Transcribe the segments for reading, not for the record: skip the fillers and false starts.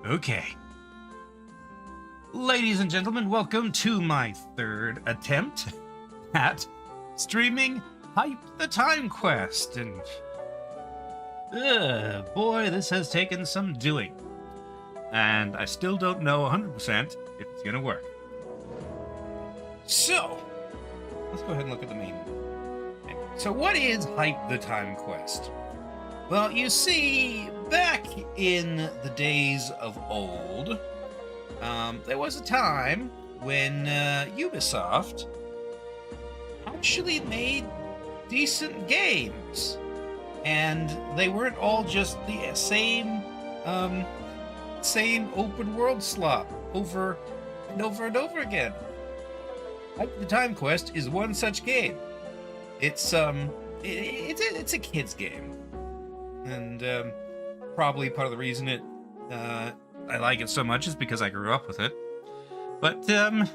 Okay. Ladies and gentlemen, welcome to my third attempt at streaming Hype the Time Quest. And boy, this has taken some doing. And I still don't know 100% if it's going to work. So, let's go ahead and look at the main. So what is Hype the Time Quest? Well, you see, back in the days of old, there was a time when Ubisoft actually made decent games. And they weren't all just the same open world slop over and over and over again. Hype the Time Quest is one such game. It's a kid's game. And probably part of the reason I like it so much is because I grew up with it. But I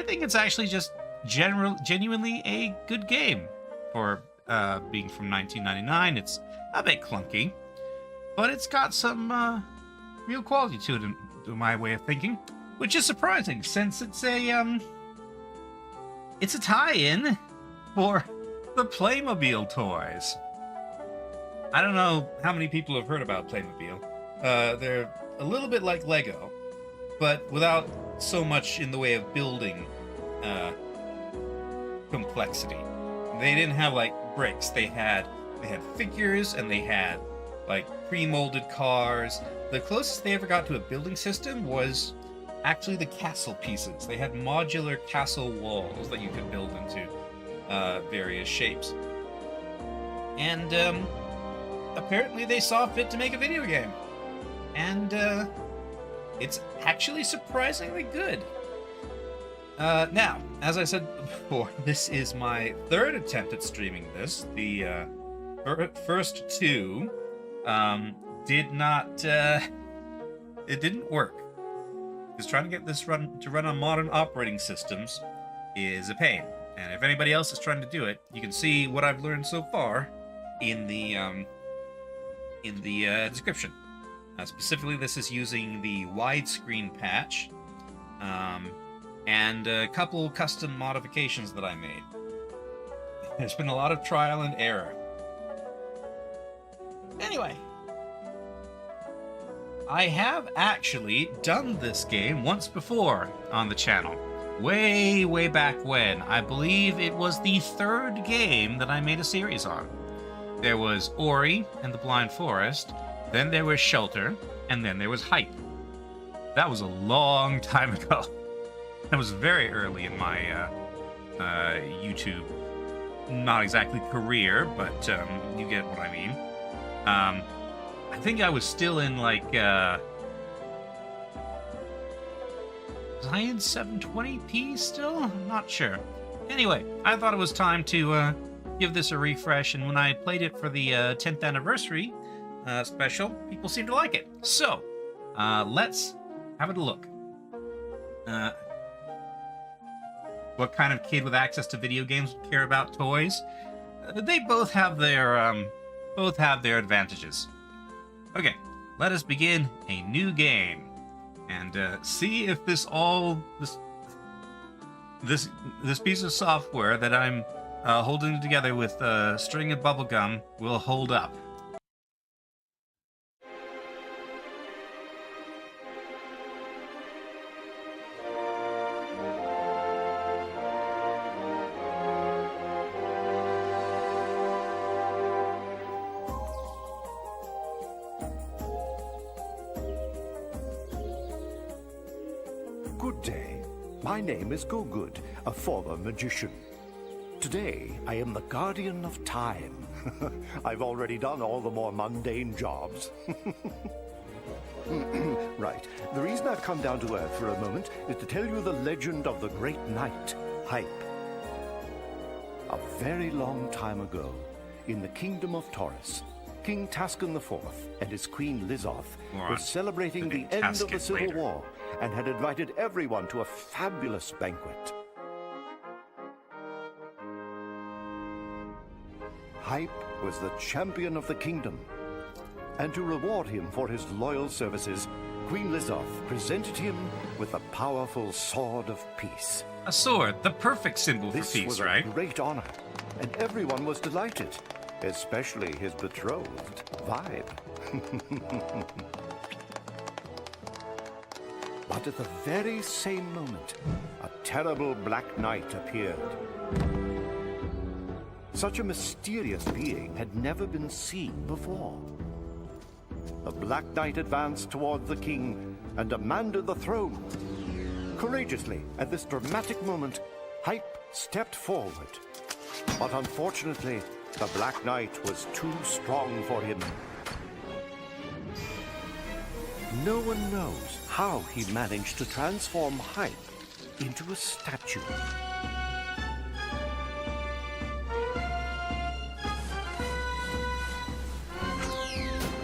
think it's actually just genuinely a good game for being from 1999. It's a bit clunky, but it's got some real quality to it, in my way of thinking, which is surprising since it's a tie-in for the Playmobil toys. I don't know how many people have heard about Playmobil. They're a little bit like Lego, but without so much in the way of building complexity. They didn't have like bricks. They had figures, and they had like pre-molded cars. The closest they ever got to a building system was actually the castle pieces. They had modular castle walls that you could build into various shapes. And apparently they saw fit to make a video game. And it's actually surprisingly good. Now, as I said before, this is my third attempt at streaming this. The first two did not... it didn't work. Because trying to get this to run on modern operating systems is a pain. And if anybody else is trying to do it, you can see what I've learned so far in the description. Specifically, this is using the widescreen patch and a couple custom modifications that I made. There's been a lot of trial and error. Anyway, I have actually done this game once before on the channel. Way back when. I believe it was the third game that I made a series on. There was Ori and the Blind Forest, then there was Shelter, and then there was Hype. That was a long time ago. That was very early in my YouTube, not exactly career, but you get what I mean. I think I was still in like, was I in 720p still? I'm not sure. Anyway, I thought it was time to give this a refresh, and when I played it for the 10th anniversary special, people seemed to like it. So, let's have a look. What kind of kid with access to video games would care about toys? They both have their advantages. Okay, let us begin a new game and see if this piece of software that I'm holding together with a string of bubblegum will hold up. My name is Go-Good, a former magician. Today, I am the guardian of time. I've already done all the more mundane jobs. Right. The reason I've come down to Earth for a moment is to tell you the legend of the great knight, Hype. A very long time ago, in the kingdom of Taurus, King Taskin IV and his queen Lizoth were celebrating the end of the Civil War and had invited everyone to a fabulous banquet. Hype was the champion of the kingdom, and to reward him for his loyal services, Queen Lizoth presented him with a powerful Sword of Peace. A sword, the perfect symbol for This peace, was right? a great honor, and everyone was delighted, especially his betrothed, Vibe. But at the very same moment, a terrible black knight appeared. Such a mysterious being had never been seen before. The Black Knight advanced toward the king and demanded the throne. Courageously, at this dramatic moment, Hype stepped forward. But unfortunately, the Black Knight was too strong for him. No one knows how he managed to transform Hype into a statue.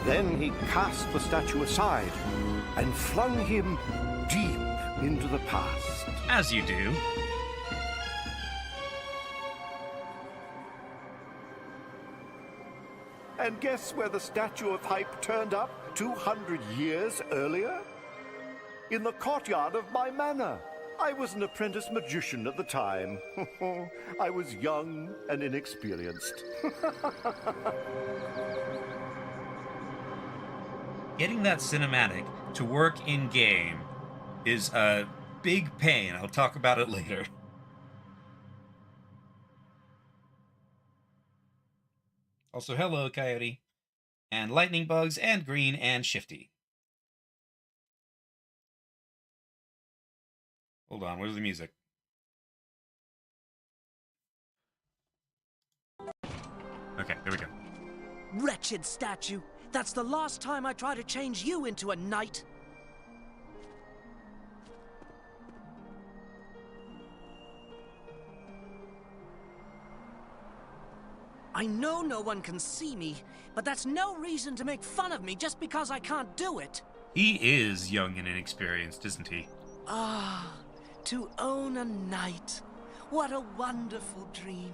Then he cast the statue aside and flung him deep into the past. As you do. And guess where the statue of Hype turned up 200 years earlier? In the courtyard of my manor. I was an apprentice magician at the time. I was young and inexperienced. Getting that cinematic to work in-game is a big pain. I'll talk about it later. Also, hello, Coyote. And Lightning Bugs, and Green, and Shifty. Hold on, where's the music? Okay, there we go. Wretched statue! That's the last time I try to change you into a knight! I know no one can see me, but that's no reason to make fun of me just because I can't do it! He is young and inexperienced, isn't he? Ah, to own a knight. What a wonderful dream.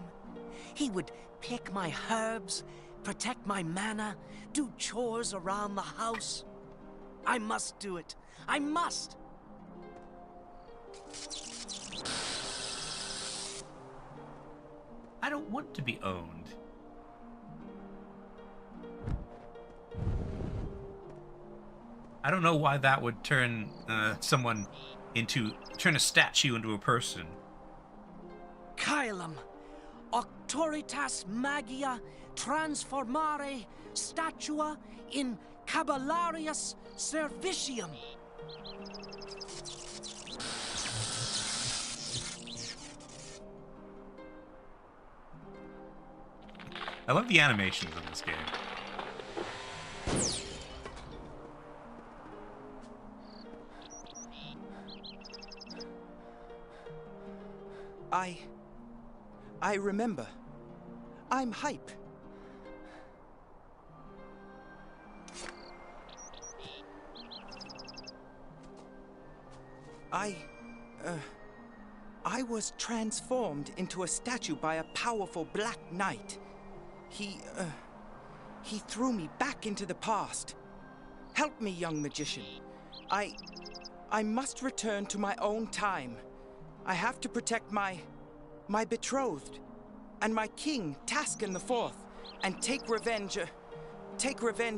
He would pick my herbs, protect my mana, do chores around the house. I must do it. I must! I don't want to be owned. I don't know why that would turn turn a statue into a person. Caelum, auctoritas magia transformare statua in caballarius servicium. I love the animations in this game. I remember. I'm Hype. I was transformed into a statue by a powerful Black Knight. He threw me back into the past. Help me, young magician. I must return to my own time. I have to protect my betrothed and my king, Taskin IV, and take revenge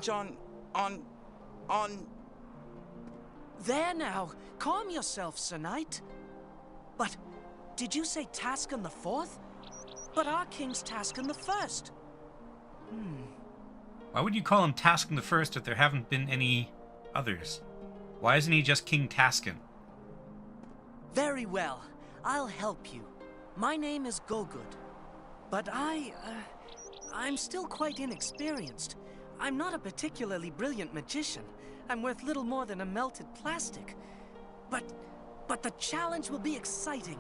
on... There now, calm yourself, Sir Knight. But did you say Taskin IV? But our king's Taskin I. Why would you call him Taskin the First if there haven't been any others? Why isn't he just King Taskin? Very well. I'll help you. My name is Gogud. But I'm still quite inexperienced. I'm not a particularly brilliant magician. I'm worth little more than a melted plastic. But the challenge will be exciting.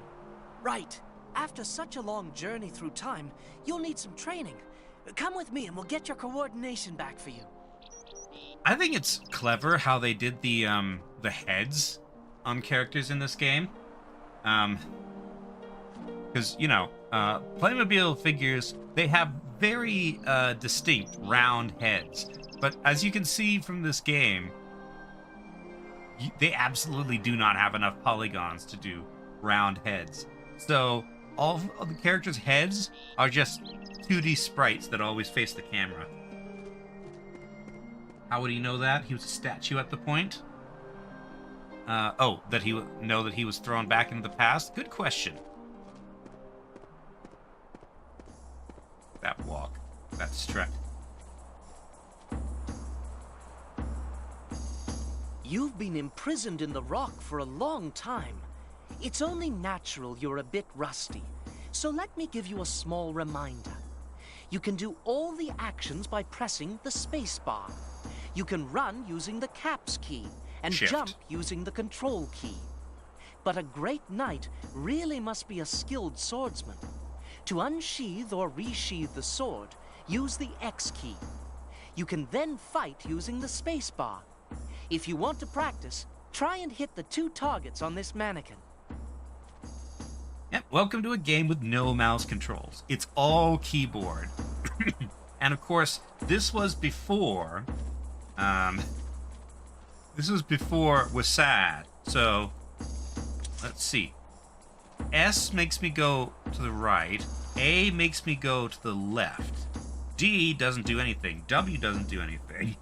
Right. After such a long journey through time, you'll need some training. Come with me and we'll get your coordination back for you. I think it's clever how they did the heads on characters in this game. Because, you know, Playmobil figures, they have very distinct round heads. But as you can see from this game, they absolutely do not have enough polygons to do round heads. So all of the characters' heads are just 2D sprites that always face the camera. How would he know that? He was a statue at the point? That he would know that he was thrown back into the past? Good question. That walk. That strut. You've been imprisoned in the rock for a long time. It's only natural you're a bit rusty. So let me give you a small reminder. You can do all the actions by pressing the space bar. You can run using the caps key and Shift. jump using the control key. But a great knight really must be a skilled swordsman. To unsheath or resheath the sword, use the X key. You can then fight using the space bar. If you want to practice, try and hit the 2 targets on this mannequin. Yep, welcome to a game with no mouse controls. It's all keyboard. And of course, this was before was sad. So, let's see. S makes me go to the right. A makes me go to the left. D doesn't do anything. W doesn't do anything.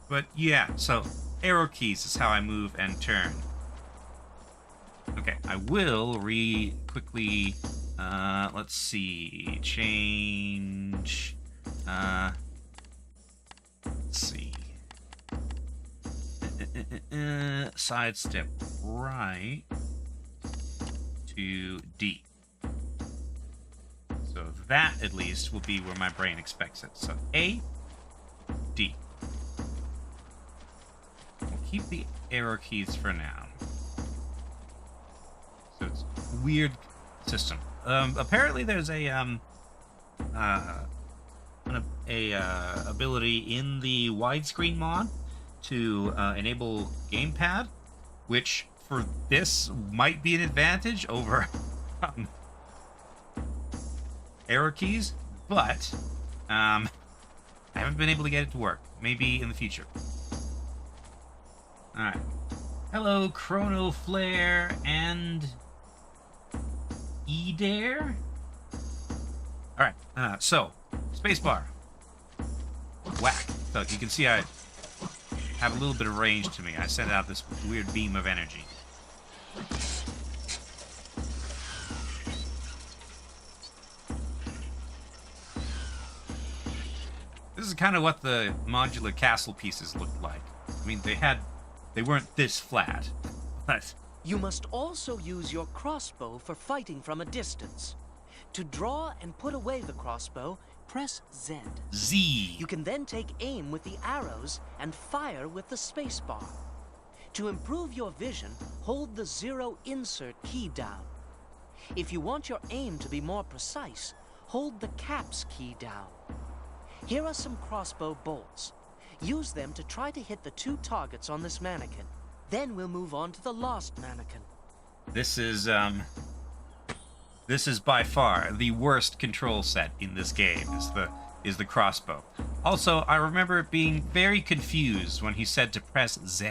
But yeah, so arrow keys is how I move and turn. Okay, I will quickly, let's see, change, let's see, sidestep right to D. So that, at least, will be where my brain expects it. So A, D. We'll keep the arrow keys for now. So it's a weird system. Apparently there's a ability in the widescreen mod to enable gamepad, which for this might be an advantage over arrow keys, but I haven't been able to get it to work. Maybe in the future. Alright. Hello, Chrono Flare and Edare? Alright, so, spacebar. Whack. So you can see I have a little bit of range to me. I send out this weird beam of energy. This is kind of what the modular castle pieces looked like. I mean, they weren't this flat, but... You must also use your crossbow for fighting from a distance. To draw and put away the crossbow, press Z. Z. You can then take aim with the arrows and fire with the spacebar. To improve your vision, hold the 0 insert key down. If you want your aim to be more precise, hold the caps key down. Here are some crossbow bolts. Use them to try to hit the 2 targets on this mannequin. Then we'll move on to the last mannequin. This is by far the worst control set in this game, is the crossbow. Also, I remember being very confused when he said to press Z,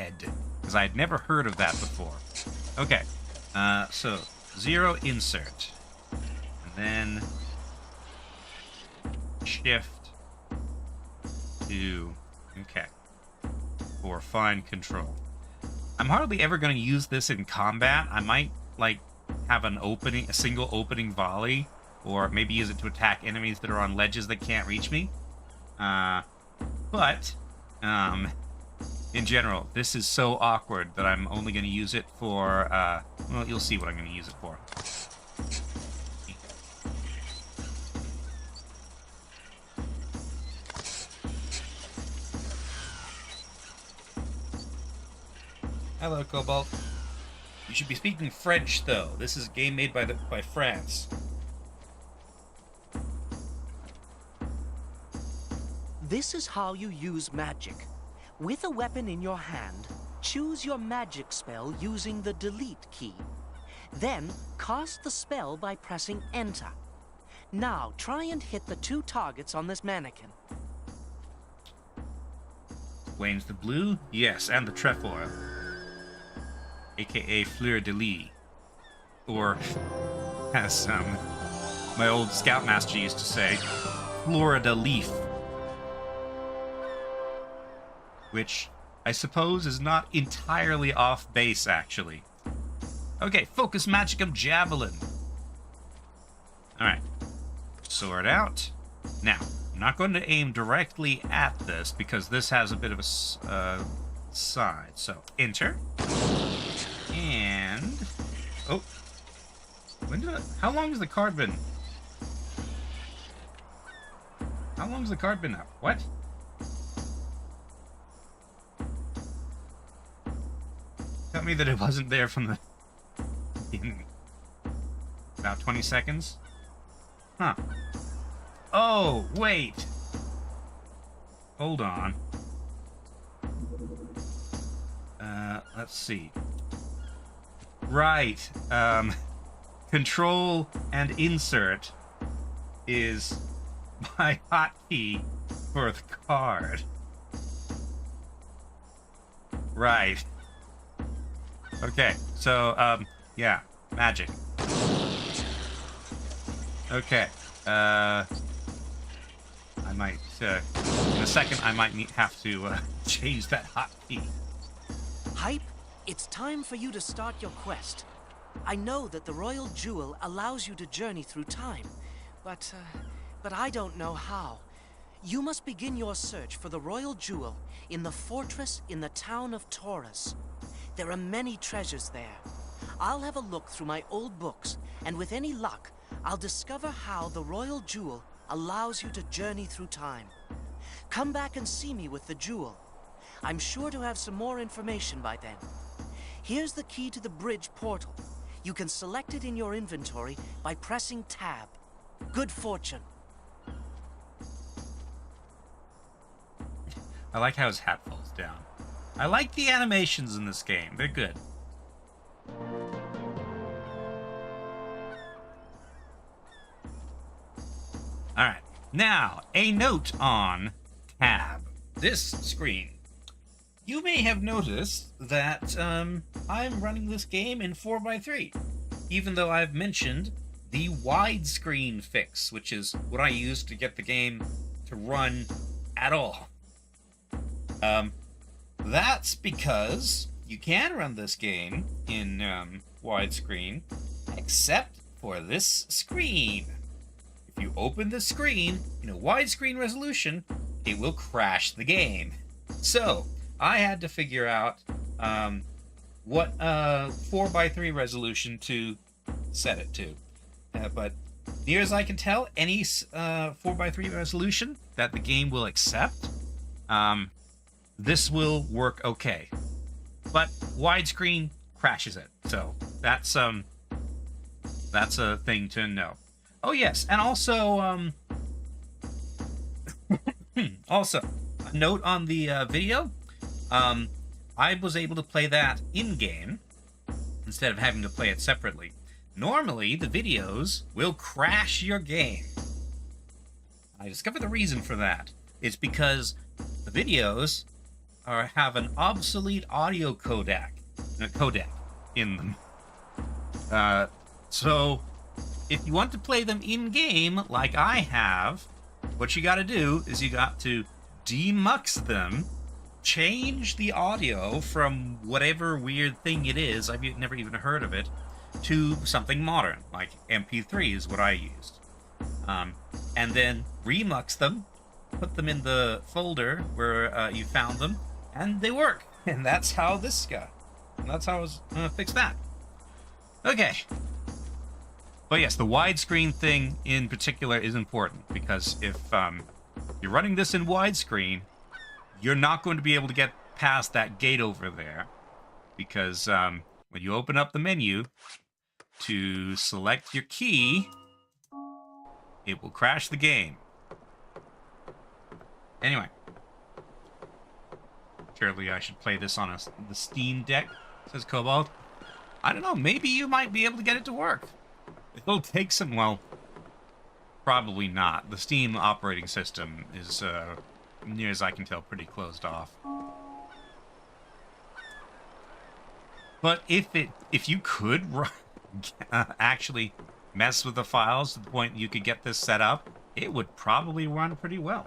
because I had never heard of that before. Okay, so 0 insert, and then shift to, okay, for fine control. I'm hardly ever going to use this in combat. I might, like, have a single opening volley, or maybe use it to attack enemies that are on ledges that can't reach me. But in general, this is so awkward that I'm only going to use it for, well, you'll see what I'm going to use it for. Hello, Cobalt. You should be speaking French, though. This is a game made by France. This is how you use magic. With a weapon in your hand, choose your magic spell using the delete key. Then, cast the spell by pressing enter. Now, try and hit the 2 targets on this mannequin. Wayne's the blue? Yes, and the trefoil. AKA fleur de lis. Or, as my old scoutmaster used to say, Florida leaf. Which I suppose is not entirely off base, actually. Okay, focus magicum javelin. Alright. Sword out. Now, I'm not going to aim directly at this because this has a bit of a side. So, enter. And... oh. How long has the card been? How long has the card been up? What? Tell me that it wasn't there from the... in about 20 seconds? Huh. Oh, wait! Hold on. Let's see. Right. Control and insert is my hotkey for the card. Right. Okay, so, yeah, magic. Okay, I might, in a second, I might have to, change that hotkey. Hype, it's time for you to start your quest. I know that the Royal Jewel allows you to journey through time, but I don't know how. You must begin your search for the Royal Jewel in the fortress in the town of Taurus. There are many treasures there. I'll have a look through my old books, and with any luck, I'll discover how the Royal Jewel allows you to journey through time. Come back and see me with the jewel. I'm sure to have some more information by then. Here's the key to the bridge portal. You can select it in your inventory by pressing tab. Good fortune. I like how his hat falls down. I like the animations in this game. They're good. Alright. Now, a note on tab. This screen. You may have noticed that I'm running this game in 4:3, even though I've mentioned the widescreen fix, which is what I use to get the game to run at all. That's because you can run this game in widescreen, except for this screen. If you open the screen in a widescreen resolution, it will crash the game. So, I had to figure out what 4:3 resolution to set it to. But near as I can tell, any 4:3 resolution that the game will accept, this will work okay. But widescreen crashes it, so that's a thing to know. Oh yes, and also also a note on the video. I was able to play that in-game instead of having to play it separately. Normally, the videos will crash your game. I discovered the reason for that. It's because the videos have an obsolete audio codec in them. So, if you want to play them in-game, like I have, what you gotta do is you got to demux them, change the audio from whatever weird thing it is, I've never even heard of it, to something modern, like MP3 is what I used. And then remux them, put them in the folder where you found them, And they work. And that's how this got. And that's how I was fix that. Okay. But yes, the widescreen thing in particular is important, because if you're running this in widescreen, you're not going to be able to get past that gate over there, because when you open up the menu to select your key, it will crash the game. Anyway. Surely I should play this on the Steam Deck, says Cobalt. I don't know, maybe you might be able to get it to work. It'll take some, well, probably not. The Steam operating system is, near as I can tell, pretty closed off. But if you could actually mess with the files to the point you could get this set up, it would probably run pretty well.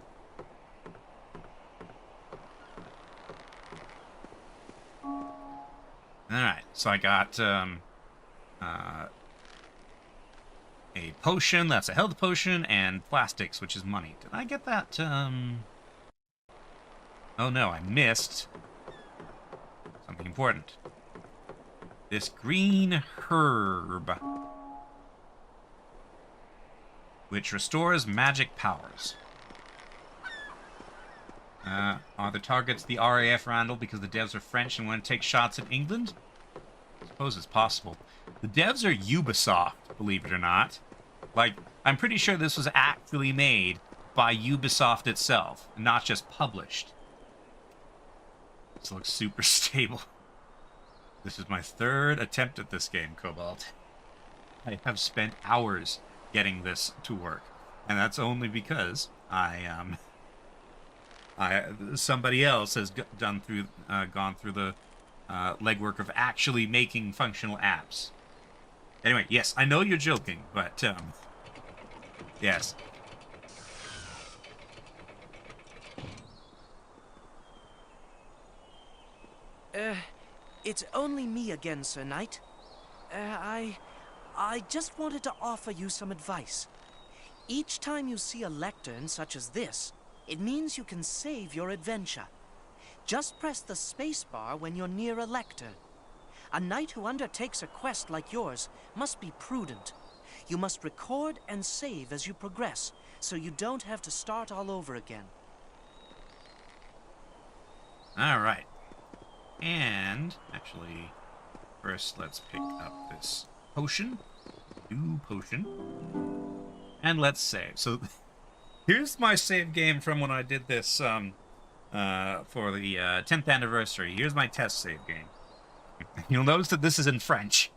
Alright, so I got a potion, that's a health potion, and plastics, which is money. Did I get that? Oh no, I missed something important. This green herb, which restores magic powers. Are the targets the RAF, Randall, because the devs are French and want to take shots at England? I suppose it's possible. The devs are Ubisoft, believe it or not. Like, I'm pretty sure this was actually made by Ubisoft itself, not just published. This looks super stable. This is my third attempt at this game, Cobalt. I have spent hours getting this to work, and that's only because somebody else has gone through the legwork of actually making functional apps. Anyway, yes, I know you're joking, but yes. It's only me again, Sir Knight. I just wanted to offer you some advice. Each time you see a lectern such as this, it means you can save your adventure. Just press the spacebar when you're near a lectern. A knight who undertakes a quest like yours must be prudent. You must record and save as you progress, so you don't have to start all over again. Alright. And, actually, first let's pick up this potion. New potion. And let's save. So, here's my save game from when I did this for the 10th anniversary. Here's my test save game. You'll notice that this is in French,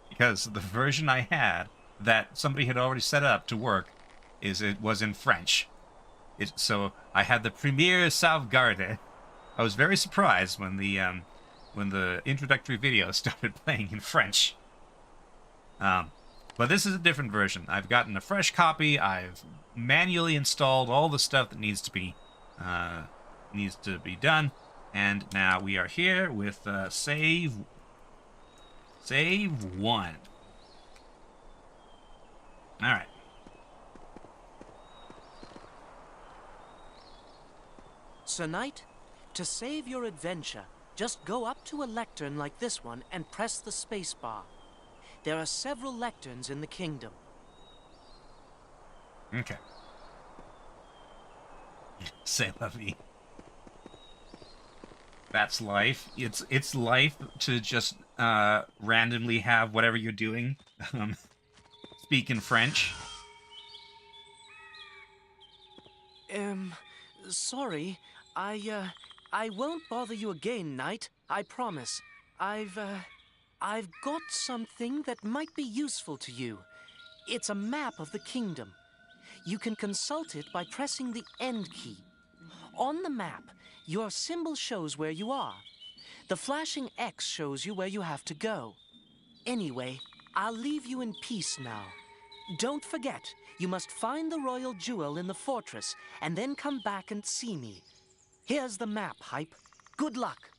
because the version I had that somebody had already set up to work was in French. So I had the premiere sauvegarde. I was very surprised when the introductory video started playing in French. But this is a different version. I've gotten a fresh copy. I've manually installed all the stuff that needs to be done, and now we are here with save 1. All right. Sir Knight, to save your adventure, just go up to a lectern like this one and press the spacebar. There are several lecterns in the kingdom. Okay. C'est la vie. That's life. It's life to just randomly have whatever you're doing speak in French. Sorry. I won't bother you again, Knight. I promise. I've got something that might be useful to you. It's a map of the kingdom. You can consult it by pressing the end key. On the map, your symbol shows where you are. The flashing X shows you where you have to go. Anyway, I'll leave you in peace now. Don't forget, you must find the royal jewel in the fortress and then come back and see me. Here's the map, Hype. Good luck.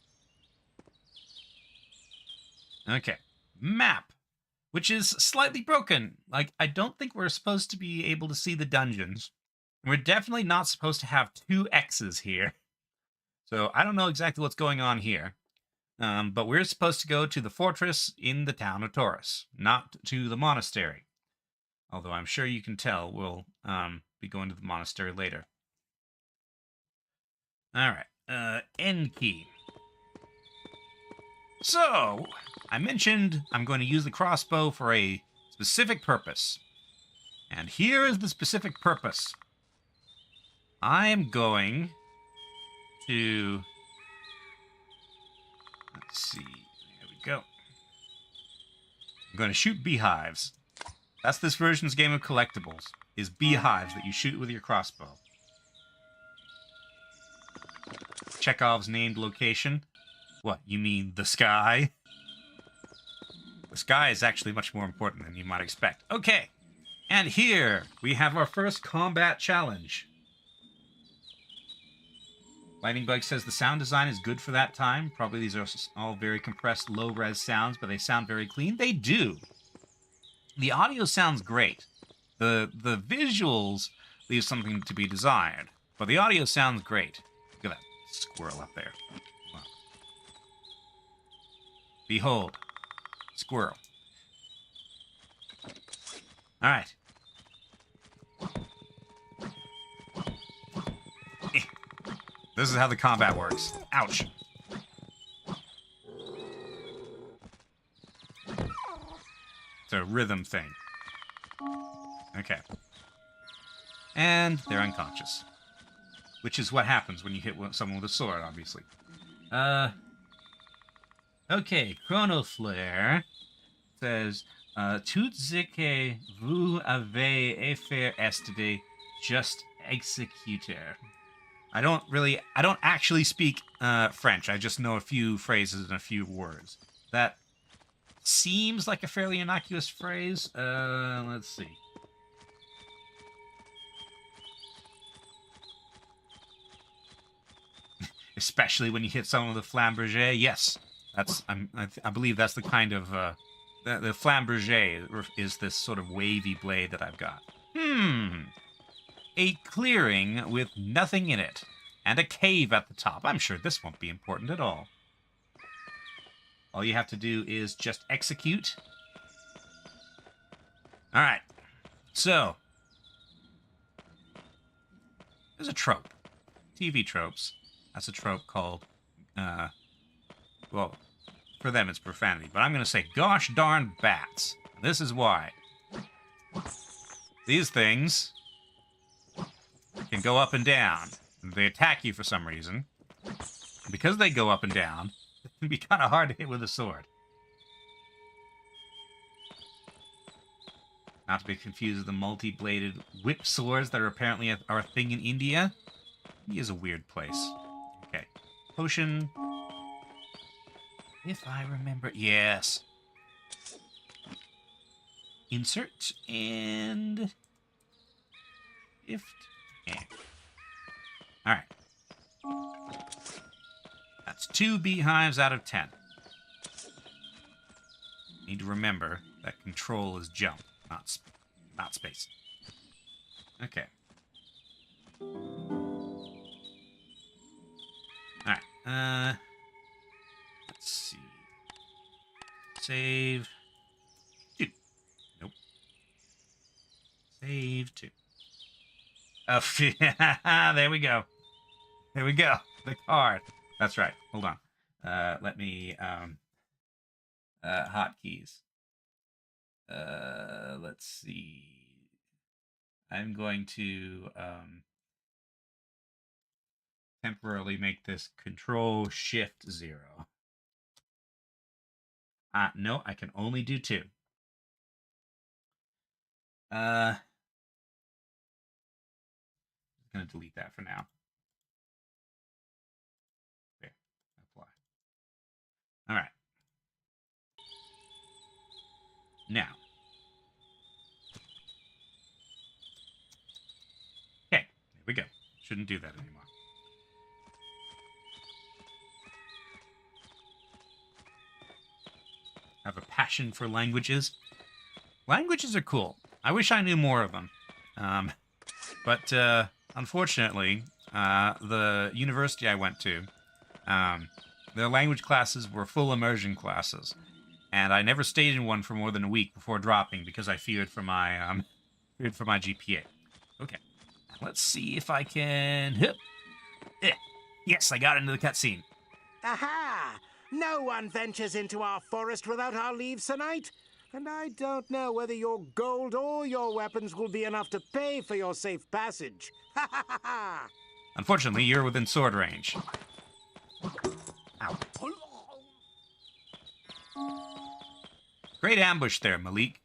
Okay. Map. Which is slightly broken. Like, I don't think we're supposed to be able to see the dungeons. We're definitely not supposed to have 2 X's here. So I don't know exactly what's going on here. But we're supposed to go to the fortress in the town of Taurus, not to the monastery. Although I'm sure you can tell we'll be going to the monastery later. Alright, N key. So, I mentioned I'm going to use the crossbow for a specific purpose. And here is the specific purpose. I am going to... Let's see. There we go. I'm going to shoot beehives. That's this version's game of collectibles, is beehives that you shoot with your crossbow. Chekhov's named location. What, you mean the sky? The sky is actually much more important than you might expect. Okay, and here we have our first combat challenge. Lightning Bug says the sound design is good for that time. Probably these are all very compressed, low-res sounds, but they sound very clean. They do. The audio sounds great. The visuals leave something to be desired, but the audio sounds great. Look at that squirrel up there. Wow. Behold, squirrel. All right. This is how the combat works. Ouch. It's a rhythm thing. Okay. And they're unconscious. Which is what happens when you hit someone with a sword, obviously. Okay, Chrono Flare says, tout ce que vous avez fait yesterday, just executer. I don't actually speak French. I just know a few phrases and a few words. That seems like a fairly innocuous phrase. Let's see. Especially when you hit someone with a flamberger. Yes, that's. I believe that's the kind of the flamberger is this sort of wavy blade that I've got. A clearing with nothing in it, and a cave at the top. I'm sure this won't be important at all. All you have to do is just execute. Alright, so. There's a trope. TV tropes. That's a trope called, well, for them it's profanity, but I'm going to say gosh darn bats. This is why. These things can go up and down. They attack you for some reason. Because they go up and down, it can be kind of hard to hit with a sword. Not to be confused with the multi-bladed whip swords that are apparently are a thing in India. India is a weird place. Okay. Potion. If I remember... Yes. Insert and... Gift. Yeah. Alright. That's 2 beehives out of 10. Need to remember that control is jump, not space. Okay. Alright, let's see. Save 2. Nope. Save 2. Oh, there we go. There we go. The card. That's right. Hold on. Let me, hotkeys. Let's see. I'm going to, temporarily make this Control-Shift-0. No, I can only do 2. I'm going to delete that for now. There. Apply. All right. Now. Okay, there we go. Shouldn't do that anymore. I have a passion for languages. Languages are cool. I wish I knew more of them. But unfortunately, the university I went to Their language classes were full immersion classes, and I never stayed in one for more than a week before dropping because I feared for my GPA. Okay, let's see if I can. Yes, I got into the cutscene. Aha! No one ventures into our forest without our leave, Sir Knight. And I don't know whether your gold or your weapons will be enough to pay for your safe passage. Ha ha ha ha! Unfortunately, you're within sword range. Ow. Great ambush there, Malik.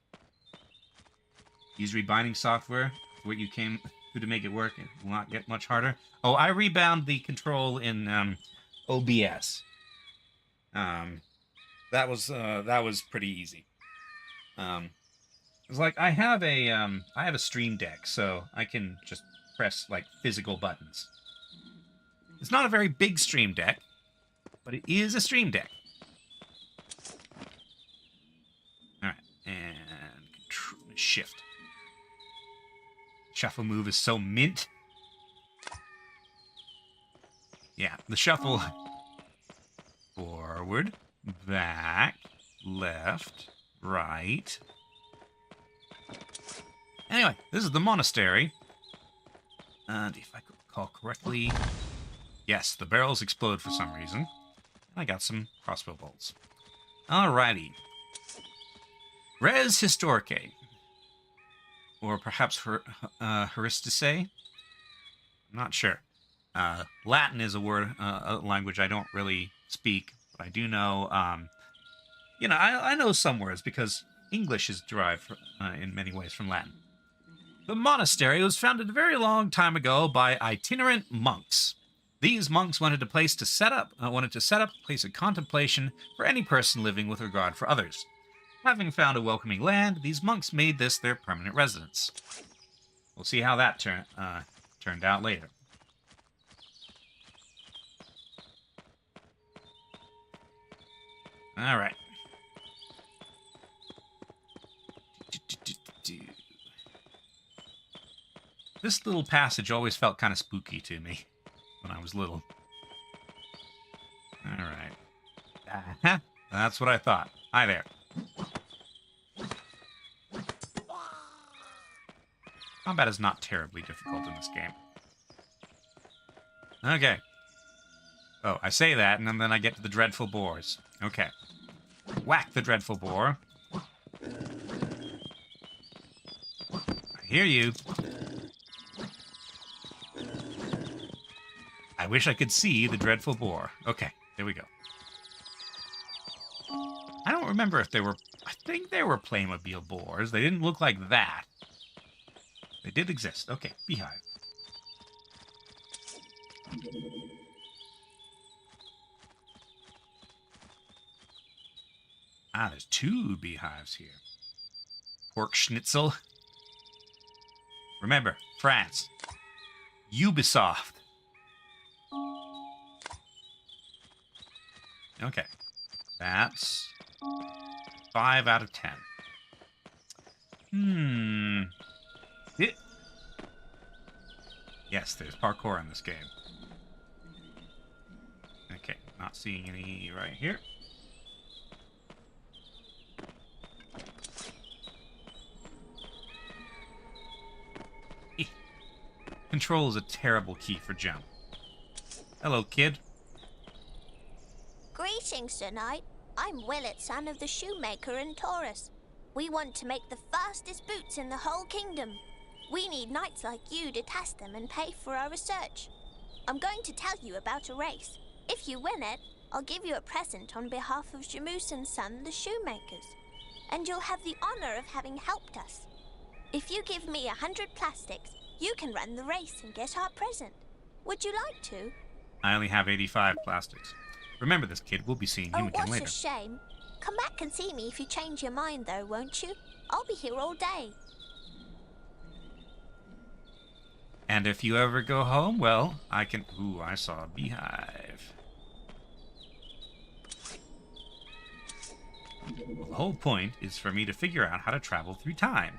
Use rebinding software. What you came through to make it work. It will not get much harder. Oh, I rebound the control in OBS. That was pretty easy. It's like I have a Stream Deck, so I can just press like physical buttons. It's not a very big Stream Deck, but it is a Stream Deck. All right, and shift. Shuffle move is so mint. Yeah, the shuffle. Forward, back, left, right. Anyway, this is the monastery. And if I could recall correctly... Yes, the barrels explode for some reason. And I got some crossbow bolts. Alrighty. Res Historique. Or perhaps Heristice? I'm not sure. Latin is a language I don't really speak, but I do know, I know some words because English is derived in many ways from Latin. The monastery was founded a very long time ago by itinerant monks. These monks wanted to set up a place of contemplation for any person living with regard for others. Having found a welcoming land, these monks made this their permanent residence. We'll see how that turned out later. All right. This little passage always felt kind of spooky to me when I was little. All right. That's what I thought. Hi there. Combat is not terribly difficult in this game. Okay. Oh, I say that, and then I get to the dreadful boars. Okay. Whack the dreadful boar. I hear you. I wish I could see the dreadful boar. Okay, there we go. I don't remember if they were... I think they were Playmobil boars. They didn't look like that. They did exist. Okay, beehive. Ah, there's 2 beehives here. Pork schnitzel. Remember, France. Ubisoft. Okay. That's 5 out of 10. Yes, there's parkour in this game. Okay, not seeing any right here. Control is a terrible key for jump. Hello, kid. Greetings, Sir Knight. I'm Willett, son of the shoemaker in Taurus. We want to make the fastest boots in the whole kingdom. We need knights like you to test them and pay for our research. I'm going to tell you about a race. If you win it, I'll give you a present on behalf of Jamus and Son, the shoemakers. And you'll have the honor of having helped us. If you give me 100 plastics, you can run the race and get our present. Would you like to? I only have 85 plastics. Remember this, kid. We'll be seeing him again later. What a shame. Come back and see me if you change your mind, though, won't you? I'll be here all day. And if you ever go home, well, I can... Ooh, I saw a beehive. Well, the whole point is for me to figure out how to travel through time.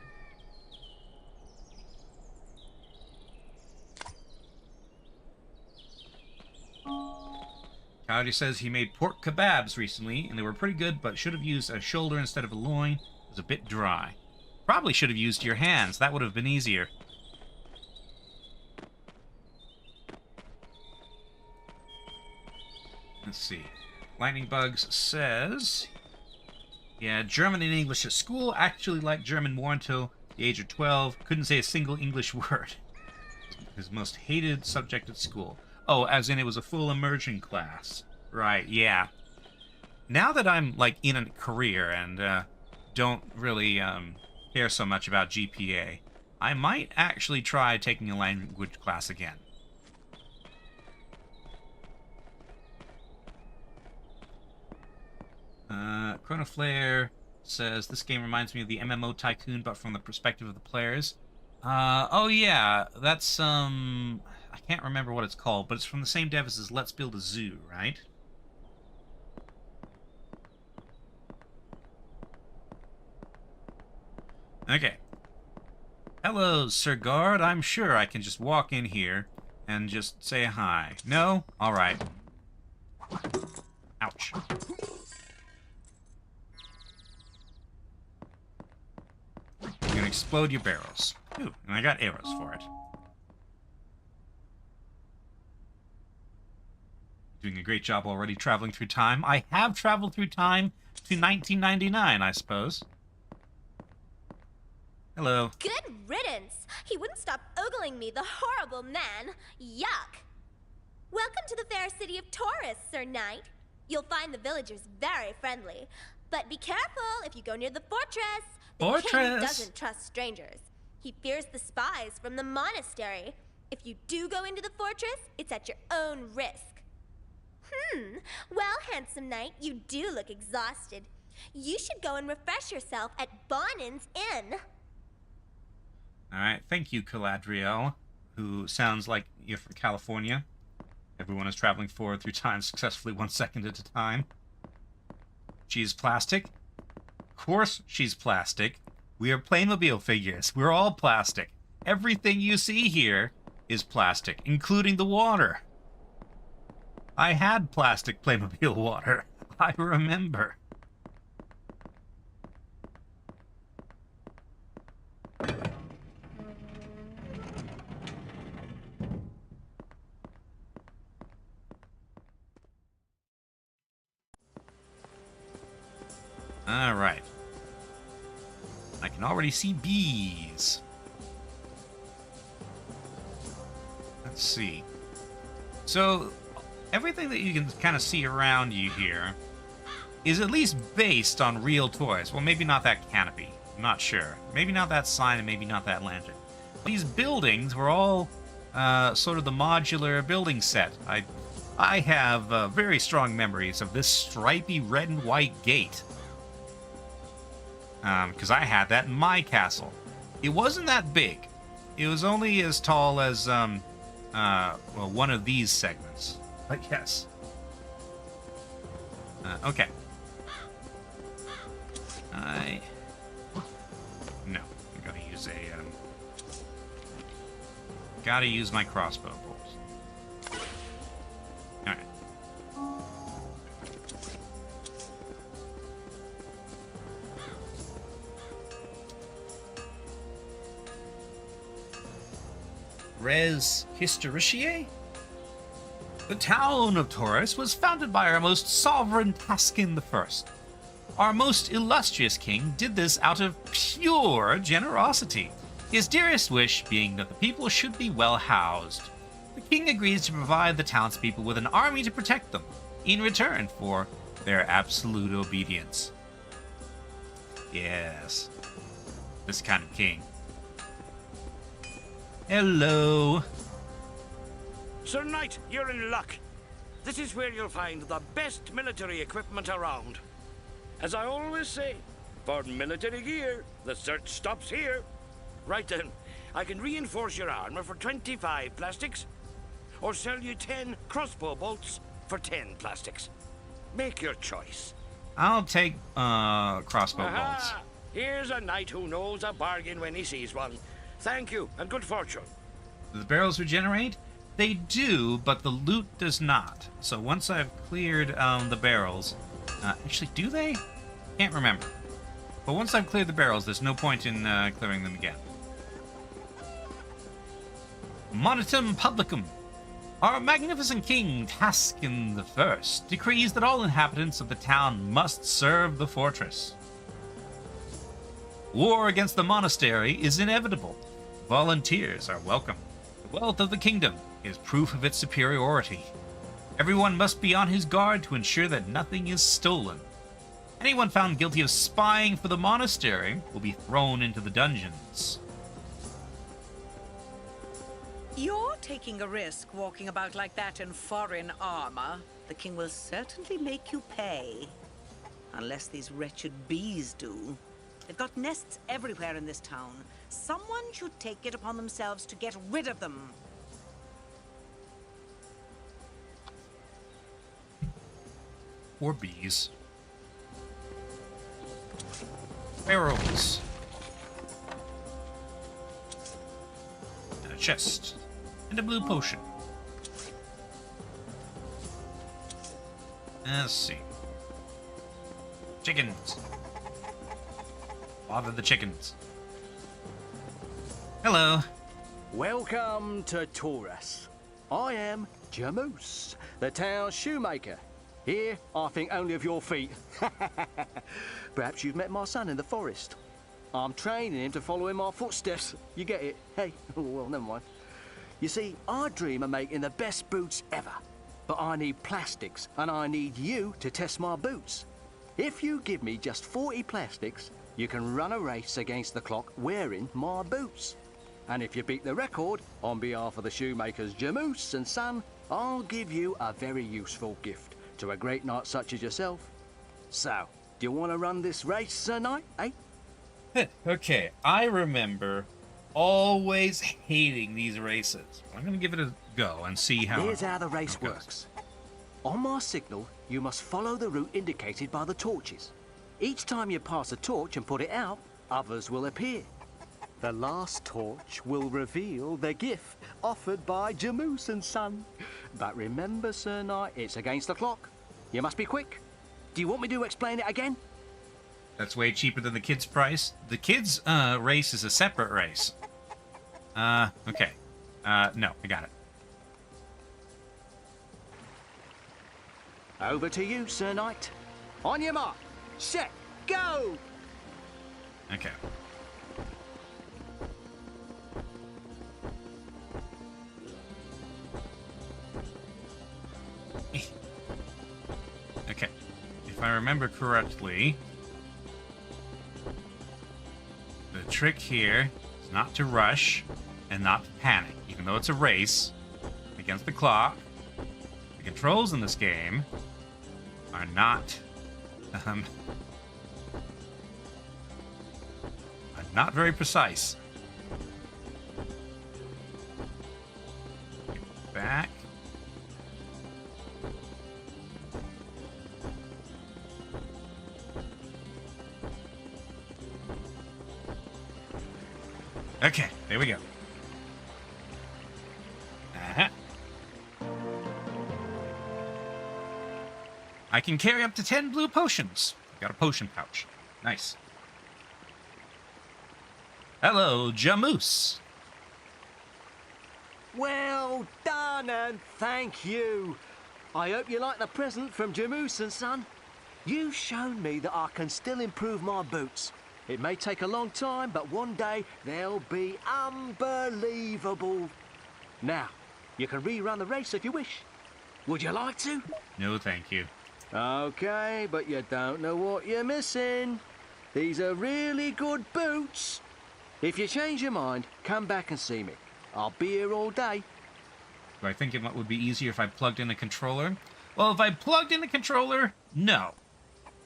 Coyote says he made pork kebabs recently, and they were pretty good, but should have used a shoulder instead of a loin. It was a bit dry. Probably should have used your hands. That would have been easier. Let's see. Lightning Bugs says... Yeah, German and English at school. Actually liked German more until the age of 12. Couldn't say a single English word. His most hated subject at school. Oh, as in it was a full immersion class. Right, yeah. Now that I'm, like, in a career and don't really care so much about GPA, I might actually try taking a language class again. Chronoflare says, this game reminds me of the MMO Tycoon, but from the perspective of the players. Oh yeah, that's, I can't remember what it's called, but it's from the same devs as Let's Build a Zoo, right? Okay. Hello, Sir Guard. I'm sure I can just walk in here and just say hi. No? Alright. Ouch. I'm gonna explode your barrels. Ooh, and I got arrows for it. Doing a great job already traveling through time. I have traveled through time to 1999, I suppose. Hello. Good riddance! He wouldn't stop ogling me, the horrible man. Yuck! Welcome to the fair city of Taurus, Sir Knight. You'll find the villagers very friendly. But be careful if you go near the fortress. The king doesn't trust strangers. He fears the spies from the monastery. If you do go into the fortress, it's at your own risk. Well, handsome knight, you do look exhausted. You should go and refresh yourself at Bonin's Inn. Alright, thank you, Caladriel, who sounds like you're from California. Everyone is traveling forward through time successfully 1 second at a time. She's plastic? Of course she's plastic. We are Playmobil figures. We're all plastic. Everything you see here is plastic, including the water. I had plastic Playmobil water. I remember. Alright. I can already see bees. Let's see. So, everything that you can kind of see around you here is at least based on real toys. Well, maybe not that canopy. I'm not sure. Maybe not that sign and maybe not that lantern. These buildings were all sort of the modular building set. I have very strong memories of this stripy red and white gate. Because I had that in my castle. It wasn't that big. It was only as tall as, well, one of these segments. But yes. Okay. No. I gotta use gotta use my crossbow bolts. Alright. Res Historiciae? The town of Taurus was founded by our most sovereign Taskin I. Our most illustrious king did this out of pure generosity, his dearest wish being that the people should be well housed. The king agrees to provide the townspeople with an army to protect them, in return for their absolute obedience. Yes, this kind of king. Hello. Sir Knight, you're in luck. This is where you'll find the best military equipment around. As I always say, for military gear, the search stops here. Right then, I can reinforce your armor for 25 plastics, or sell you 10 crossbow bolts for 10 plastics. Make your choice. I'll take crossbow bolts. Here's a knight who knows a bargain when he sees one. Thank you, and good fortune. Do the barrels regenerate? They do, but the loot does not. So once I've cleared the barrels... actually, do they? Can't remember. But once I've cleared the barrels, there's no point in clearing them again. Monitum Publicum. Our magnificent king, Taskin I, decrees that all inhabitants of the town must serve the fortress. War against the monastery is inevitable. Volunteers are welcome. The wealth of the kingdom is proof of its superiority. Everyone must be on his guard to ensure that nothing is stolen. Anyone found guilty of spying for the monastery will be thrown into the dungeons. You're taking a risk walking about like that in foreign armor. The king will certainly make you pay. Unless these wretched bees do. They've got nests everywhere in this town. Someone should take it upon themselves to get rid of them. Or bees. Barrels. And a chest. And a blue potion. Let's see. Chickens. Bother the chickens. Hello. Welcome to Taurus. I am Jamoose, the town's shoemaker. Here, I think only of your feet. Perhaps you've met my son in the forest. I'm training him to follow in my footsteps. You get it? Hey, well, never mind. You see, I dream of making the best boots ever. But I need plastics, and I need you to test my boots. If you give me just 40 plastics, you can run a race against the clock wearing my boots. And if you beat the record, on behalf of the shoemakers Jamoose and Son, I'll give you a very useful gift to a great knight such as yourself. So, do you want to run this race, Sir Knight, eh? Okay, I remember always hating these races. I'm going to give it a go and see how... Here's how the race works. On my signal, you must follow the route indicated by the torches. Each time you pass a torch and put it out, others will appear. The last torch will reveal the gift offered by Jamoose and Son. But remember, Sir Knight, it's against the clock. You must be quick. Do you want me to explain it again? That's way cheaper than the kids' price. The kids' race is a separate race. Okay. No, I got it. Over to you, Sir Knight. On your mark. Set. Go! Okay. Okay. If I remember correctly, the trick here is not to rush and not to panic, even though it's a race against the clock. The controls in this game are not not very precise. Get back. Okay, there we go. I can carry up to 10 blue potions. Got a potion pouch. Nice. Hello, Jamoose. Well done and thank you. I hope you like the present from Jamoose and Son. You've shown me that I can still improve my boots. It may take a long time, but one day they'll be unbelievable. Now, you can rerun the race if you wish. Would you like to? No, thank you. Okay, but you don't know what you're missing. These are really good boots. If you change your mind, come back and see me. I'll be here all day. Do I think it would be easier if I plugged in a controller? Well, if I plugged in a controller, no.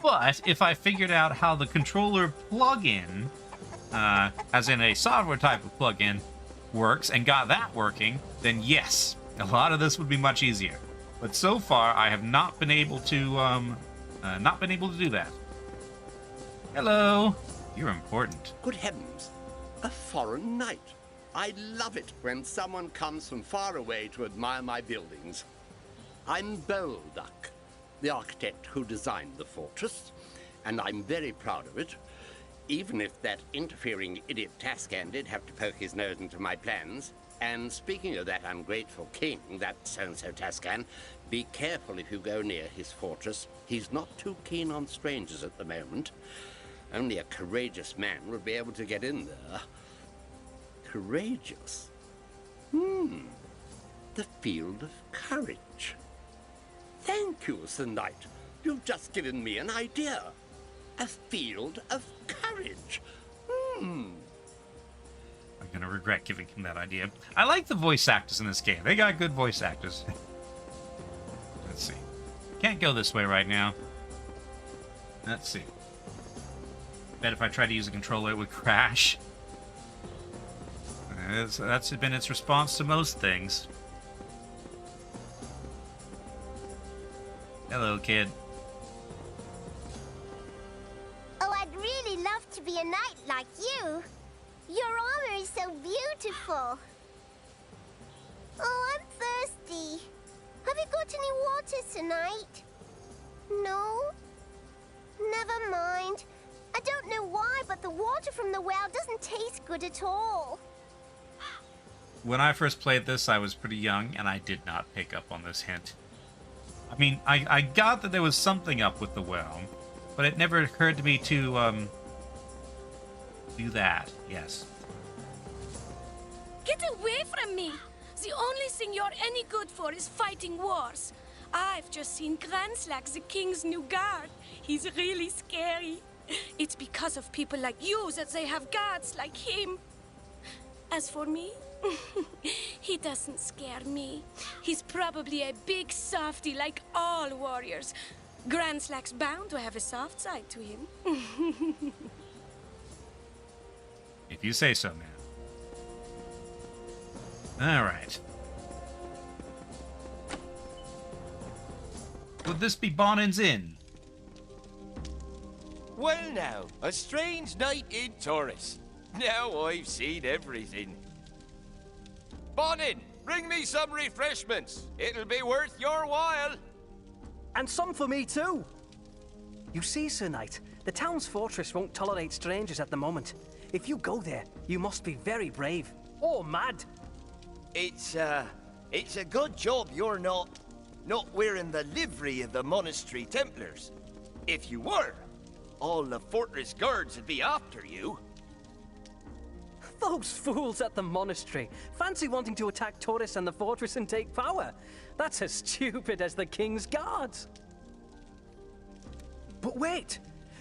But if I figured out how the controller plug-in, as in a software type of plug-in, works and got that working, then yes, a lot of this would be much easier. But so far, I have not been able to do that. Hello. You're important. Good heavens, a foreign knight. I love it when someone comes from far away to admire my buildings. I'm Bolduc, the architect who designed the fortress, and I'm very proud of it, even if that interfering idiot Tascan did have to poke his nose into my plans. And speaking of that ungrateful king, that so-and-so Tascan, be careful if you go near his fortress. He's not too keen on strangers at the moment. Only a courageous man would be able to get in there. Courageous? The field of courage. Thank you, Sir Knight. You've just given me an idea. A field of courage. I'm gonna regret giving him that idea. I like the voice actors in this game. They got good voice actors. Let's see. Can't go this way right now. Let's see. Bet if I tried to use a controller, it would crash. That's been its response to most things. Hello, kid. Oh, I'd really love to be a knight like you. Your armor is so beautiful. Oh, I'm thirsty. Have you got any water tonight? No? Never mind. I don't know why, but the water from the well doesn't taste good at all. When I first played this, I was pretty young, and I did not pick up on this hint. I mean, I got that there was something up with the well, but it never occurred to me to, do that. Yes. Get away from me! The only thing you're any good for is fighting wars. I've just seen Granslack, the king's new guard. He's really scary. It's because of people like you that they have guards like him. As for me, he doesn't scare me. He's probably a big softy like all warriors. Granslack's bound to have a soft side to him. If you say so, man. Alright. Would this be Bonin's Inn? Well now, a strange night in Taurus. Now I've seen everything. Bonin, bring me some refreshments. It'll be worth your while. And some for me too. You see, Sir Knight, the town's fortress won't tolerate strangers at the moment. If you go there, you must be very brave. Or mad. It's a good job you're not wearing the livery of the monastery Templars. If you were, all the fortress guards would be after you. Those fools at the monastery fancy wanting to attack Taurus and the fortress and take power. That's as stupid as the king's guards. But wait,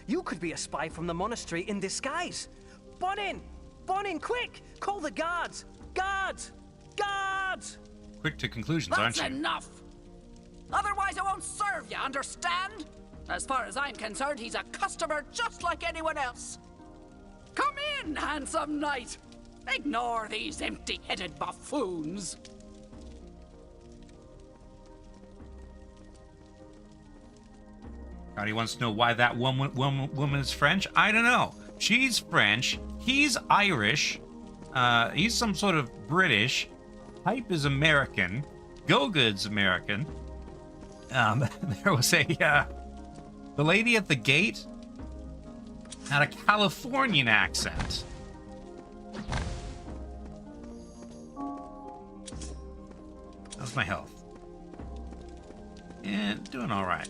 you could be a spy from the monastery in disguise. Bonin! Bonin, quick! Call the guards! Guards! Guards! Quick to conclusions, aren't you? That's enough! Otherwise I won't serve you, understand? As far as I'm concerned, he's a customer just like anyone else. Come in, handsome knight! Ignore these empty-headed buffoons. God, he wants to know why that woman is French. I don't know. She's French. He's Irish. He's some sort of British. Hype is American. Go-Good's American. There was the lady at the gate had a Californian accent. How's my health? And doing all right.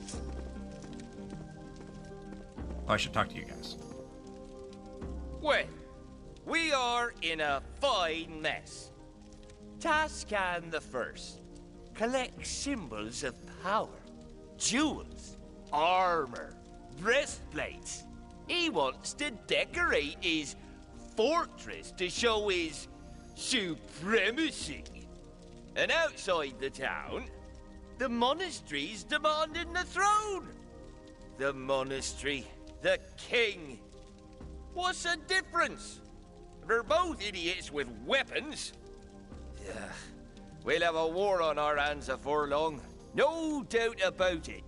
Oh, I should talk to you guys. Well, we are in a fine mess. Tascan the First collects symbols of power, jewels, armor, breastplates. He wants to decorate his fortress to show his supremacy. And outside the town, the monastery's demanding the throne. The monastery, the king. What's the difference? They're both idiots with weapons. We'll have a war on our hands before long. No doubt about it.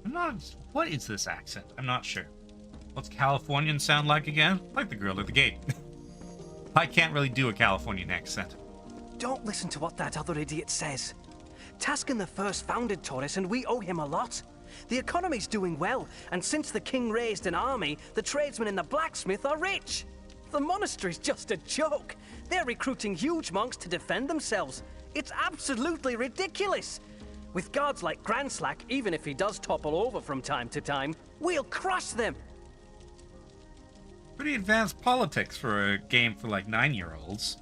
I'm not... What is this accent? I'm not sure. What's Californian sound like again? Like the girl at the gate. I can't really do a Californian accent. Don't listen to what that other idiot says. Taskin the First founded Taurus, and we owe him a lot. The economy's doing well, and since the king raised an army, the tradesmen and the blacksmith are rich. The monastery's just a joke. They're recruiting huge monks to defend themselves. It's absolutely ridiculous. With guards like Grandslack, even if he does topple over from time to time, we'll crush them. Pretty advanced politics for a game for like 9-year-olds.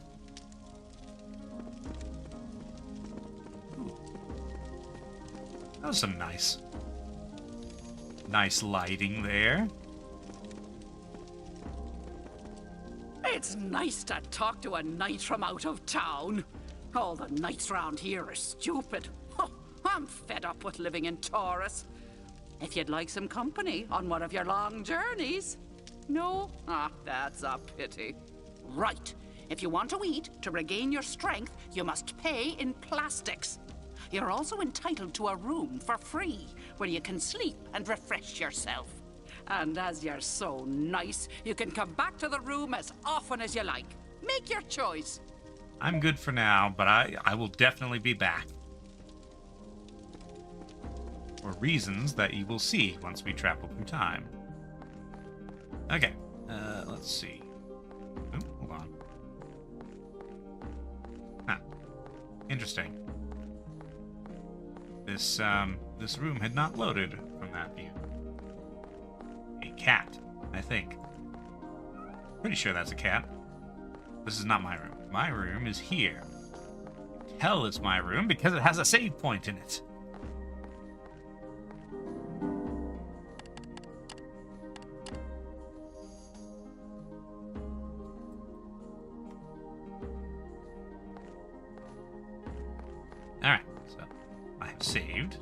That was some nice lighting there. It's nice to talk to a knight from out of town. All the knights round here are stupid. Huh, I'm fed up with living in Taurus. If you'd like some company on one of your long journeys. No? Ah, that's a pity. Right. If you want to eat, to regain your strength, you must pay in plastics. You're also entitled to a room for free, where you can sleep and refresh yourself. And as you're so nice, you can come back to the room as often as you like. Make your choice. I'm good for now, but I will definitely be back. For reasons that you will see once we travel through time. Okay, let's see. Oh, hold on. Huh. Interesting. This room had not loaded from that view. A cat, I think. Pretty sure that's a cat. This is not my room. My room is here. Hell, it's my room because it has a save point in it. Alright, so I have saved.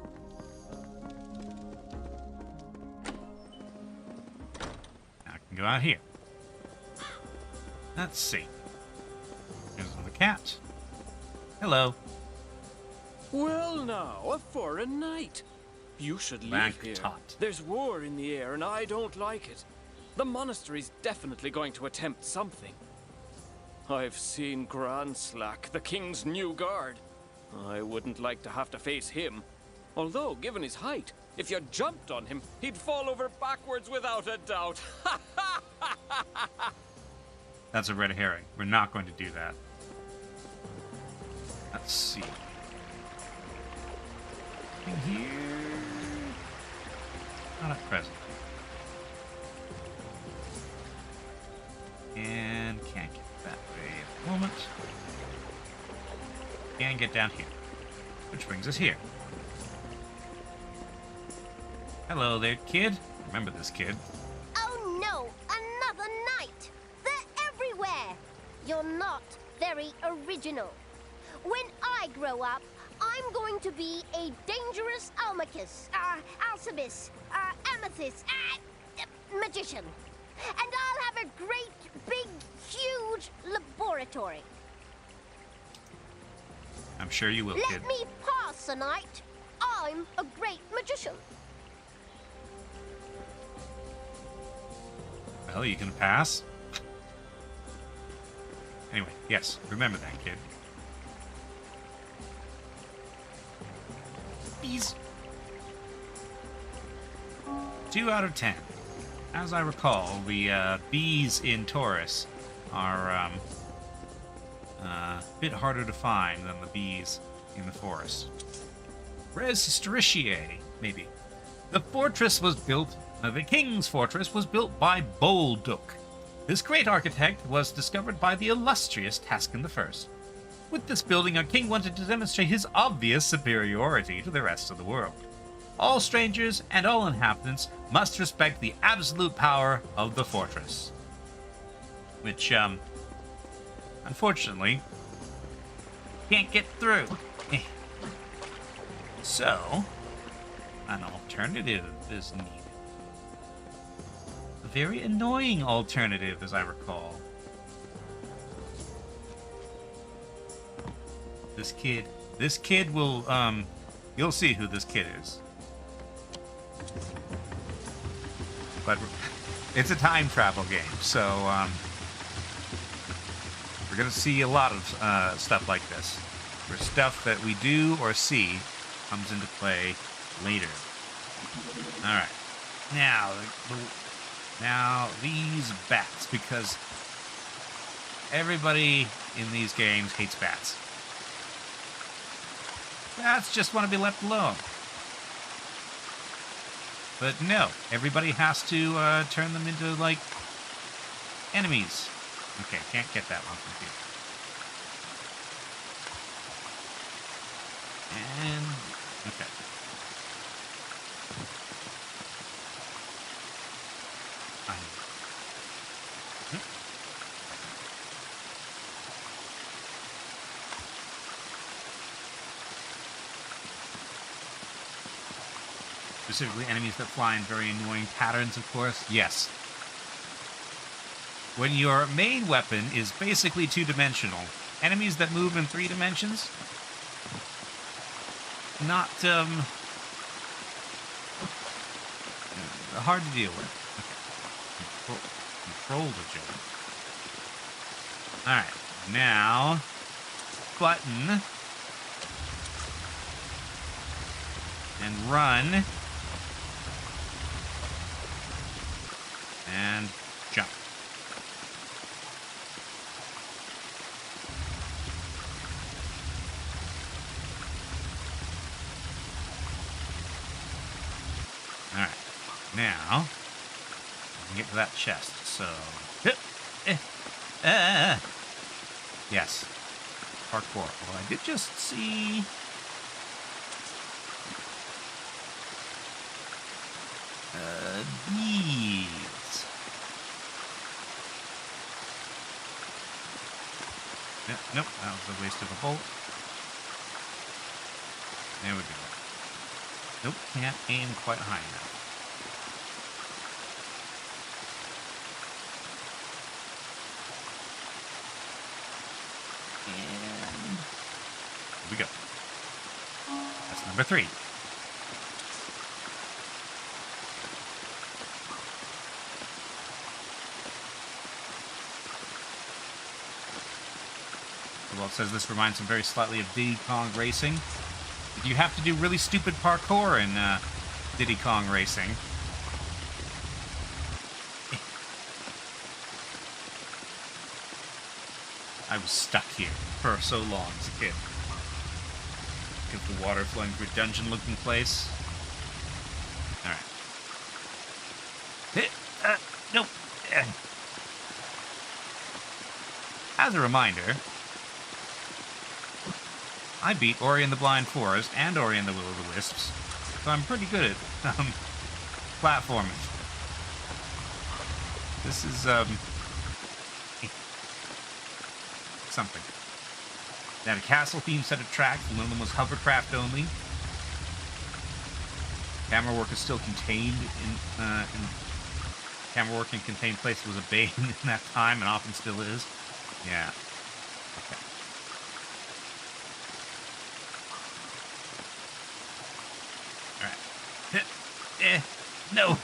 Now I can go out here. Let's see. There's the cat. Hello. Well now, a foreign knight. You should leave here. There's war in the air and I don't like it. The monastery's definitely going to attempt something. I've seen Grandslack, the king's new guard. I wouldn't like to have to face him. Although, given his height, if you jumped on him, he'd fall over backwards without a doubt. That's a red herring. We're not going to do that. Let's see. In here. Not at present. And can't get that way at the moment. Can get down here. Which brings us here. Hello there, kid. Remember this kid. Oh no, another knight! They're everywhere! You're not very original. When I grow up, I'm going to be a dangerous alchemist, amethyst, magician. And I'll have a great, big, huge laboratory. I'm sure you will, kid. Let me pass, Sir Knight. I'm a great magician. Well, you can pass. Anyway, yes, remember that, kid. Bees. 2 out of 10. As I recall, the bees in Taurus are a bit harder to find than the bees in the forest. Res Historiae, maybe. The fortress was built, the king's fortress was built by Bolduc. This great architect was discovered by the illustrious Taskin I. With this building, our king wanted to demonstrate his obvious superiority to the rest of the world. All strangers and all inhabitants must respect the absolute power of the fortress. Which, unfortunately, can't get through. So, an alternative is needed. A very annoying alternative, as I recall. This kid will, you'll see who this kid is. But it's a time travel game, so, We're going to see a lot of stuff like this, where stuff that we do or see comes into play later. All right. Now these bats, because everybody in these games hates bats. Bats just want to be left alone. But no, everybody has to turn them into, like, enemies. Okay, can't get that one from here. And, okay. Specifically enemies that fly in very annoying patterns, of course. Yes. When your main weapon is basically two-dimensional, enemies that move in 3 dimensions, not, hard to deal with. Okay. Control the jump. Alright, now, button, and run, and jump. Alright, now, we can get to that chest, so... Yes, parkour. Well, I did just see... these. Nope, that was a waste of a bolt. There we go. Nope, can't aim quite high enough. And here we go. That's number 3. Well, it says this reminds them very slightly of Diddy Kong Racing. You have to do really stupid parkour in Diddy Kong Racing. I was stuck here for so long as a kid. Get the water flowing through a dungeon-looking place. Alright. Nope. As a reminder, I beat Ori and the Blind Forest and Ori and the Will-O-the-Wisps, so I'm pretty good at platforming. This is something. They had a castle-themed set of tracks, and one of them was hovercraft only. Camera work is still contained in camera work in contained places was a bane in that time, and often still is. Yeah. Okay. No.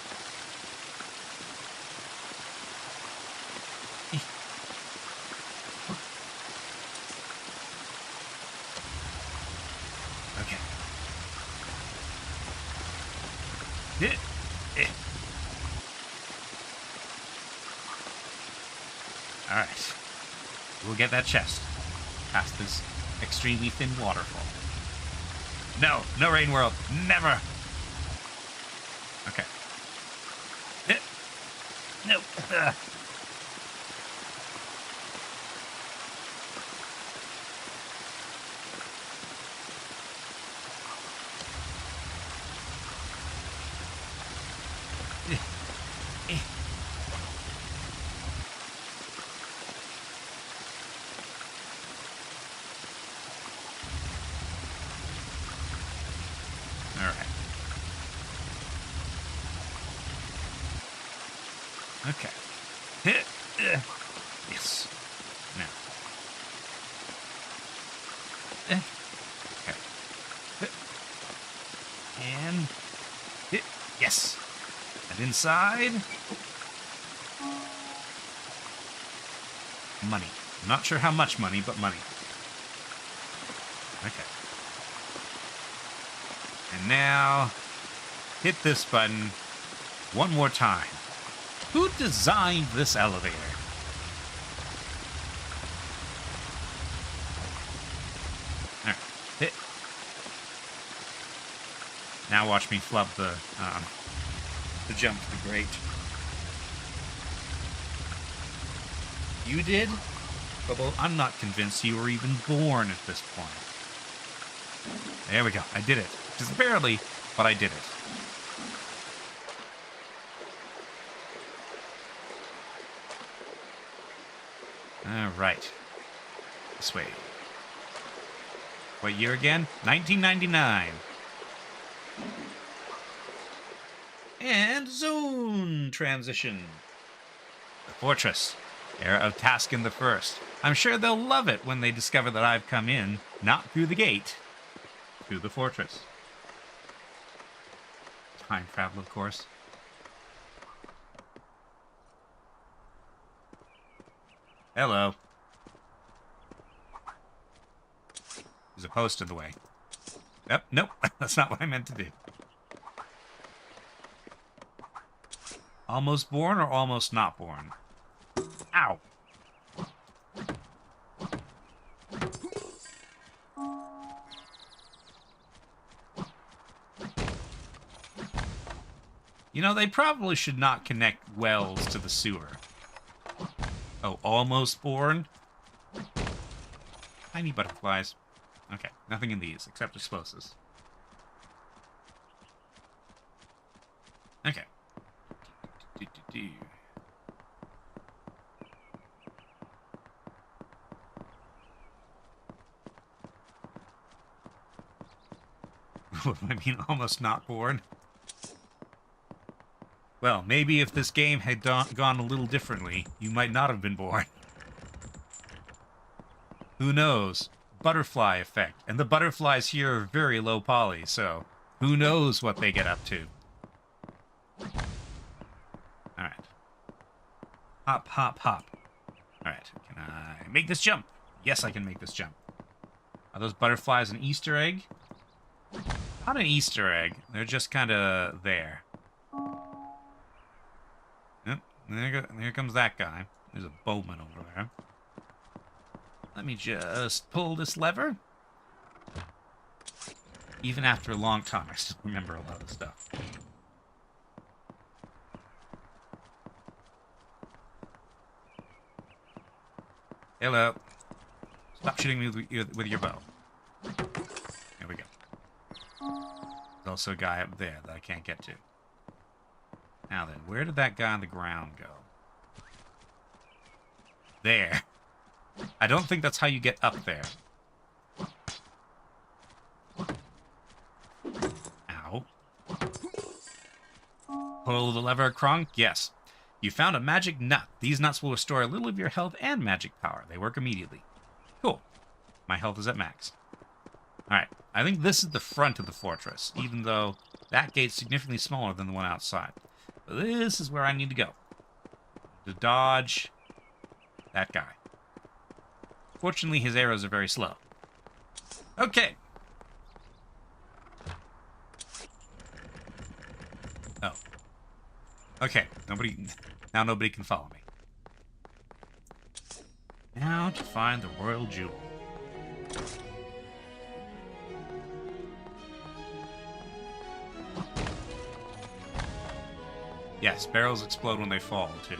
Okay. All right. We'll get that chest past this extremely thin waterfall. No, no Rain World, never. Okay. No. Okay. Yes. Now. Okay. And yes. And inside. Money. I'm not sure how much money, but money. Okay. And now, hit this button one more time. Who designed this elevator? Alright, hit. Now watch me flub the jump to the grate. You did? But well, I'm not convinced you were even born at this point. There we go. I did it. Just barely, but I did it. Alright. This way. What year again? 1999. And zone transition. The fortress. Era of Taskin the First. I'm sure they'll love it when they discover that I've come in, not through the gate, through the fortress. Time travel, of course. Hello. There's a post in the way. Yep, nope, that's not what I meant to do. Almost born or almost not born? Ow. You know, they probably should not connect wells to the sewer. Oh, almost born? Tiny butterflies. Okay, nothing in these except explosives. Okay. What do I mean, almost not born? Well, maybe if this game had gone a little differently, you might not have been born. Who knows? Butterfly effect. And the butterflies here are very low poly, so who knows what they get up to. Alright. Hop, hop, hop. Alright, can I make this jump? Yes, I can make this jump. Are those butterflies an Easter egg? Not an Easter egg. They're just kind of there. Yep, there comes that guy. There's a bowman over there. Let me just pull this lever. Even after a long time, I still remember a lot of stuff. Hello. Stop shooting me with your bow. There we go. There's also a guy up there that I can't get to. Now then, where did that guy on the ground go? There. I don't think that's how you get up there. Ow. Pull the lever, Kronk? Yes. You found a magic nut. These nuts will restore a little of your health and magic power. They work immediately. Cool. My health is at max. Alright, I think this is the front of the fortress, even though that gate's significantly smaller than the one outside. But this is where I need to go. To dodge that guy. Fortunately, his arrows are very slow. Okay. Oh. Okay, now nobody can follow me. Now to find the royal jewel. Yes, barrels explode when they fall, too.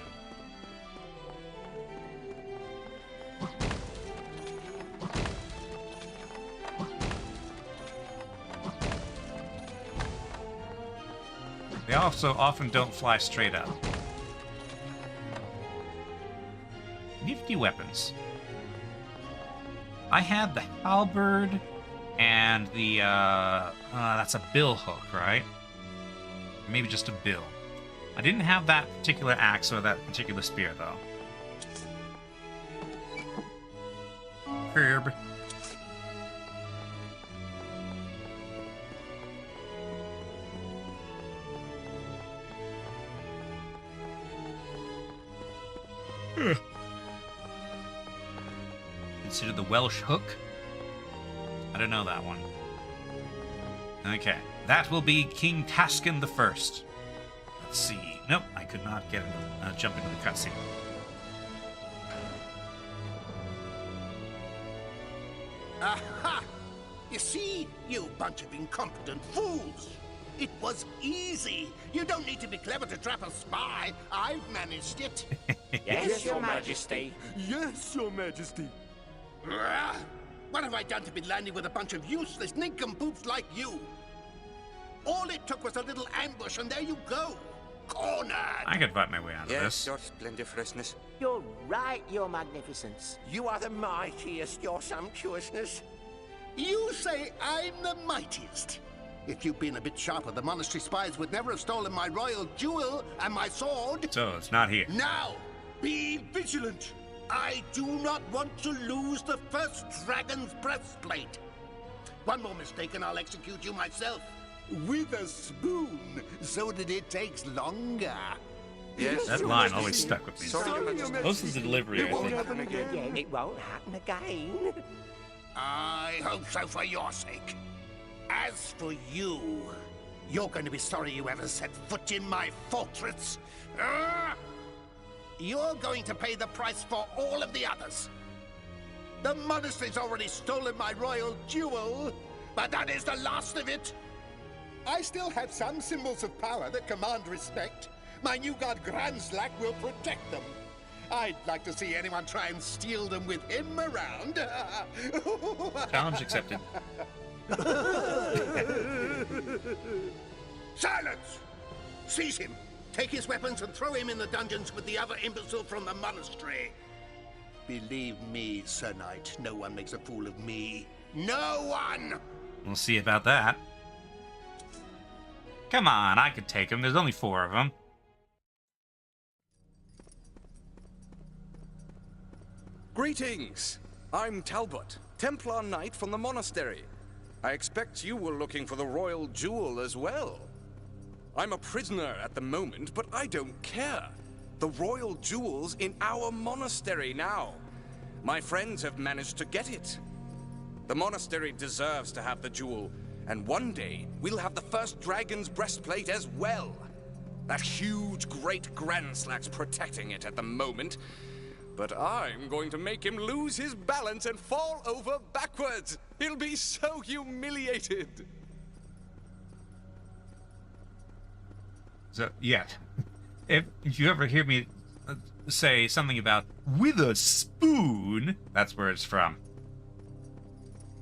They also often don't fly straight up. Nifty weapons. I had the halberd and the, that's a bill hook, right? Maybe just a bill. I didn't have that particular axe or that particular spear, though. Herb. consider the Welsh hook? I don't know that one. Okay, that will be King Taskin the First. Let's see. Nope, I could not get jump into the cutscene. Aha! You see, you bunch of incompetent fools. It was easy. You don't need to be clever to trap a spy. I've managed it. Yes, Your Majesty. Yes, Your Majesty. What have I done to be landing with a bunch of useless nincompoops like you? All it took was a little ambush, and there you go. Cornered. I could fight my way out of this. Your Splendiferousness. You're right, Your Magnificence. You are the mightiest, Your Sumptuousness. You say I'm the mightiest. If you'd been a bit sharper, the monastery spies would never have stolen my royal jewel and my sword. So, it's not here. Now, be vigilant. I do not want to lose the first dragon's breastplate. One more mistake and I'll execute you myself. With a spoon, so that it takes longer. Yes. That line always stuck with me. Most of the delivery, I think. It won't happen again. I hope so for your sake. As for you, you're going to be sorry you ever set foot in my fortress. You're going to pay the price for all of the others. The monastery's already stolen my royal jewel, but that is the last of it. I still have some symbols of power that command respect. My new god Grandslack will protect them. I'd like to see anyone try and steal them with him around. Challenge accepted. Silence! Seize him. Take his weapons and throw him in the dungeons with the other imbecile from the monastery. Believe me, Sir Knight, no one makes a fool of me. No one! We'll see about that. Come on, I could take him. There's only 4 of them. Greetings! I'm Talbot, Templar Knight from the monastery. I expect you were looking for the royal jewel as well. I'm a prisoner at the moment, but I don't care. The royal jewel's in our monastery now. My friends have managed to get it. The monastery deserves to have the jewel, and one day we'll have the first dragon's breastplate as well. That huge great Grandslack's protecting it at the moment, but I'm going to make him lose his balance and fall over backwards. He'll be so humiliated. So, yeah. If you ever hear me say something about with a spoon, that's where it's from.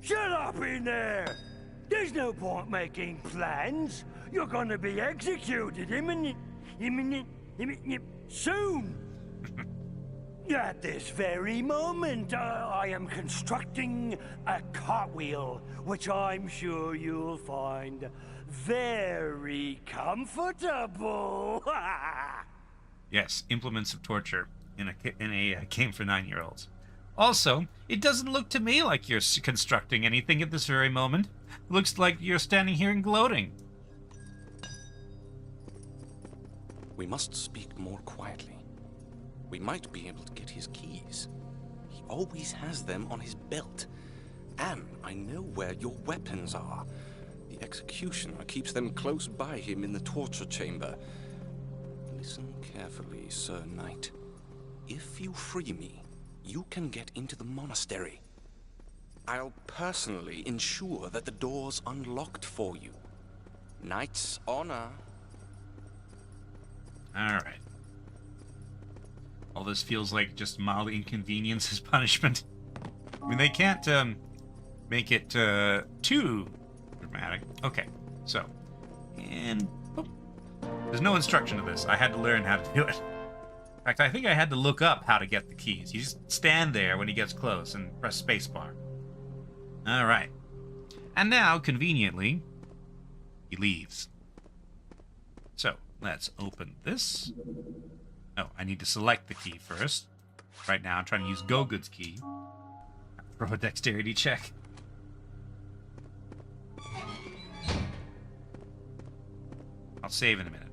Shut up in there! There's no point making plans. You're gonna be executed soon. At this very moment, I am constructing a cartwheel, which I'm sure you'll find very comfortable. Yes, implements of torture in a game for 9-year-olds. Also, it doesn't look to me like you're constructing anything at this very moment. Looks like you're standing here and gloating. We must speak more quietly. We might be able to get his keys. He always has them on his belt. And I know where your weapons are. The executioner keeps them close by him in the torture chamber. Listen carefully, Sir Knight. If you free me, you can get into the monastery. I'll personally ensure that the door's unlocked for you. Knight's honor. Alright. All this feels like just mild inconvenience as punishment. I mean, they can't make it too dramatic. Okay, so. And oh, there's no instruction to this. I had to learn how to do it. In fact, I think I had to look up how to get the keys. You just stand there when he gets close and press spacebar. Alright. And now, conveniently, he leaves. So, let's open this. Oh, I need to select the key first. Right now, I'm trying to use Go-Good's key. Throw a dexterity check. I'll save in a minute.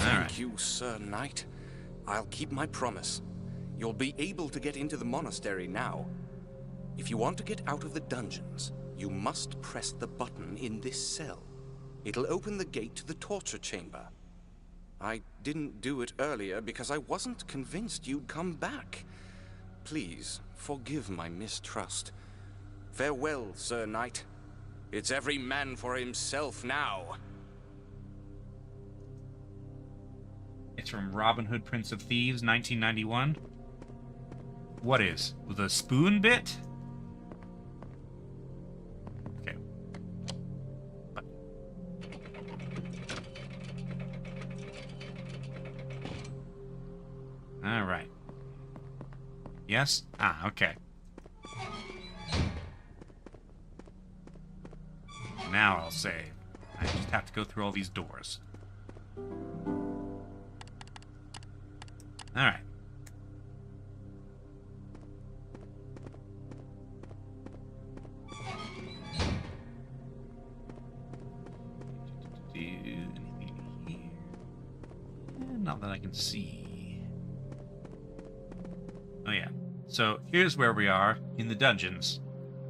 Thank you, Sir Knight. I'll keep my promise. You'll be able to get into the monastery now. If you want to get out of the dungeons, you must press the button in this cell. It'll open the gate to the torture chamber. I didn't do it earlier because I wasn't convinced you'd come back. Please, forgive my mistrust. Farewell, Sir Knight. It's every man for himself now. It's from Robin Hood, Prince of Thieves, 1991. What is? The spoon bit? Okay. But. All right. Yes? Ah, okay. Now I'll save. I just have to go through all these doors. All right. Anything here? Not that I can see. Oh yeah. So here's where we are in the dungeons,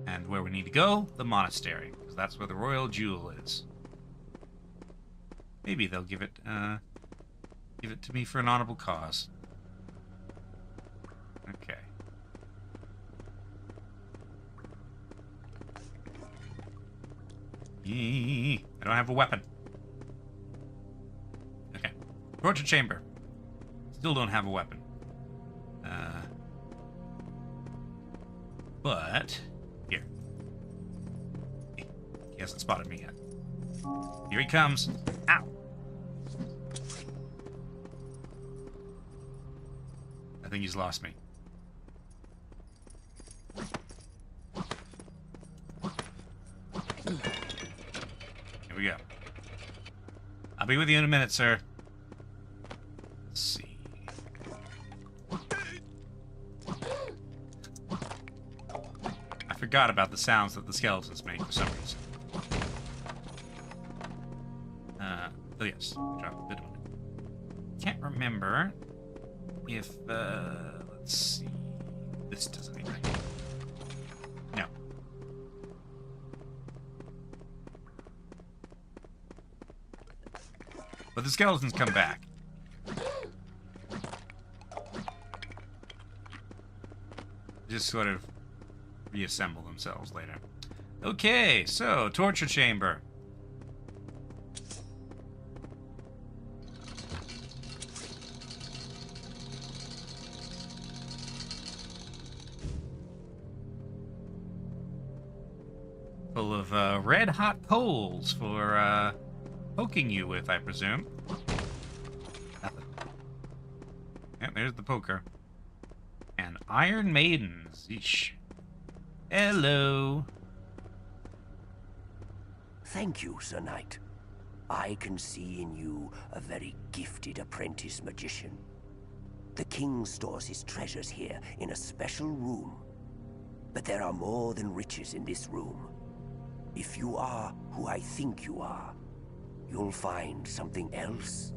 and where we need to go, the monastery, because that's where the royal jewel is. Maybe they'll give it to me for an honorable cause. Okay. I don't have a weapon. Okay. Torture chamber. Still don't have a weapon. But here. He hasn't spotted me yet. Here he comes. Ow! I think he's lost me. Here we go. I'll be with you in a minute, sir. Let's see. I forgot about the sounds that the skeletons make for some reason. Oh yes, drop a bit of it. Can't remember if, let's see. This does anything. No. But the skeletons come back. Just sort of reassemble themselves later. Okay, so torture chamber. Full of red-hot coals for poking you with, I presume. Nothing. Yeah, there's the poker. And Iron Maidens. Eesh. Hello. Thank you, Sir Knight. I can see in you a very gifted apprentice magician. The king stores his treasures here in a special room. But there are more than riches in this room. If you are who I think you are, you'll find something else.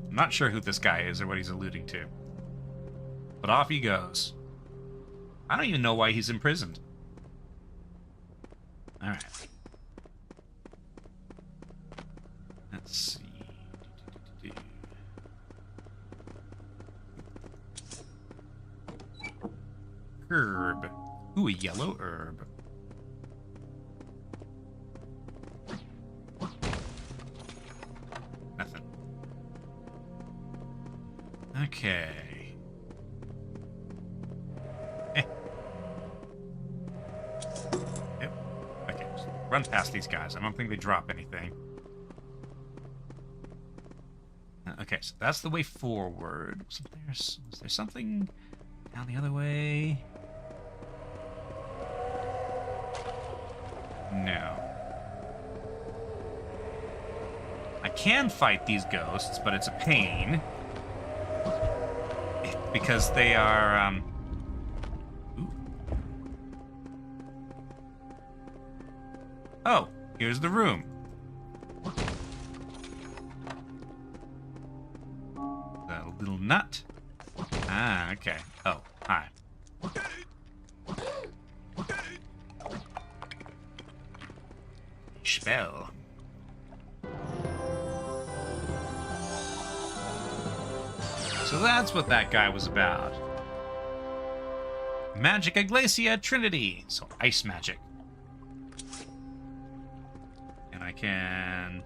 I'm not sure who this guy is or what he's alluding to. But off he goes. I don't even know why he's imprisoned. Alright. Let's see. Herb. Ooh, a yellow herb. Nothing. Okay. Yep. Okay, just run past these guys. I don't think they drop anything. Okay, so that's the way forward. Was there something down the other way? No. I can fight these ghosts, but it's a pain. Because they are, Ooh. Oh, here's the room. nut. Ah, okay. Oh, hi. Spell. So that's what that guy was about. Magic Iglesia Trinity. So ice magic. And I can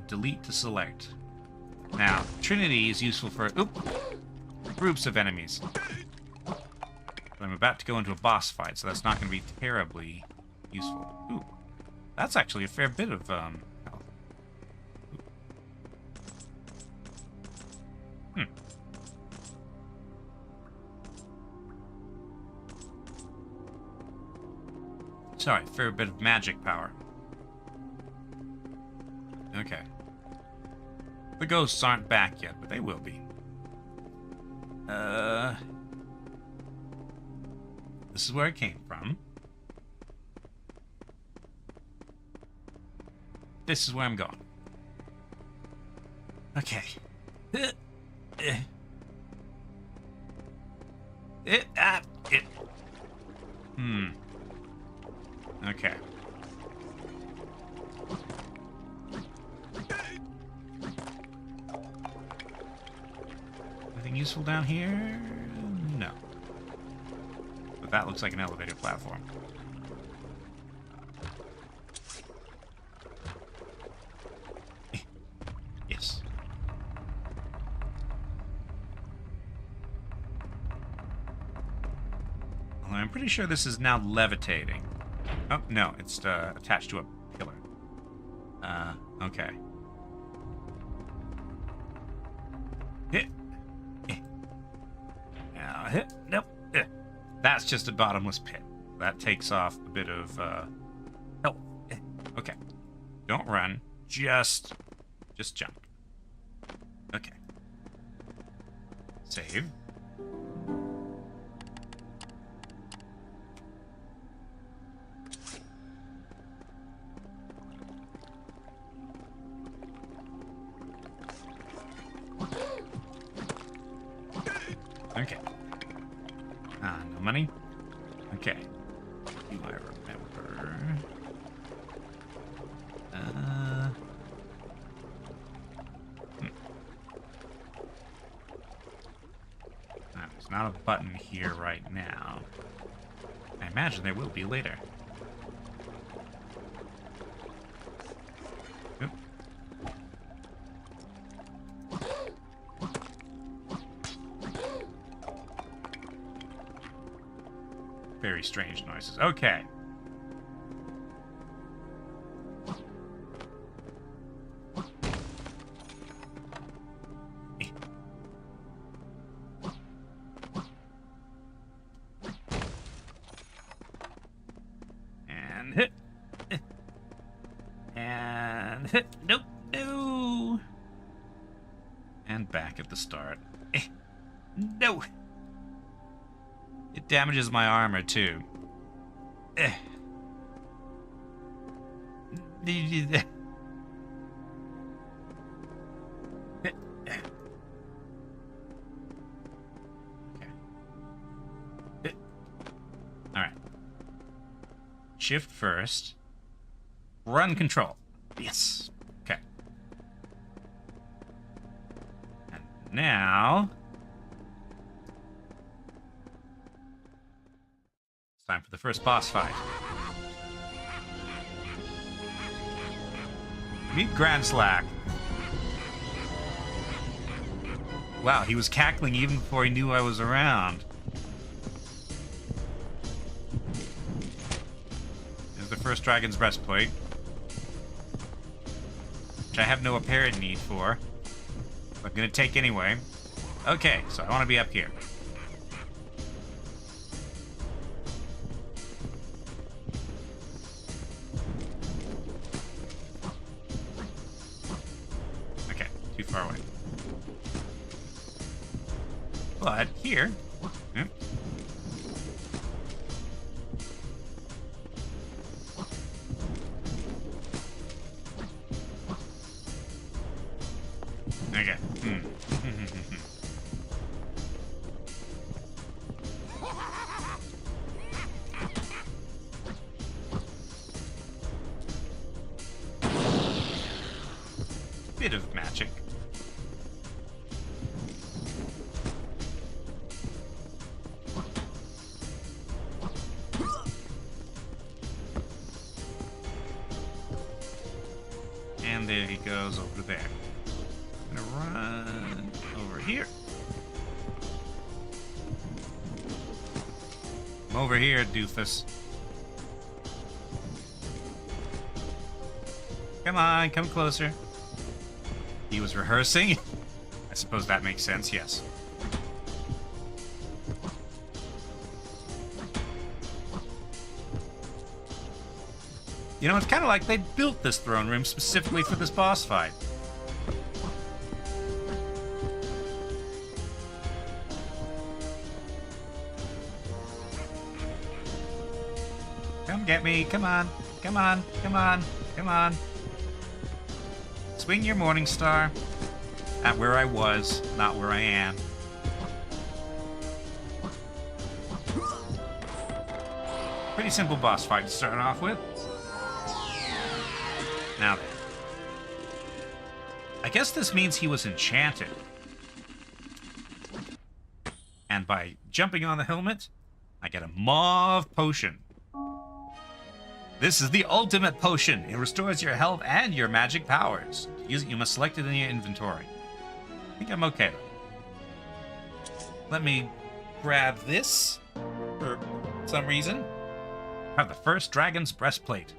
delete to select. Now, Trinity is useful for groups of enemies. But I'm about to go into a boss fight, so that's not going to be terribly useful. Ooh, that's actually a fair bit of health. Sorry, fair bit of magic power. Okay. The ghosts aren't back yet, but they will be. This is where it came from. This is where I'm going. Okay. Okay. Anything useful down here? No. But that looks like an elevator platform. Yes. Well, I'm pretty sure this is now levitating. Oh, no, it's attached to a pillar. Okay. Now, nope. That's just a bottomless pit. That takes off a bit of, health. Okay. Don't run. Just jump. Okay. Save. Okay. No money? Okay. Do I remember? There's not a button here right now. I imagine there will be later. Oop. Very strange noises. Okay. And hit. And hit. Nope. No. And back at the start. No. It damages my armor, too. Alright. Shift first. Run control. Yes. Okay. And now... it's time for the first boss fight. Meet Grand Slack. Wow, he was cackling even before he knew I was around. There's the first dragon's breastplate, which I have no apparent need for, but I'm gonna take anyway. Okay, so I want to be up here. Okay, too far away. But here, yep. Okay. bit of magic. And there he goes over there. I'm gonna run over here. Come over here, doofus. Come on, come closer. He was rehearsing? I suppose that makes sense, yes. You know, it's kind of like they built this throne room specifically for this boss fight. Come get me, come on, come on, come on, come on. Swing your morning star at where I was, not where I am. Pretty simple boss fight to start off with. Now then. I guess this means he was enchanted. And by jumping on the helmet, I get a mauve potion. This is the ultimate potion. It restores your health and your magic powers. To use it, you must select it in your inventory. I think I'm okay though. Let me grab this for some reason. Have the first dragon's breastplate.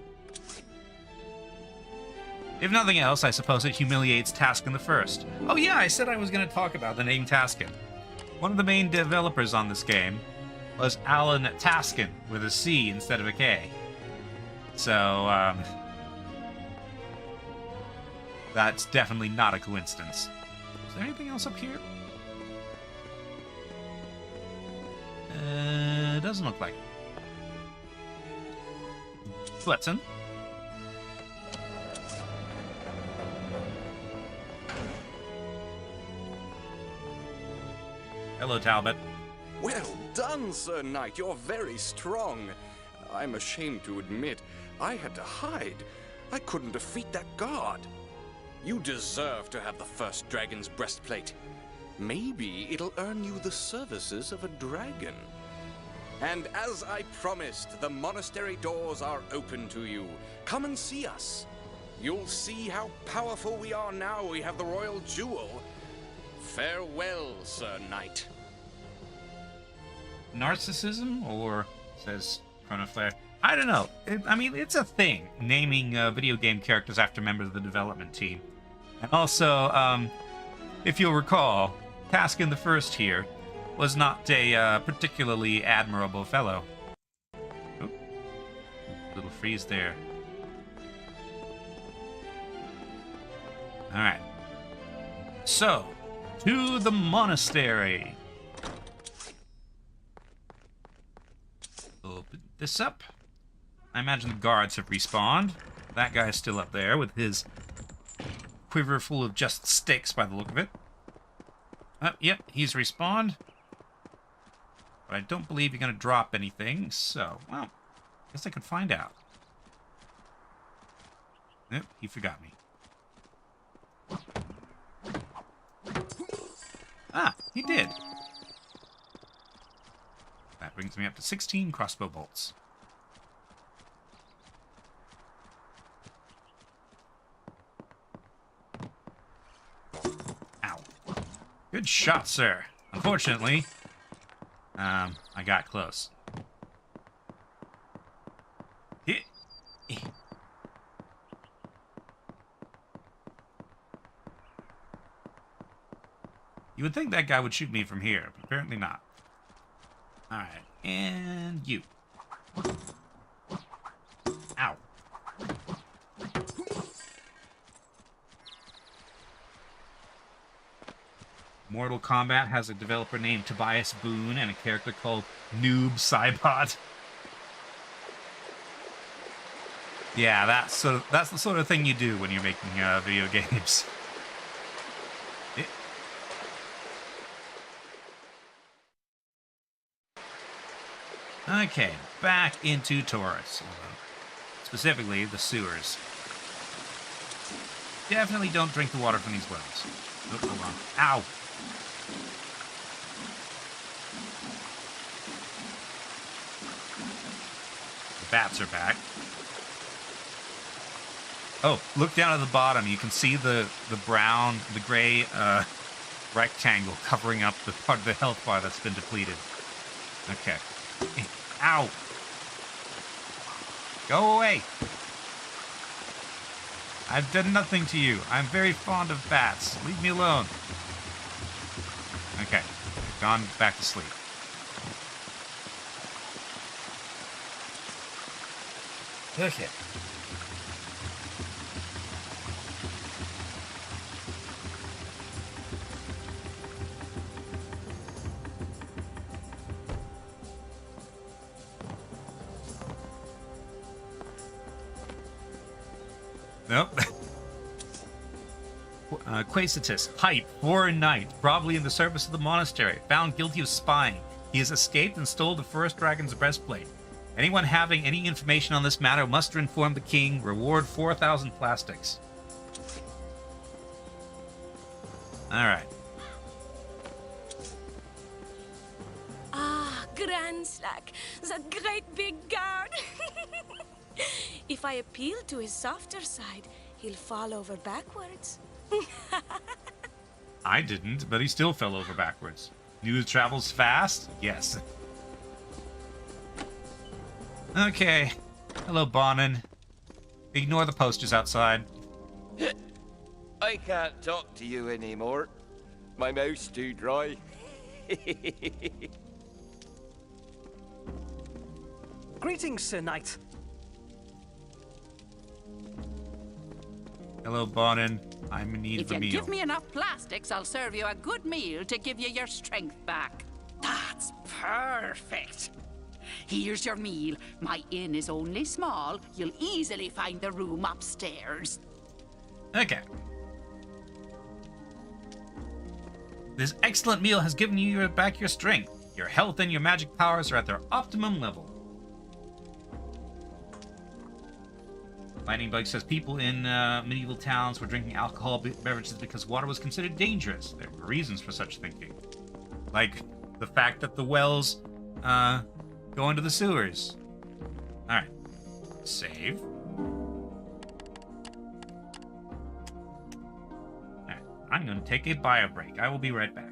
If nothing else, I suppose it humiliates Taskin the First. Oh yeah, I said I was going to talk about the name Taskin. One of the main developers on this game was Alan Taskin with a C instead of a K. So, that's definitely not a coincidence. Is there anything else up here? Doesn't look like it. Blitzen. Hello, Talbot. Well done, Sir Knight. You're very strong. I'm ashamed to admit, I had to hide. I couldn't defeat that guard. You deserve to have the first dragon's breastplate. Maybe it'll earn you the services of a dragon. And as I promised, the monastery doors are open to you. Come and see us. You'll see how powerful we are now we have the royal jewel. Farewell, Sir Knight. Narcissism, or, says Chronoflare, I don't know. I mean, it's a thing, naming video game characters after members of the development team. And also, if you'll recall, Taskin the First here was not a particularly admirable fellow. Oop. Little freeze there. Alright. So, to the monastery. Open this up. I imagine the guards have respawned. That guy's still up there with his quiver full of just sticks by the look of it. Yep, he's respawned. But I don't believe you're going to drop anything, so, well, guess I could find out. Nope, he forgot me. Ah, he did. That brings me up to 16 crossbow bolts. Ow. Good shot, sir. Unfortunately, I got close. You would think that guy would shoot me from here, but apparently not. Alright, and you. Ow. Mortal Kombat has a developer named Tobias Boone and a character called Noob Saibot. Yeah, that's the sort of thing you do when you're making video games. Okay, back into Taurus. Specifically, the sewers. Definitely don't drink the water from these wells. Oh, hold on. Ow! The bats are back. Oh, look down at the bottom. You can see the gray rectangle covering up the part of the health bar that's been depleted. Okay. Ow! Go away! I've done nothing to you. I'm very fond of bats. Leave me alone. Okay. I've gone back to sleep. Okay. Nope. Quaesitus, hype, foreign knight, probably in the service of the monastery, found guilty of spying. He has escaped and stole the first dragon's breastplate. Anyone having any information on this matter must inform the king. Reward 4,000 plastics. Alright. Ah, Grandslack, the great big guard. If I appeal to his softer side, he'll fall over backwards. I didn't, but he still fell over backwards. News travels fast? Yes. Okay. Hello, Bonin. Ignore the posters outside. I can't talk to you anymore. My mouth's too dry. Greetings, Sir Knight. Hello, Bonin. I'm in need If of a you meal. give me enough plastics, I'll serve you a good meal to give you your strength back. That's perfect. Here's your meal. My inn is only small. You'll easily find the room upstairs. Okay. This excellent meal has given you back your strength. Your health and your magic powers are at their optimum level. Lightning Bug says people in medieval towns were drinking alcohol beverages because water was considered dangerous. There were reasons for such thinking. Like the fact that the wells go into the sewers. Alright. Save. Alright. I'm going to take a bio break. I will be right back.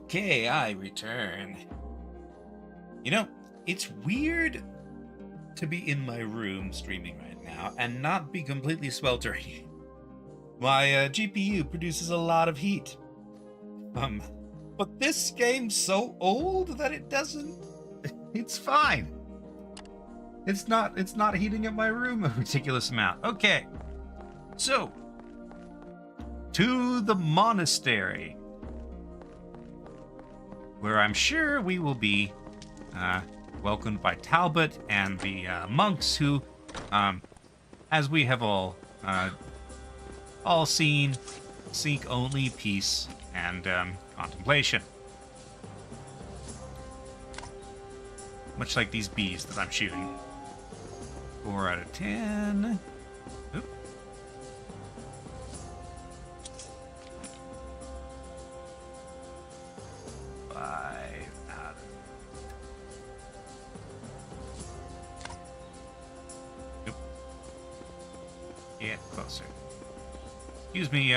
Okay, I return. You know, it's weird to be in my room streaming right now and not be completely sweltering. My GPU produces a lot of heat. But this game's so old that it doesn't... It's fine. It's not heating up my room a ridiculous amount. Okay. So, to the monastery, where I'm sure we will be welcomed by Talbot and the monks who, as we have all seen, seek only peace and contemplation. Much like these bees that I'm shooting. 4 out of 10. Oop. Nope. Get closer. Excuse me,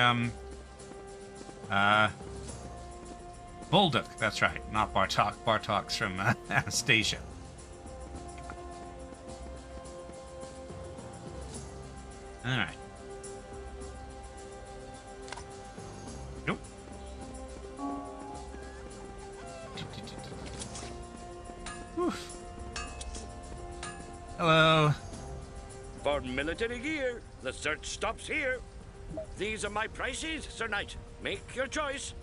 Bullduk, that's right, not Bartok. Bartok's from Anastasia. Alright. Nope. Oof. Hello. For military gear, the search stops here. These are my prices, Sir Knight. Make your choice.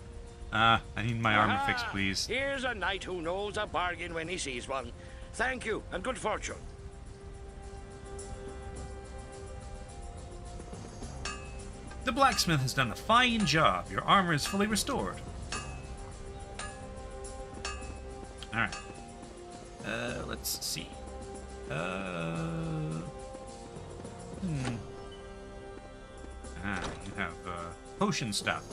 I need my armor fixed, please. Here's a knight who knows a bargain when he sees one. Thank you, and good fortune. The blacksmith has done a fine job. Your armor is fully restored. Alright. Let's see. You have, potion stuff.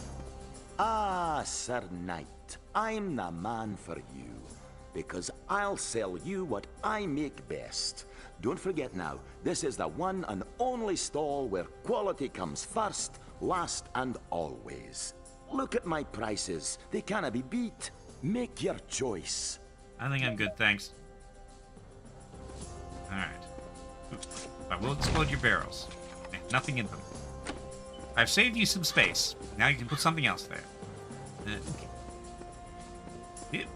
Ah, Sir Knight, I'm the man for you, because I'll sell you what I make best. Don't forget now, this is the one and only stall where quality comes first, last, and always. Look at my prices. They cannot be beat. Make your choice. I think I'm good, thanks. Alright. I will explode your barrels. Okay, nothing in them. I've saved you some space. Now you can put something else there. Okay. Yep.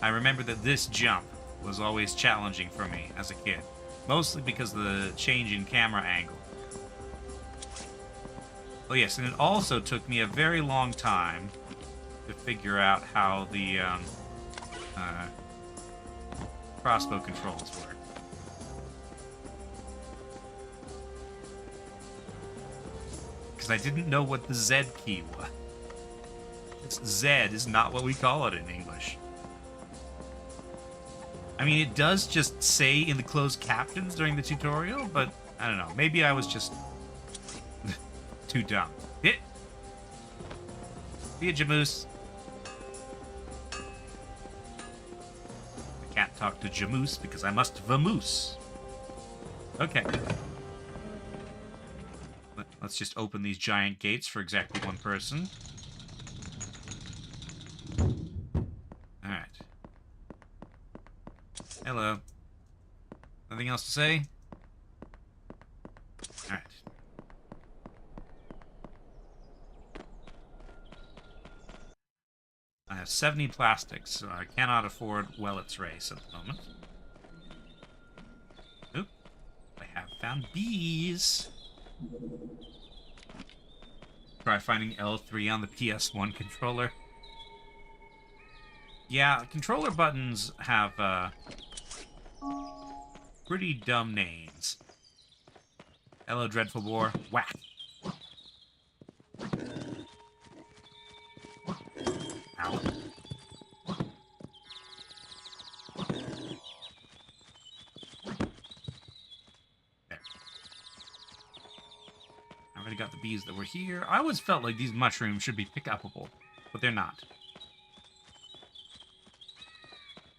I remember that this jump was always challenging for me as a kid. Mostly because of the change in camera angle. Oh yes, and it also took me a very long time to figure out how the crossbow controls work. Because I didn't know what the Z key was. Z is not what we call it in English. I mean, it does just say in the closed captions during the tutorial, but I don't know. Maybe I was just too dumb. Hit. See ya, Jamoose. I can't talk to Jamoose because I must vamoose. Okay. Let's just open these giant gates for exactly one person. Alright. Hello. Nothing else to say? Alright. I have 70 plastics, so I cannot afford Wellett's Race at the moment. Oop. I have found bees. Try finding L3 on the PS1 controller. Yeah, controller buttons have, pretty dumb names. Hello, Dreadful Boar. Whack. Ow. There. I already got the bees that were here. I always felt like these mushrooms should be pick-upable, but they're not.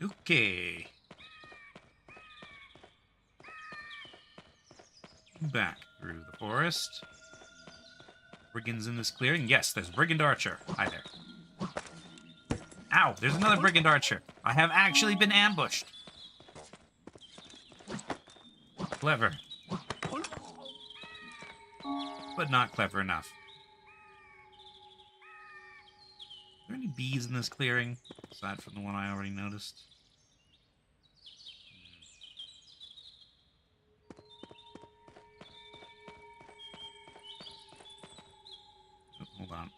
Okay. Back through the forest. Brigands in this clearing. Yes, there's Brigand Archer. Hi there. Ow, there's another brigand archer. I have actually been ambushed. Clever. But not clever enough. Are there any bees in this clearing, aside from the one I already noticed? Oh, hold on.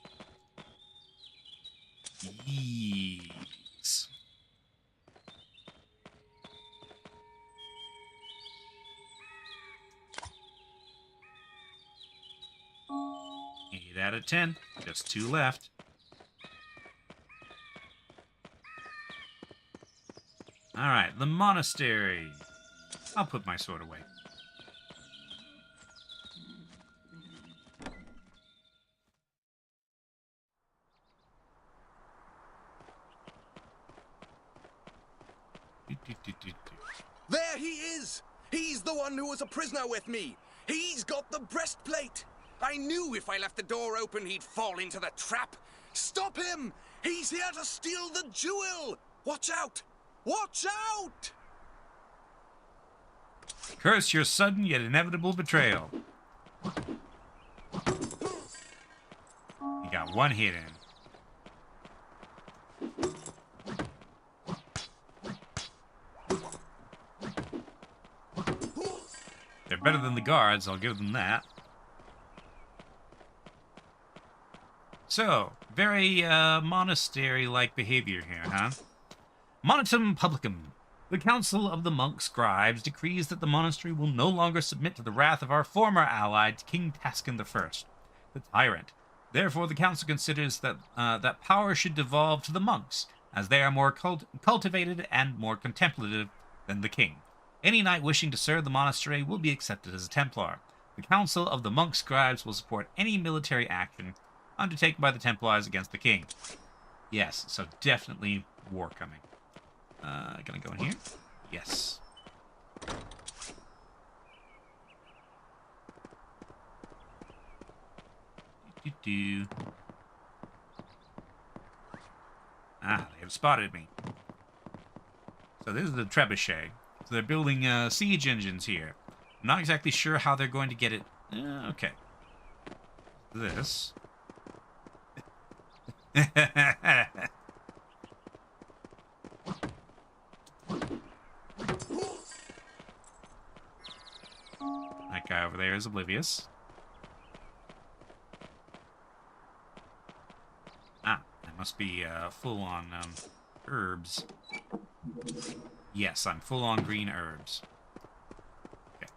Bees. 8 out of 10. Just 2 left. Alright, the monastery. I'll put my sword away. There he is! He's the one who was a prisoner with me! He's got the breastplate! I knew if I left the door open, he'd fall into the trap! Stop him! He's here to steal the jewel! Watch out! Watch out! Curse your sudden yet inevitable betrayal. You got 1 hit in. They're better than the guards, I'll give them that. So, very monastery-like behavior here, huh? Monatum publicum. The Council of the Monk Scribes decrees that the monastery will no longer submit to the wrath of our former ally, King Taskin I, the tyrant. Therefore, the council considers that that power should devolve to the monks, as they are more cultivated and more contemplative than the king. Any knight wishing to serve the monastery will be accepted as a Templar. The Council of the Monk Scribes will support any military action undertaken by the Templars against the king. Yes, so definitely war coming. Gonna go in here? Yes. Ah, they have spotted me. So this is the trebuchet. So they're building siege engines here. I'm not exactly sure how they're going to get it. Okay. This. That guy over there is oblivious. Ah, that must be full on herbs. Yes, I'm full on green herbs. Okay.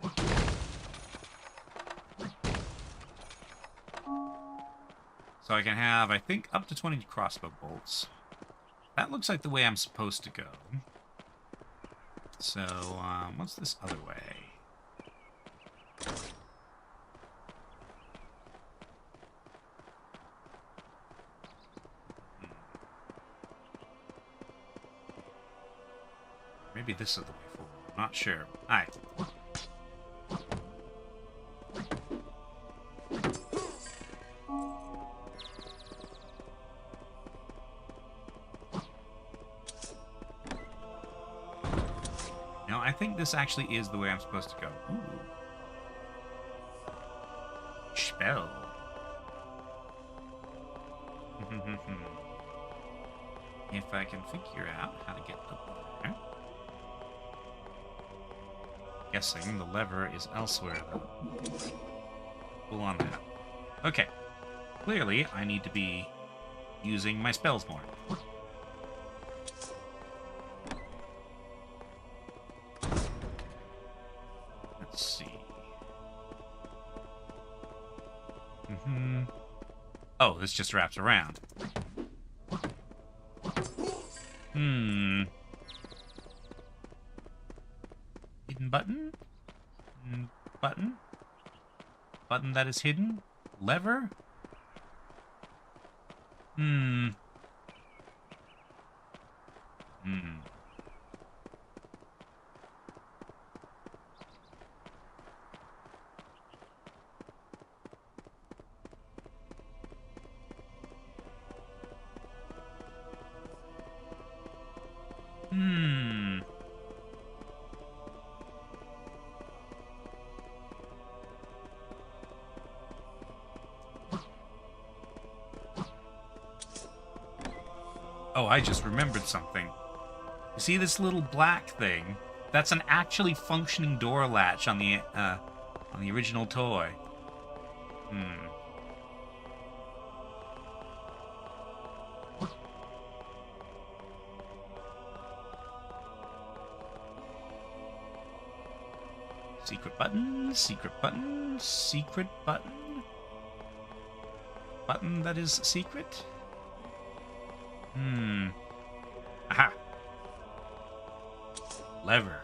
So I can have, I think, up to 20 crossbow bolts. That looks like the way I'm supposed to go. So, what's this other way? Maybe this is the way forward. I'm not sure. Alright. No, I think this actually is the way I'm supposed to go. Ooh. Spell. If I can figure out how to get up there. Guessing the lever is elsewhere, though. Pull on that. Okay. Clearly, I need to be using my spells more. Let's see. Oh, this just wraps around. Hidden button? Button? Button that is hidden? Lever? Hmm. Oh, I just remembered something. You see this little black thing? That's an actually functioning door latch on the original toy. Hmm. Secret button, secret button, secret button. Button that is secret? Hmm. Aha. Lever.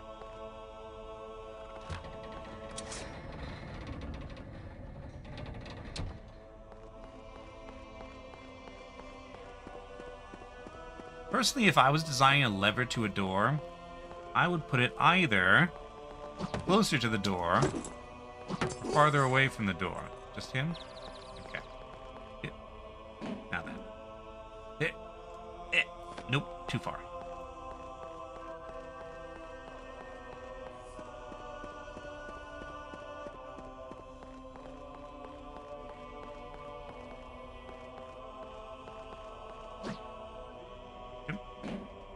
Personally, if I was designing a lever to a door, I would put it either closer to the door or farther away from the door. Just him? Okay. Hit. Now then. Hit. Hit. Nope, too far.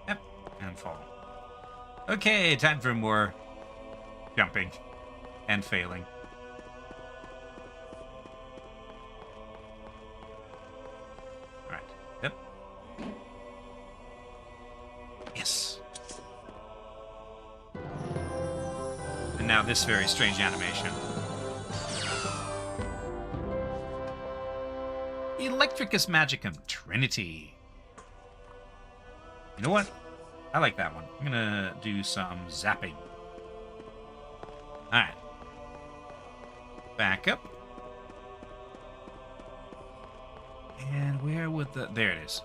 Yep. And fall. Okay, time for more jumping and failing. Alright. Yep. Yes. And now this very strange animation. Electricus Magicum Trinity. You know what? I like that one. I'm gonna do some zapping. Alright. Back up. And where would the... There it is.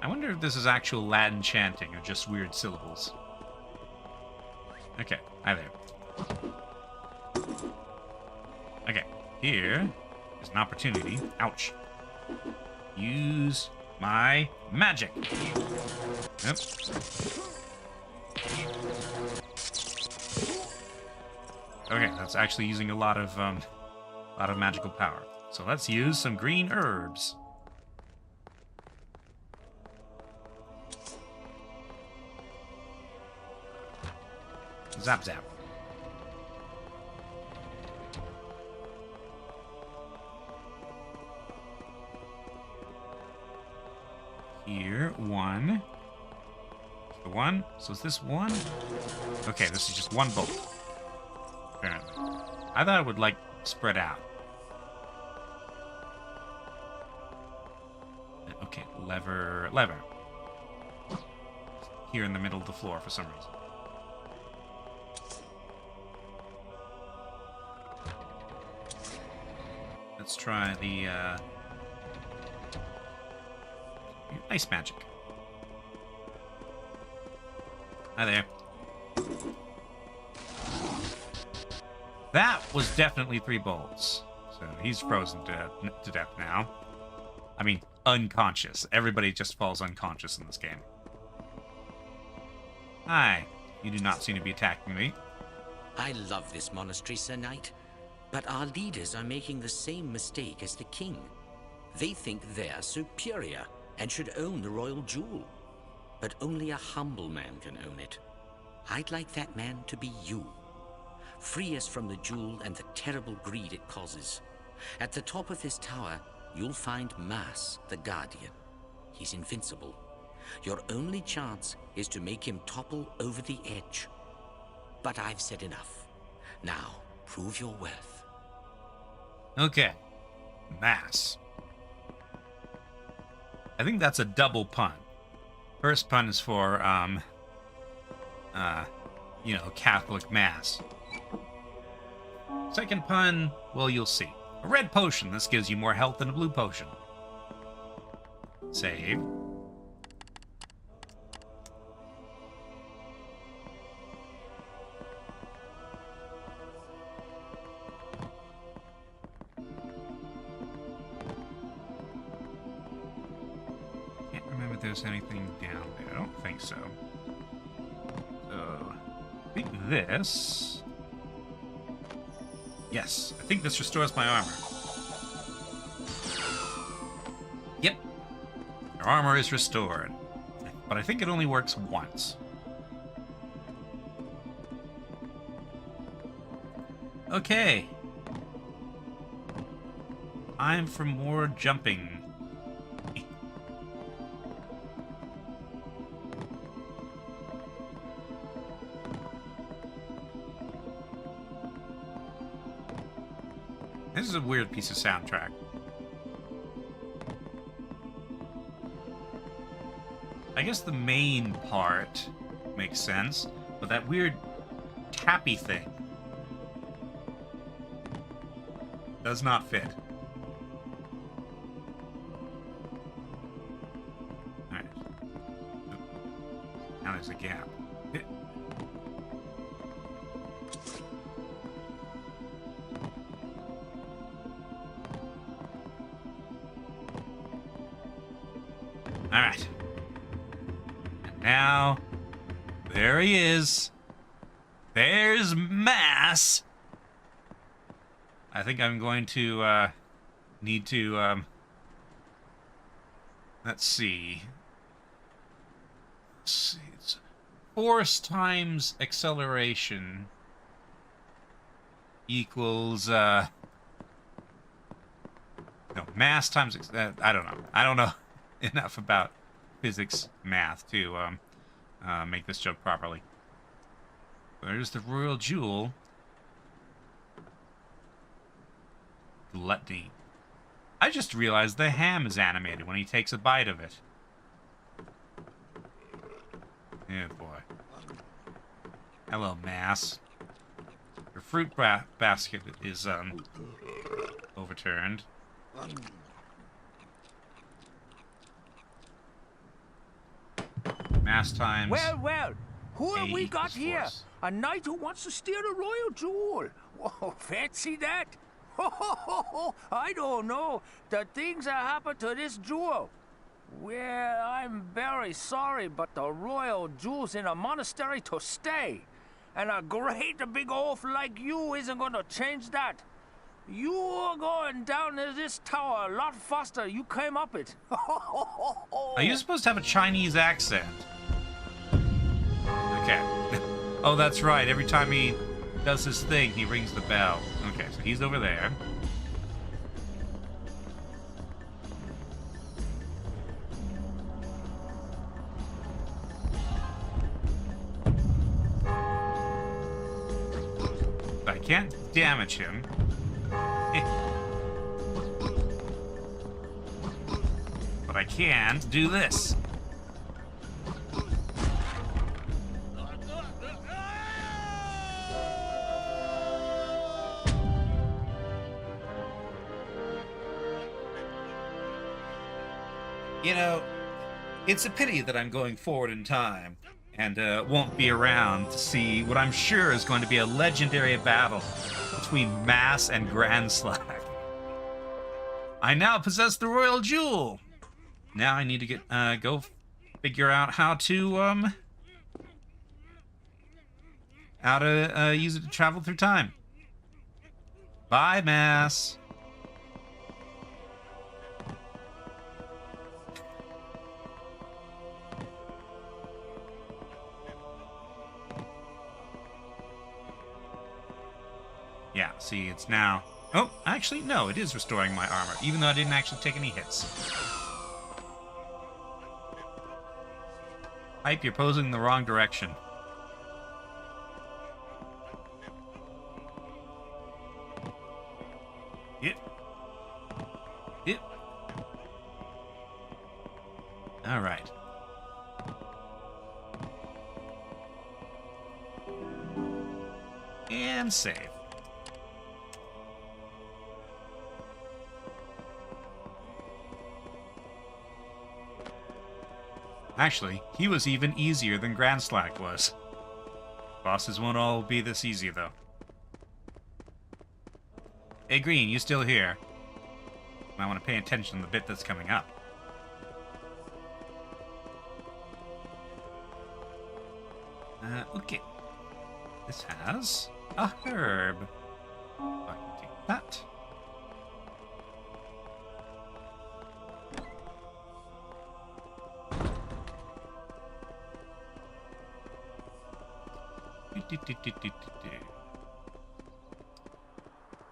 I wonder if this is actual Latin chanting or just weird syllables. Okay, hi there. Okay, here is an opportunity. Ouch. Use my magic. Yep. Okay, that's actually using a lot of magical power. So let's use some green herbs. Zap zap. Here, one. The one. So is this one? Okay, this is just one bolt. Apparently. I thought it would, like, spread out. Okay, lever. Here in the middle of the floor for some reason. Let's try the ice magic. Hi there. That was definitely 3 bolts. So he's frozen to death now. I mean, unconscious. Everybody just falls unconscious in this game. Hi. You do not seem to be attacking me. I love this monastery, Sir Knight. But our leaders are making the same mistake as the king. They think they're superior and should own the royal jewel. But only a humble man can own it. I'd like that man to be you. Free us from the jewel and the terrible greed it causes. At the top of this tower, you'll find Mas, the Guardian. He's invincible. Your only chance is to make him topple over the edge. But I've said enough. Now, prove your worth. Okay. Mass. I think that's a double pun. First pun is for, Catholic Mass. Second pun, well, you'll see. A red potion. This gives you more health than a blue potion. Save. there's anything down there. I don't think so. So, I think this... Yes, I think this restores my armor. Yep. Your armor is restored. But I think it only works once. Okay. Time for more jumping. This is a weird piece of soundtrack. I guess the main part makes sense, but that weird tappy thing does not fit. Alright. Now there's a gap. Alright. And now, there he is. There's Mass. I think I'm going to, need to, let's see. It's force times acceleration equals, no, mass times, I don't know. I don't know enough about physics math to, make this joke properly. There's the royal jewel. Gluttony. I just realized the ham is animated when he takes a bite of it. Yeah, boy. Hello, Mass. Your fruit basket is, overturned. Mass times... Well, who have we got here? Force. A knight who wants to steal a royal jewel. Whoa, fancy that? I don't know. The things that happened to this jewel. Well, I'm very sorry, but the royal jewel's in a monastery to stay. And a great big oaf like you isn't going to change that. You're going down this tower a lot faster. You came up it. Are you supposed to have a Chinese accent? Okay. Oh, that's right. Every time he does his thing, he rings the bell. Okay, so he's over there. I can't damage him. But I can do this. You know, it's a pity that I'm going forward in time and won't be around to see what I'm sure is going to be a legendary battle between Mass and Grand Slag. I now possess the royal jewel. Now I need to get go figure out how to use it to travel through time. Bye, Mass. Yeah, see, it's now... Oh, actually, no, it is restoring my armor, even though I didn't actually take any hits. Hype, you're posing in the wrong direction. Yep. Yep. Alright. And save. Actually, he was even easier than Grand Slag was. Bosses won't all be this easy, though. Hey, Green, you still here? Might want to pay attention to the bit that's coming up. Okay. This has a herb. I can take that.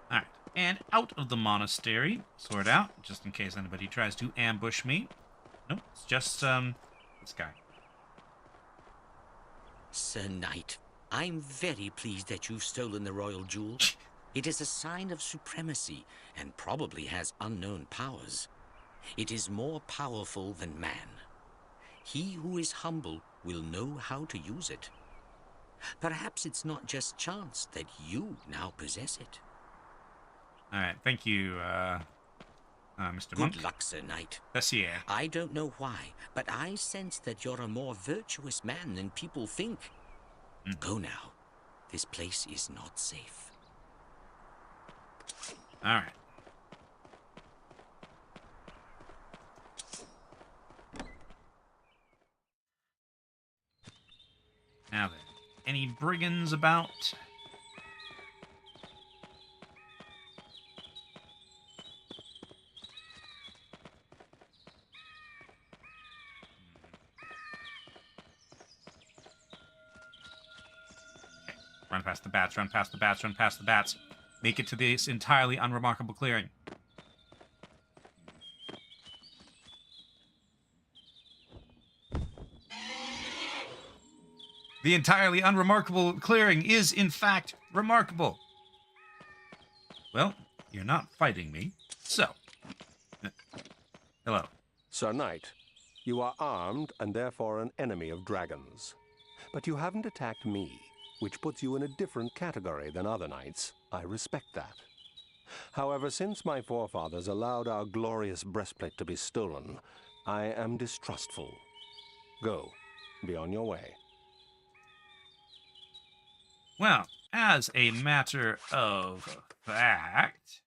Alright, and out of the monastery. Sword out, just in case anybody tries to ambush me. Nope, it's just, this guy. Sir Knight, I'm very pleased that you've stolen the royal jewel. It is a sign of supremacy, and probably has unknown powers. It is more powerful than man. He who is humble will know how to use it. Perhaps it's not just chance that you now possess it. Alright, thank you, Mr. Monk. Good luck, Sir Knight. Bessier. I don't know why, but I sense that you're a more virtuous man than people think. Go now. This place is not safe. Alright. Now then, any brigands about? Run past the bats, run past the bats, run past the bats. Make it to this entirely unremarkable clearing. The entirely unremarkable clearing is, in fact, remarkable. Well, you're not fighting me, so... hello. Sir Knight, you are armed and therefore an enemy of dragons. But you haven't attacked me, which puts you in a different category than other knights. I respect that. However, since my forefathers allowed our glorious breastplate to be stolen, I am distrustful. Go. Be on your way. Well, as a matter of fact...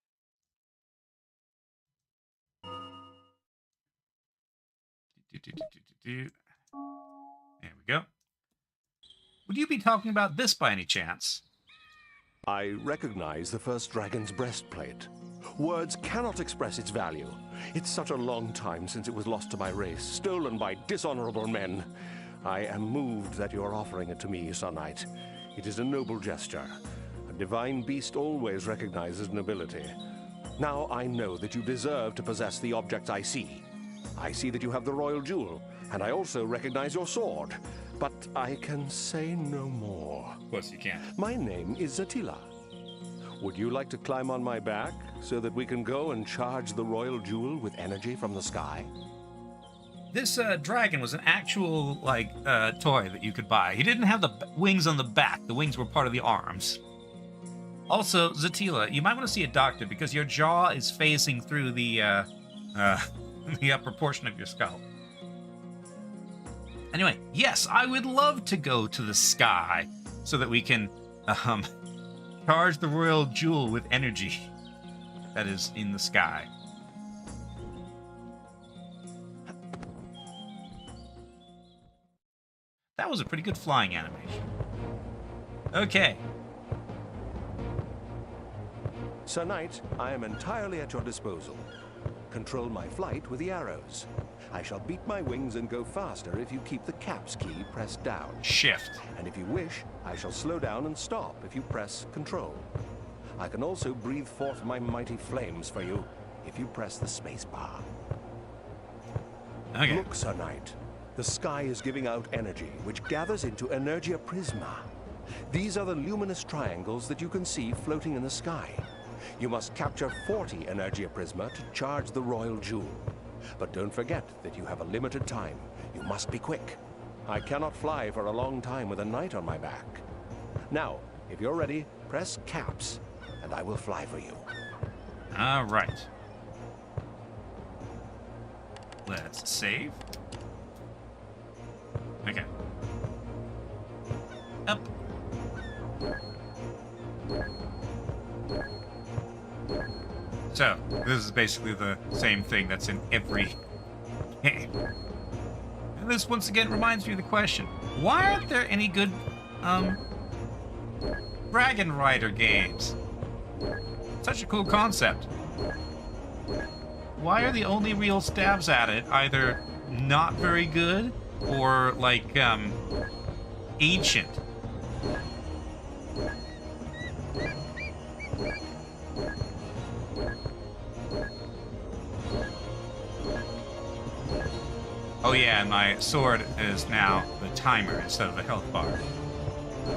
There we go. Would you be talking about this by any chance? I recognize the first dragon's breastplate. Words cannot express its value. It's such a long time since it was lost to my race, stolen by dishonorable men. I am moved that you are offering it to me, Sir Knight. It is a noble gesture. A divine beast always recognizes nobility. Now I know that you deserve to possess the object I see. I see that you have the royal jewel, and I also recognize your sword. But I can say no more. Of course you can. My name is Attila. Would you like to climb on my back so that we can go and charge the royal jewel with energy from the sky? This dragon was an actual, toy that you could buy. He didn't have the wings on the back. The wings were part of the arms. Also, Zatila, you might want to see a doctor because your jaw is facing through the upper portion of your skull. Anyway, yes, I would love to go to the sky so that we can charge the royal jewel with energy that is in the sky. That was a pretty good flying animation. Okay. Sir Knight, I am entirely at your disposal. Control my flight with the arrows. I shall beat my wings and go faster if you keep the caps key pressed down. Shift. And if you wish, I shall slow down and stop if you press Control. I can also breathe forth my mighty flames for you if you press the space bar. Okay. Look, Sir Knight. The sky is giving out energy, which gathers into Energia Prisma. These are the luminous triangles that you can see floating in the sky. You must capture 40 Energia Prisma to charge the royal jewel. But don't forget that you have a limited time. You must be quick. I cannot fly for a long time with a knight on my back. Now, if you're ready, press caps, and I will fly for you. All right. Let's save. Okay. Up. So, this is basically the same thing that's in every game. And this once again reminds me of the question, why aren't there any good Dragon Rider games. Such a cool concept. Why are the only real stabs at it either not very good or, like, ancient? Oh yeah, and my sword is now the timer instead of the health bar.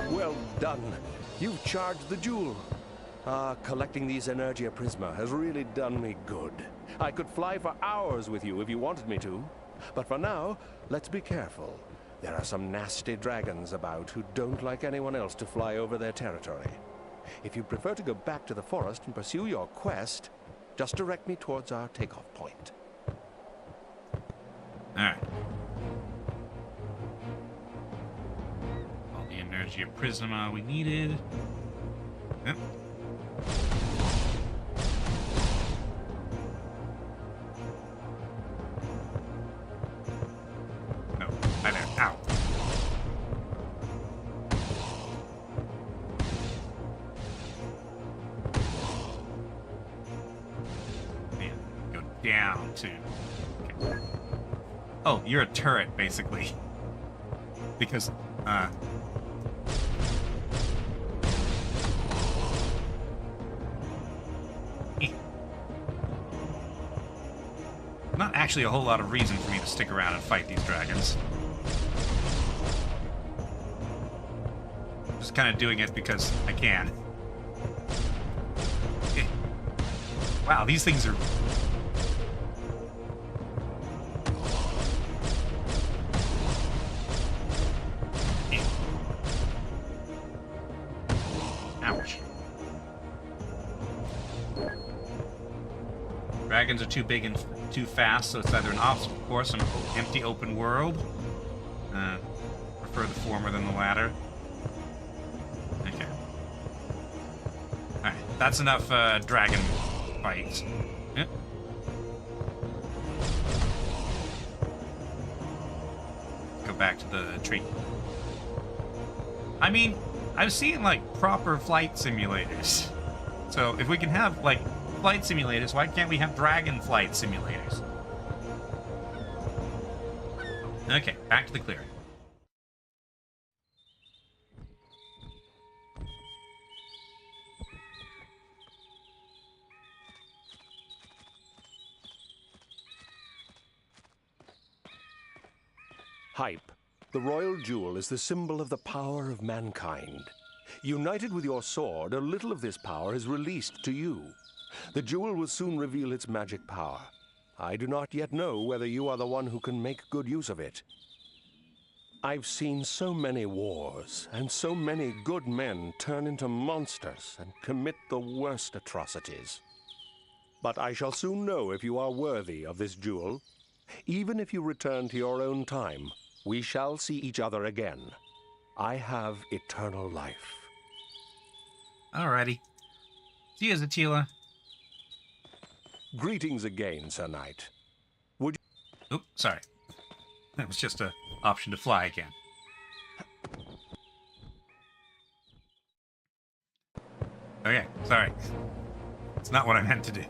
Well done. You've charged the jewel. Collecting these Energia Prisma has really done me good. I could fly for hours with you if you wanted me to. But for now, let's be careful. There are some nasty dragons about who don't like anyone else to fly over their territory. If you prefer to go back to the forest and pursue your quest, just direct me towards our takeoff point. Alright. All the Energia Prisma we needed. Yep. No, hi there. Ow. Man, go down to... Okay. Oh, you're a turret, basically. Because, not actually a whole lot of reason for me to stick around and fight these dragons. Just kind of doing it because I can. Wow, these things are... Ouch. Dragons are too big and too fast, so it's either an obstacle course or an empty open world. Prefer the former than the latter. Okay. Alright, that's enough dragon fights. Yep. Go back to the tree. I mean, I've seen, like, proper flight simulators. So, if we can have, like, flight simulators, why can't we have dragon flight simulators? Okay, back to the clearing. Hype, the royal jewel is the symbol of the power of mankind. United with your sword, a little of this power is released to you. The jewel will soon reveal its magic power. I do not yet know whether you are the one who can make good use of it. I've seen so many wars, and so many good men turn into monsters and commit the worst atrocities. But I shall soon know if you are worthy of this jewel. Even if you return to your own time, we shall see each other again. I have eternal life. Alrighty. See you, Zatila. Greetings again, Sir Knight. Would you... Oop, sorry. That was just an option to fly again. Okay, sorry. It's not what I meant to do.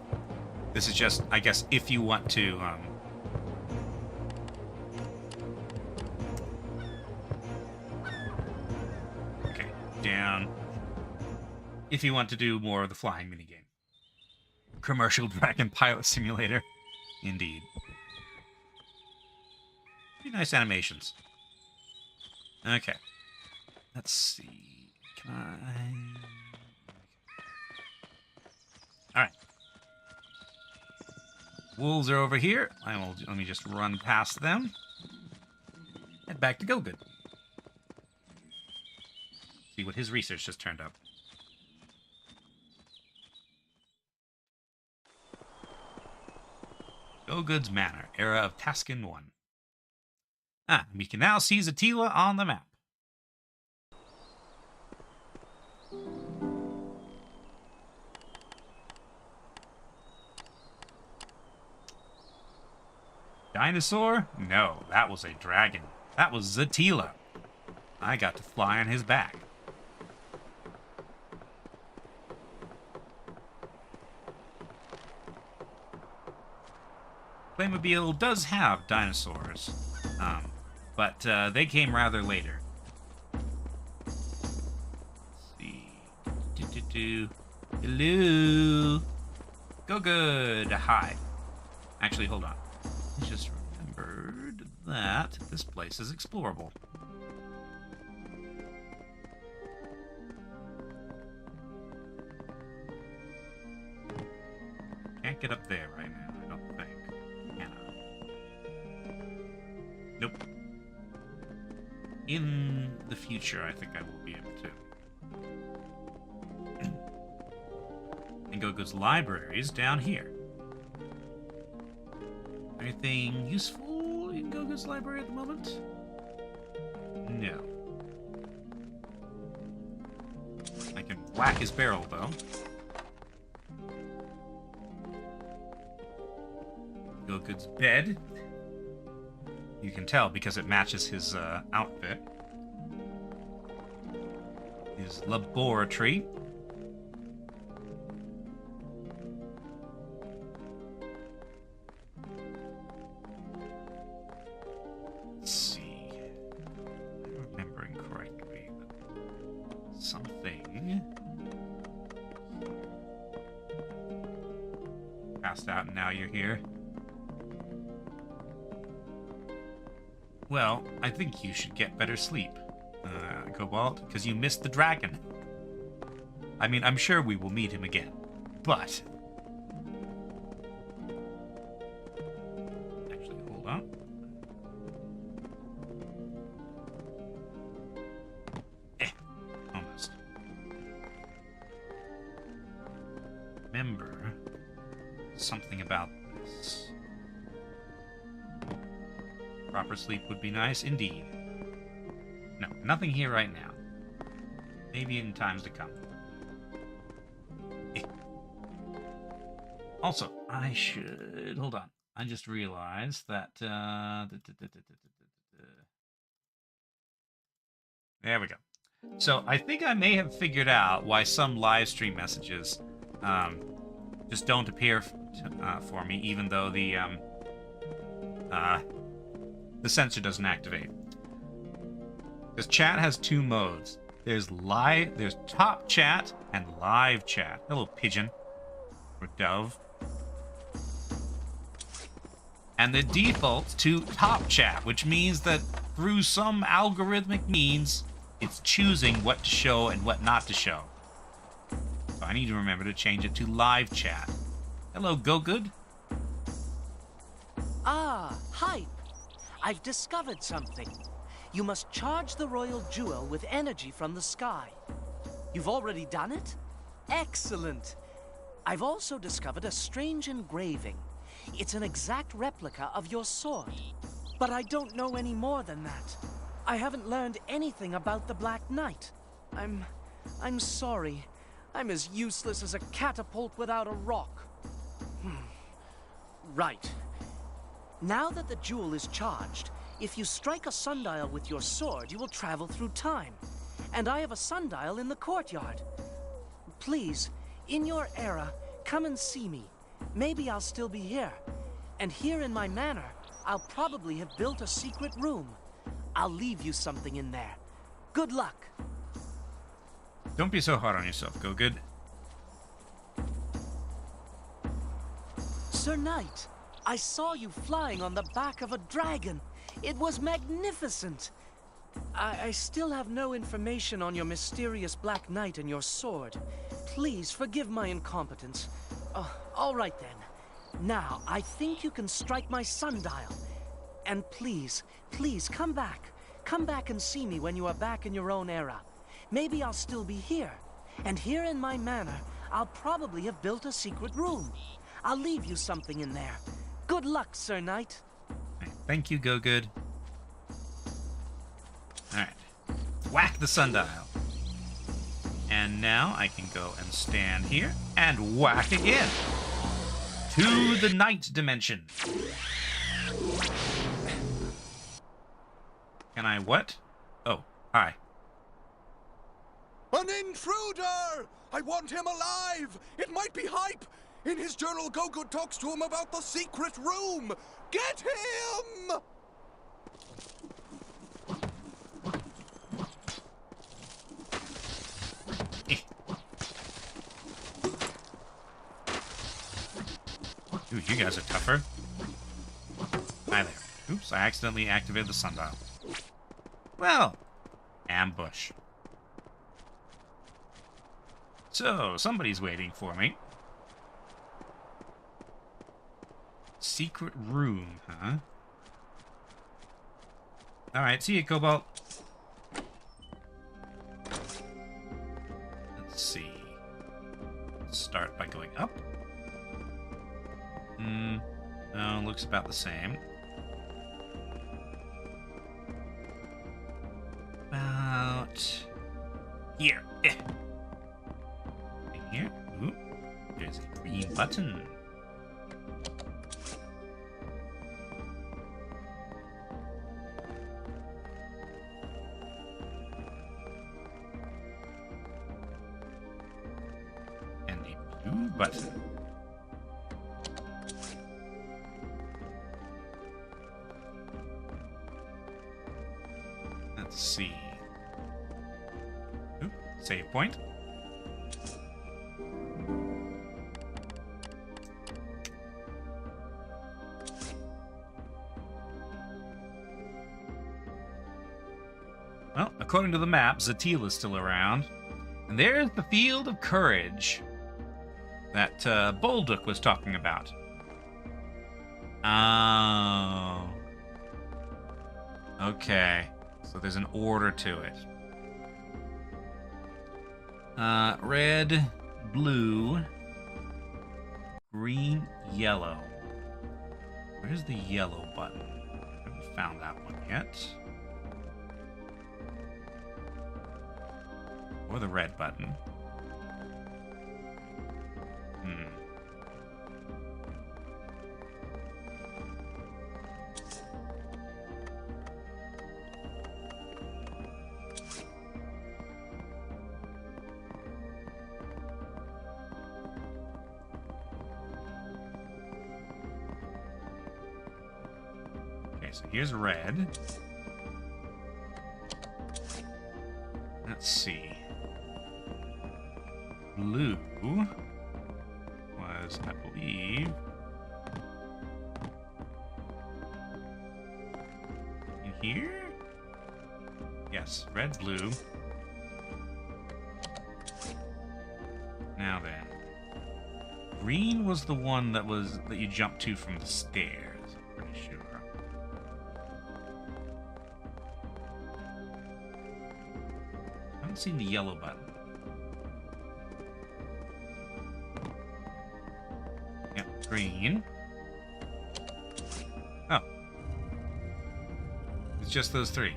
This is just, I guess, if you want to, okay, down. If you want to do more of the flying minigame. Commercial Dragon Pilot Simulator. Indeed. Pretty nice animations. Okay. Let's see. Can I... Alright. Wolves are over here. Let me just run past them. Head back to Go Good. See what his research just turned up. Go Good's Manor, era of Taskin 1. We can now see Zatila on the map. Dinosaur? No, that was a dragon. That was Zatila. I got to fly on his back. Playmobil does have dinosaurs, but they came rather later. Let's see. Hello. Go good. Hi. Actually, hold on. I just remembered that this place is explorable. Can't get up there right now, I don't think. Can I? Nope. In the future, I think I will be able to. And Go-Go's library is down here. Anything useful in Go-Go's library at the moment? No. I can whack his barrel, though. Go-Go's bed. You can tell because it matches his outfit. His laboratory. Let's see. If I'm remembering correctly, something passed out and now you're here. Well, I think you should get better sleep, Cobalt, because you missed the dragon. I mean, I'm sure we will meet him again, but... Actually, hold on. Almost. Remember something about this. Proper sleep would be nice indeed. No, nothing here right now. Maybe in times to come. Also, I should... Hold on. I just realized that... There we go. So, I think I may have figured out why some live stream messages just don't appear for me, even though the sensor doesn't activate. Because chat has two modes. There's top chat and live chat. Hello, pigeon. Or dove. And the default's to top chat, which means that through some algorithmic means, it's choosing what to show and what not to show. So I need to remember to change it to live chat. Hello, Go Good. Ah, Hype. I've discovered something. You must charge the royal jewel with energy from the sky. You've already done it? Excellent. I've also discovered a strange engraving. It's an exact replica of your sword. But I don't know any more than that. I haven't learned anything about the Black Knight. I'm sorry. I'm as useless as a catapult without a rock. Right. Now that the jewel is charged, if you strike a sundial with your sword, you will travel through time. And I have a sundial in the courtyard. Please, in your era, come and see me. Maybe I'll still be here. And here in my manor, I'll probably have built a secret room. I'll leave you something in there. Good luck. Don't be so hard on yourself, Go Good. Sir Knight, I saw you flying on the back of a dragon. It was magnificent. I still have no information on your mysterious Black Knight and your sword. Please forgive my incompetence. All right then. Now, I think you can strike my sundial. And please, please come back. Come back and see me when you are back in your own era. Maybe I'll still be here. And here in my manor, I'll probably have built a secret room. I'll leave you something in there. Good luck, Sir Knight. Thank you, Go Good. Alright. Whack the sundial. And now I can go and stand here and whack again. To the night dimension. Can I what? Oh, Hi. An intruder! I want him alive! It might be Hype! In his journal, Go-Good talks to him about the secret room! Get him! Ooh, you guys are tougher. Hi there. Oops, I accidentally activated the sundial. Well, ambush. So, somebody's waiting for me. Secret room, huh? Alright, see you, Cobalt. Let's see. Start by going up. No, looks about the same. About here. In here. Ooh, there's a green button. And a blue button. Let's see. Oop, save point. Well, according to the map, Zatil is still around. And there's the Field of Courage that Bolduc was talking about. Oh. Okay. So there's an order to it. Red, blue, green, yellow. Where's the yellow button? I haven't found that one yet. Or the red button. So here's red. Let's see. Blue was, I believe, in here? Yes, red, blue. Now then. Green was the one that you jumped to from the stairs, I'm pretty sure. I haven't seen the yellow button. Yep, green. Oh. It's just those three.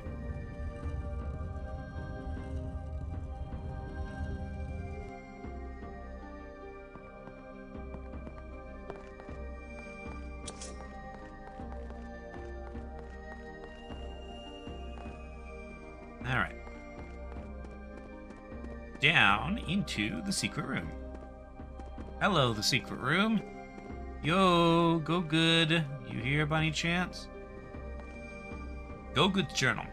Alright. Down into the secret room. Hello, the secret room. Yo, Go-Good. You here by any chance? Go-Good's journal.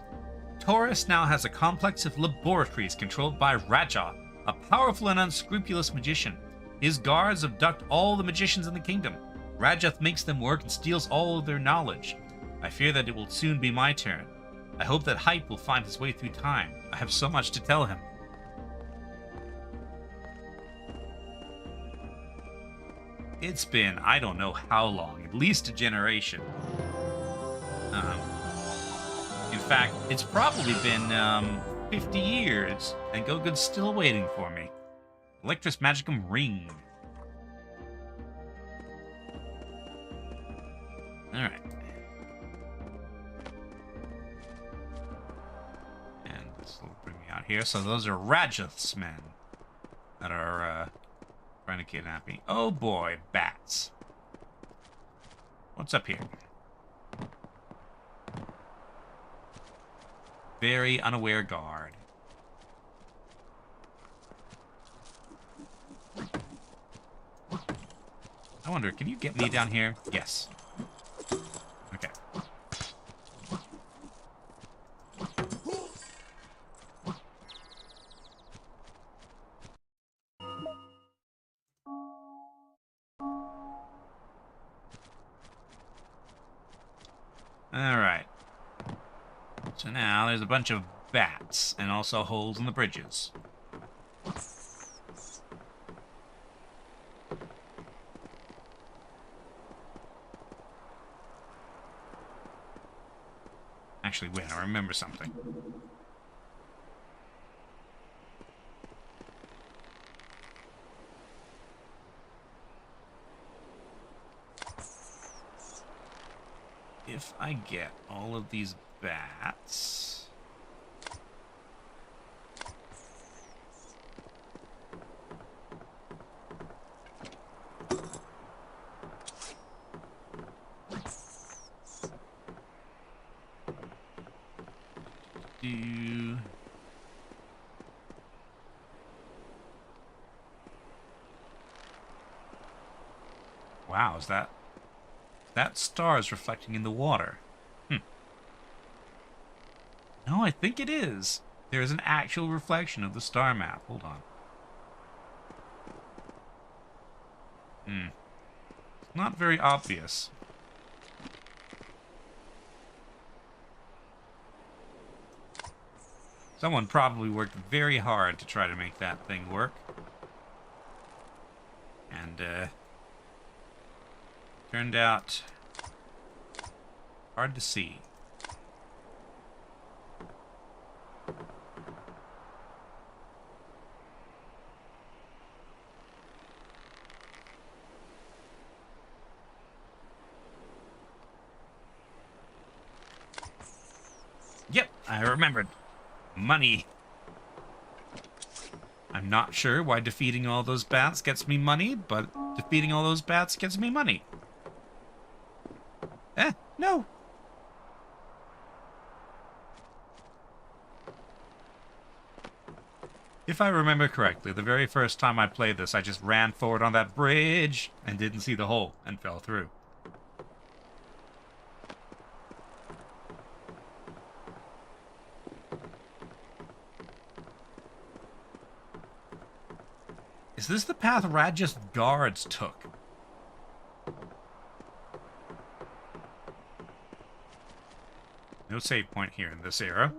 Taurus now has a complex of laboratories controlled by Raja, a powerful and unscrupulous magician. His guards abduct all the magicians in the kingdom. Raja makes them work and steals all of their knowledge. I fear that it will soon be my turn. I hope that Hype will find his way through time. I have so much to tell him. It's been, I don't know how long, at least a generation. In fact, it's probably been 50 years, and Go-Good's still waiting for me. Electris Magicum Ring. Alright. And this will bring me out here. So those are Rajath's men that are trying to kidnap me. Oh boy, bats. What's up here? very unaware guard. I wonder, can you get me down here? Yes. Okay. Alright. So now there's a bunch of bats and also holes in the bridges. Actually, wait, I remember something. If I get all of these bats... Wow, is that... That star is reflecting in the water. No, I think it is. There is an actual reflection of the star map. Hold on. It's not very obvious. Someone probably worked very hard to try to make that thing work. And, turned out hard to see. Yep, I remembered. Money. I'm not sure why defeating all those bats gets me money, but defeating all those bats gets me money. No. If I remember correctly, the very first time I played this, I just ran forward on that bridge and didn't see the hole and fell through. Is this the path Radja's guards took? No save point here in this era.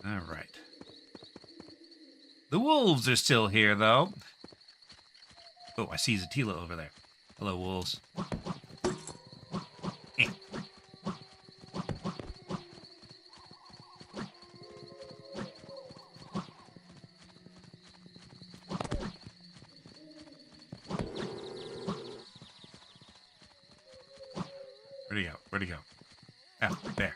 Alright. The wolves are still here, though. Oh, I see Zatila over there. Hello, wolves. Where'd he go? Where'd he go? Oh, there.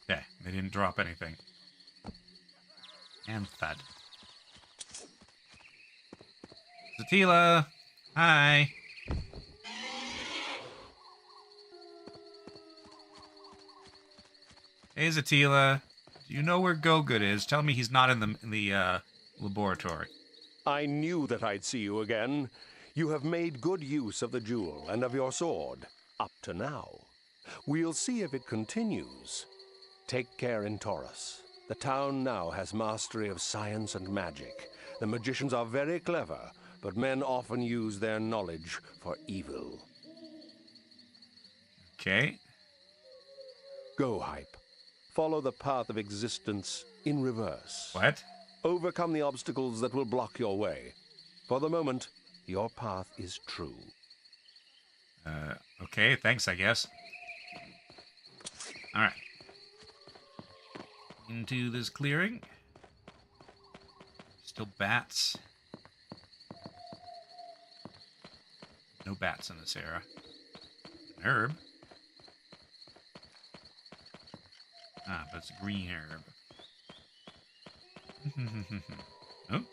Okay, they didn't drop anything. And thud. Zatila! Hi! Hey, Zatila. Do you know where Go-Good is? Tell me he's not in the laboratory. I knew that I'd see you again. You have made good use of the jewel and of your sword, up to now. We'll see if it continues. Take care in Taurus. The town now has mastery of science and magic. The magicians are very clever, but men often use their knowledge for evil. Okay. Go, Hype. Follow the path of existence in reverse. What? Overcome the obstacles that will block your way. For the moment, your path is true. Okay, thanks, I guess. Alright. Into this clearing. Still bats. No bats in this era. An herb. Ah, but it's a green herb. Oh.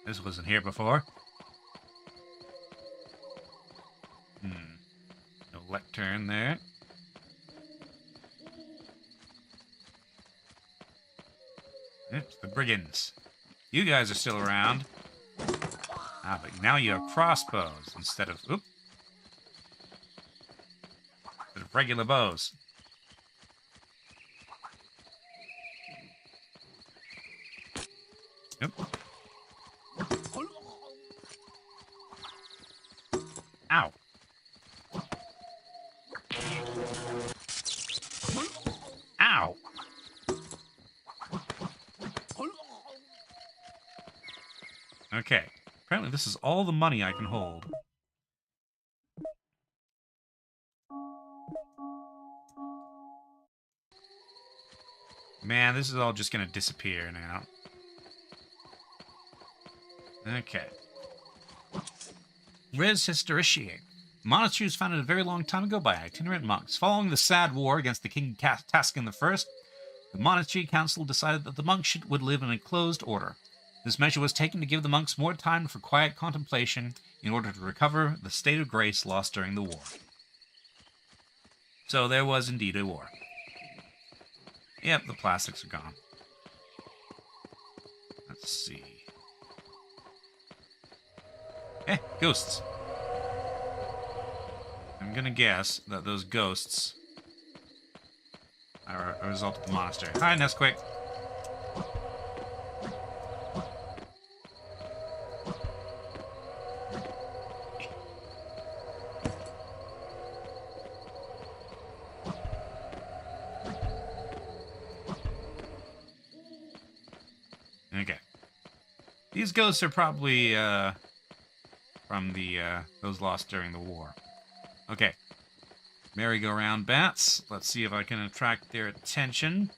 This wasn't here before. No lectern there. It's the brigands. You guys are still around. Ah, but now you have crossbows instead of... Oop. Instead of regular bows. Yep. Ow. Ow. Okay. Apparently this is all the money I can hold. Man, this is all just gonna disappear now. Okay. Res Historiciae. The monastery was founded a very long time ago by itinerant monks. Following the sad war against the King Taskin I, the monastery council decided that the monks would live in a closed order. This measure was taken to give the monks more time for quiet contemplation in order to recover the state of grace lost during the war. So there was indeed a war. Yep, the plastics are gone. Let's see. Ghosts. I'm gonna guess that those ghosts are a result of the monastery. Hi, Nesquik. Okay. These ghosts are probably, from the, those lost during the war. Okay. Merry-go-round bats. Let's see if I can attract their attention.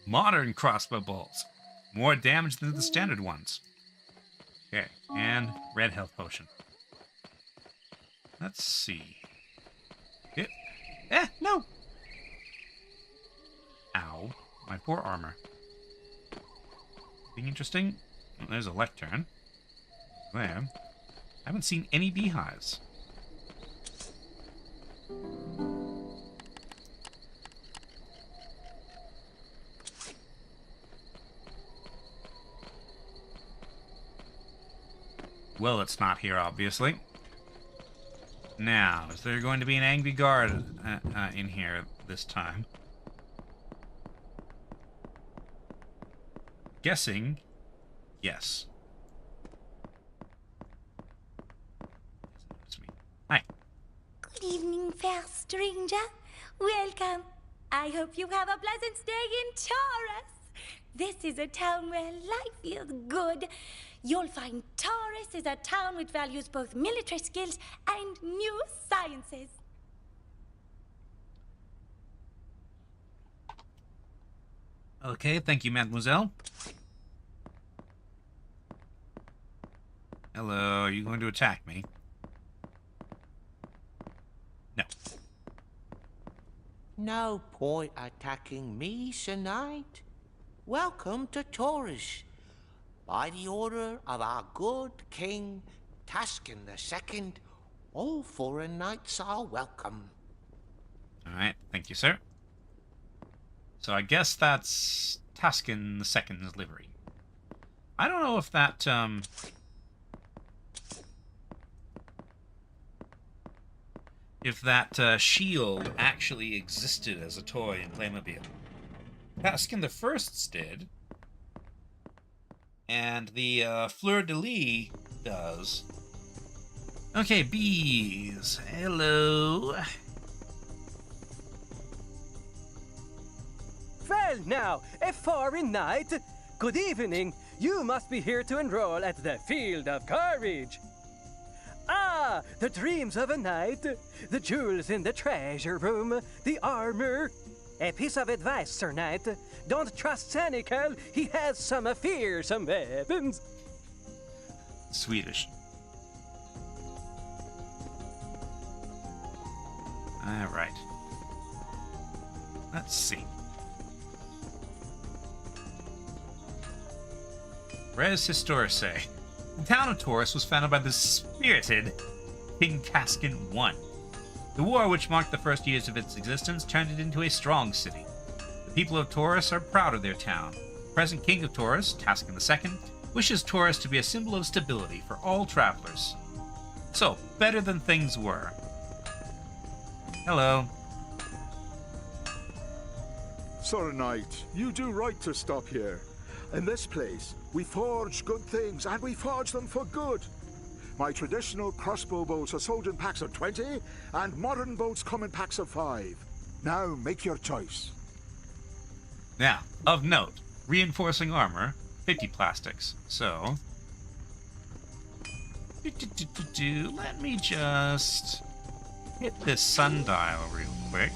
Modern crossbow bolts. More damage than the standard ones. Okay, and red health potion. Let's see. No! Ow. My poor armor. Being interesting? Oh, there's a lectern. There. I haven't seen any beehives. Well, it's not here, obviously. Now, is there going to be an angry guard in here this time? Guessing, yes. Hi. Good evening, fair stranger. Welcome. I hope you have a pleasant stay in Taurus. This is a town where life feels good. You'll find Taurus is a town which values both military skills and new sciences. Okay, thank you, mademoiselle. Hello, are you going to attack me? No. No point attacking me, Sir Knight. Welcome to Taurus. By the order of our good King Taskin II, all foreign knights are welcome. Alright, thank you, sir. So I guess that's Taskin II's livery. I don't know if that, shield actually existed as a toy in Playmobil. Taskin I did. And the Fleur-de-Lis does. Okay, bees. Hello. Well now, a foreign knight. Good evening. You must be here to enroll at the Field of Courage. Ah, the dreams of a knight. The jewels in the treasure room. The armor. A piece of advice, Sir Knight. Don't trust Sanical. He has some fearsome weapons. Swedish. Alright. Let's see. Res Historice. The town of Taurus was founded by the spirited King Taskin I. The war which marked the first years of its existence turned it into a strong city. The people of Taurus are proud of their town. The present king of Taurus, Taskin II, wishes Taurus to be a symbol of stability for all travelers. So, better than things were. Hello. Sir Knight, you do right to stop here. In this place, we forge good things, and we forge them for good. My traditional crossbow bolts are sold in packs of 20, and modern bolts come in packs of 5. Now, make your choice. Now, of note, reinforcing armor, 50 plastics. So, let me just hit this sundial real quick.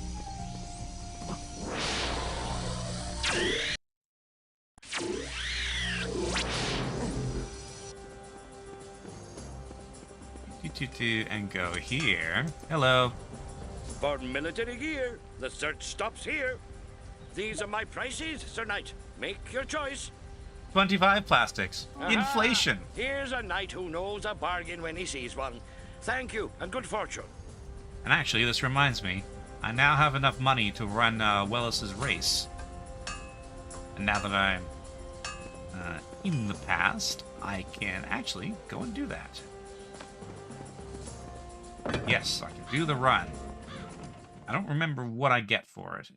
And go here. Hello. For military gear, the search stops here. These are my prices, Sir Knight. Make your choice. 25 plastics. Aha! Inflation. Here's a knight who knows a bargain when he sees one. Thank you, and good fortune. And actually, this reminds me, I now have enough money to run Wellis's race. And now that I'm in the past, I can actually go and do that. Yes, I can do the run. I don't remember what I get for it.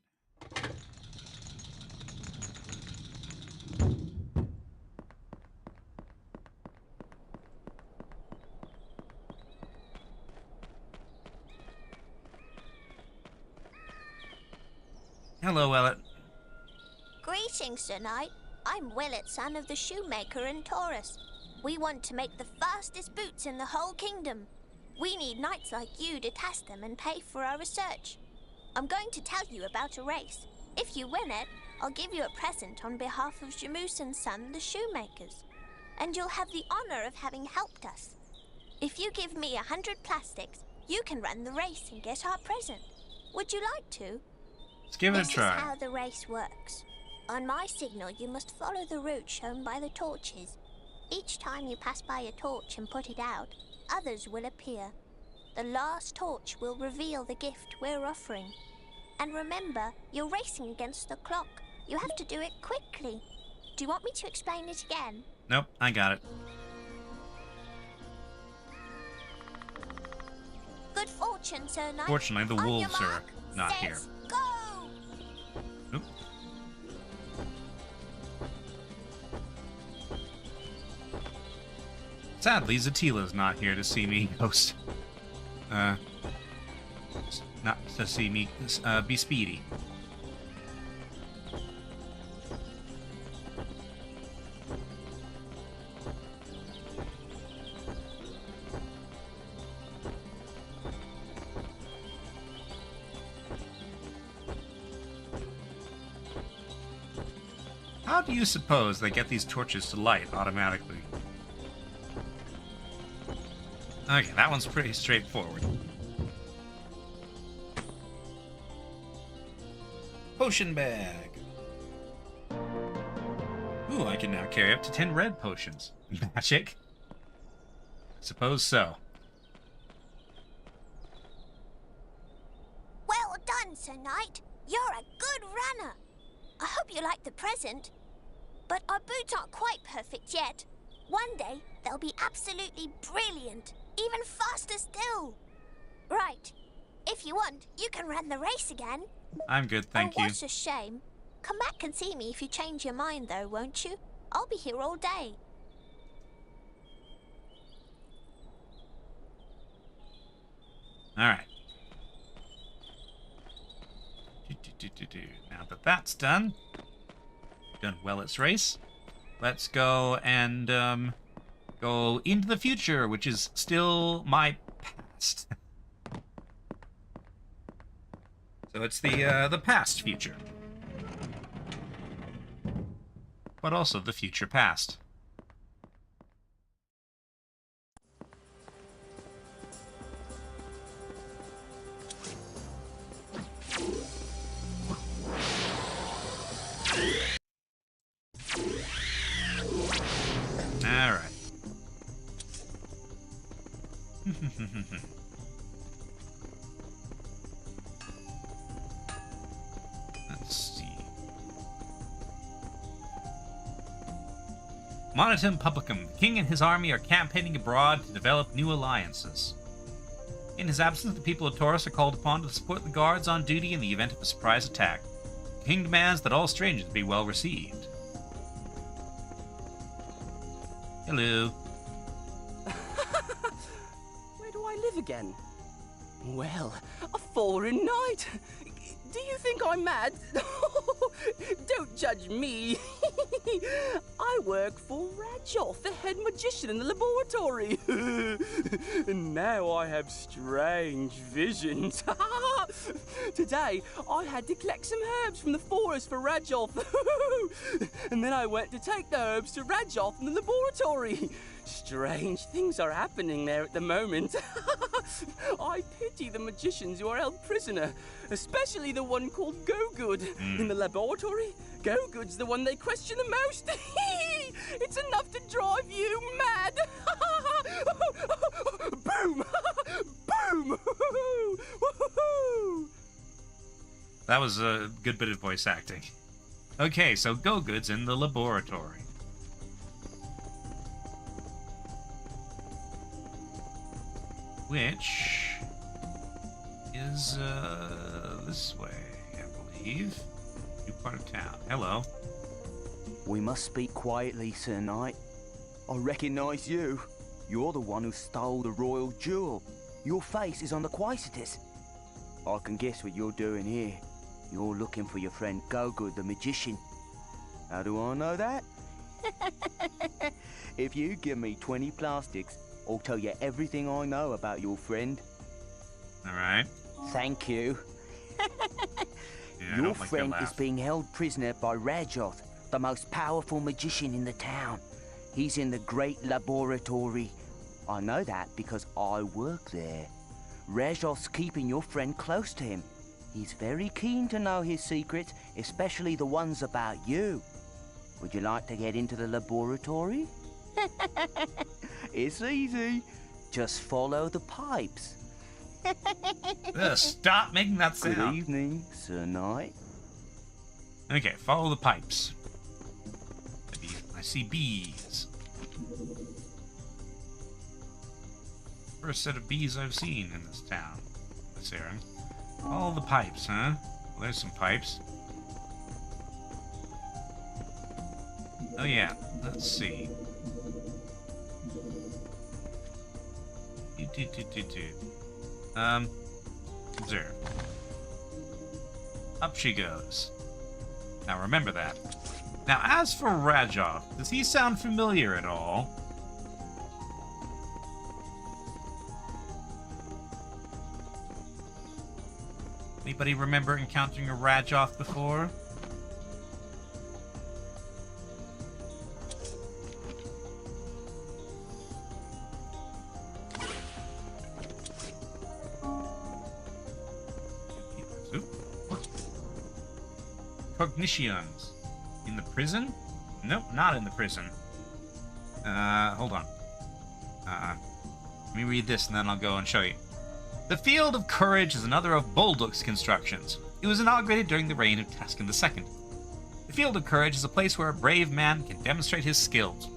Hello, Willet. Greetings, Sir Knight. I'm Willet, son of the shoemaker in Taurus. We want to make the fastest boots in the whole kingdom. We need knights like you to test them and pay for our research. I'm going to tell you about a race. If you win it, I'll give you a present on behalf of Jamus and Son, the shoemakers. And you'll have the honor of having helped us. If you give me 100 plastics, you can run the race and get our present. Would you like to? Let's give it a try. This is how the race works. On my signal, you must follow the route shown by the torches. Each time you pass by a torch and put it out, others will appear. The last torch will reveal the gift we're offering. And remember, you're racing against the clock. You have to do it quickly. Do you want me to explain it again? Nope, I got it. Good fortune, Sir Knight. Fortunately, the wolves are not here. Go! Oop. Sadly, Zatila's not here to see me host. Not to see me be speedy. How do you suppose they get these torches to light automatically? Okay, that one's pretty straightforward. Potion bag. Ooh, I can now carry up to 10 red potions. Magic? Suppose so. Well done, Sir Knight. You're a good runner. I hope you like the present. But our boots aren't quite perfect yet. One day, they'll be absolutely brilliant. Even faster still. Right. If you want, you can run the race again. I'm good, thank you. What a shame. Come back and see me if you change your mind, though, won't you? I'll be here all day. Alright. Now that that's done well its race, let's go and go into the future, which is still my past. So it's the past future. But also the future past. Alright. Let's see. Monitum Publicum. The king and his army are campaigning abroad to develop new alliances. In his absence, the people of Taurus are called upon to support the guards on duty in the event of a surprise attack. The king demands that all strangers be well received. Hello. Where do I live again? Well, a foreign knight. Do you think I'm mad? Don't judge me. I work for Rajoth, the head magician in the laboratory. And now I have strange visions. Today, I had to collect some herbs from the forest for Rajoth. And then I went to take the herbs to Rajoth in the laboratory. Strange things are happening there at the moment. I pity the magicians who are held prisoner, especially the one called Go-Good. In the laboratory, Go-Good's the one they question the most. It's enough to drive you mad. Boom! Boom! That was a good bit of voice acting. Okay, so Go-Good's in the laboratory. Which is this way, I believe. New part of town. Hello. We must speak quietly, Sir Knight. I recognize you. You're the one who stole the royal jewel. Your face is on the Quaesitus. I can guess what you're doing here. You're looking for your friend Go-Good, the magician. How do I know that? If you give me 20 plastics, I'll tell you everything I know about your friend. Alright. Thank you. Your friend is being held prisoner by Rajoth, the most powerful magician in the town. He's in the great laboratory. I know that because I work there. Rajoth's keeping your friend close to him. He's very keen to know his secrets, especially the ones about you. Would you like to get into the laboratory? It's easy. Just follow the pipes. Stop making that sound. Good evening, Sir Knight. Okay, follow the pipes. Maybe I see bees. First set of bees I've seen in this town. This area. Follow the pipes, huh? Well, there's some pipes. Oh yeah, let's see. Observe. Up she goes. Now remember that. Now as for Rajoth, does he sound familiar at all? Anybody remember encountering a Rajoth before? Cognitions. In the prison? Nope, not in the prison. Hold on. Let me read this and then I'll go and show you. The Field of Courage is another of Bolduc's constructions. It was inaugurated during the reign of Taskin II. The Field of Courage is a place where a brave man can demonstrate his skills.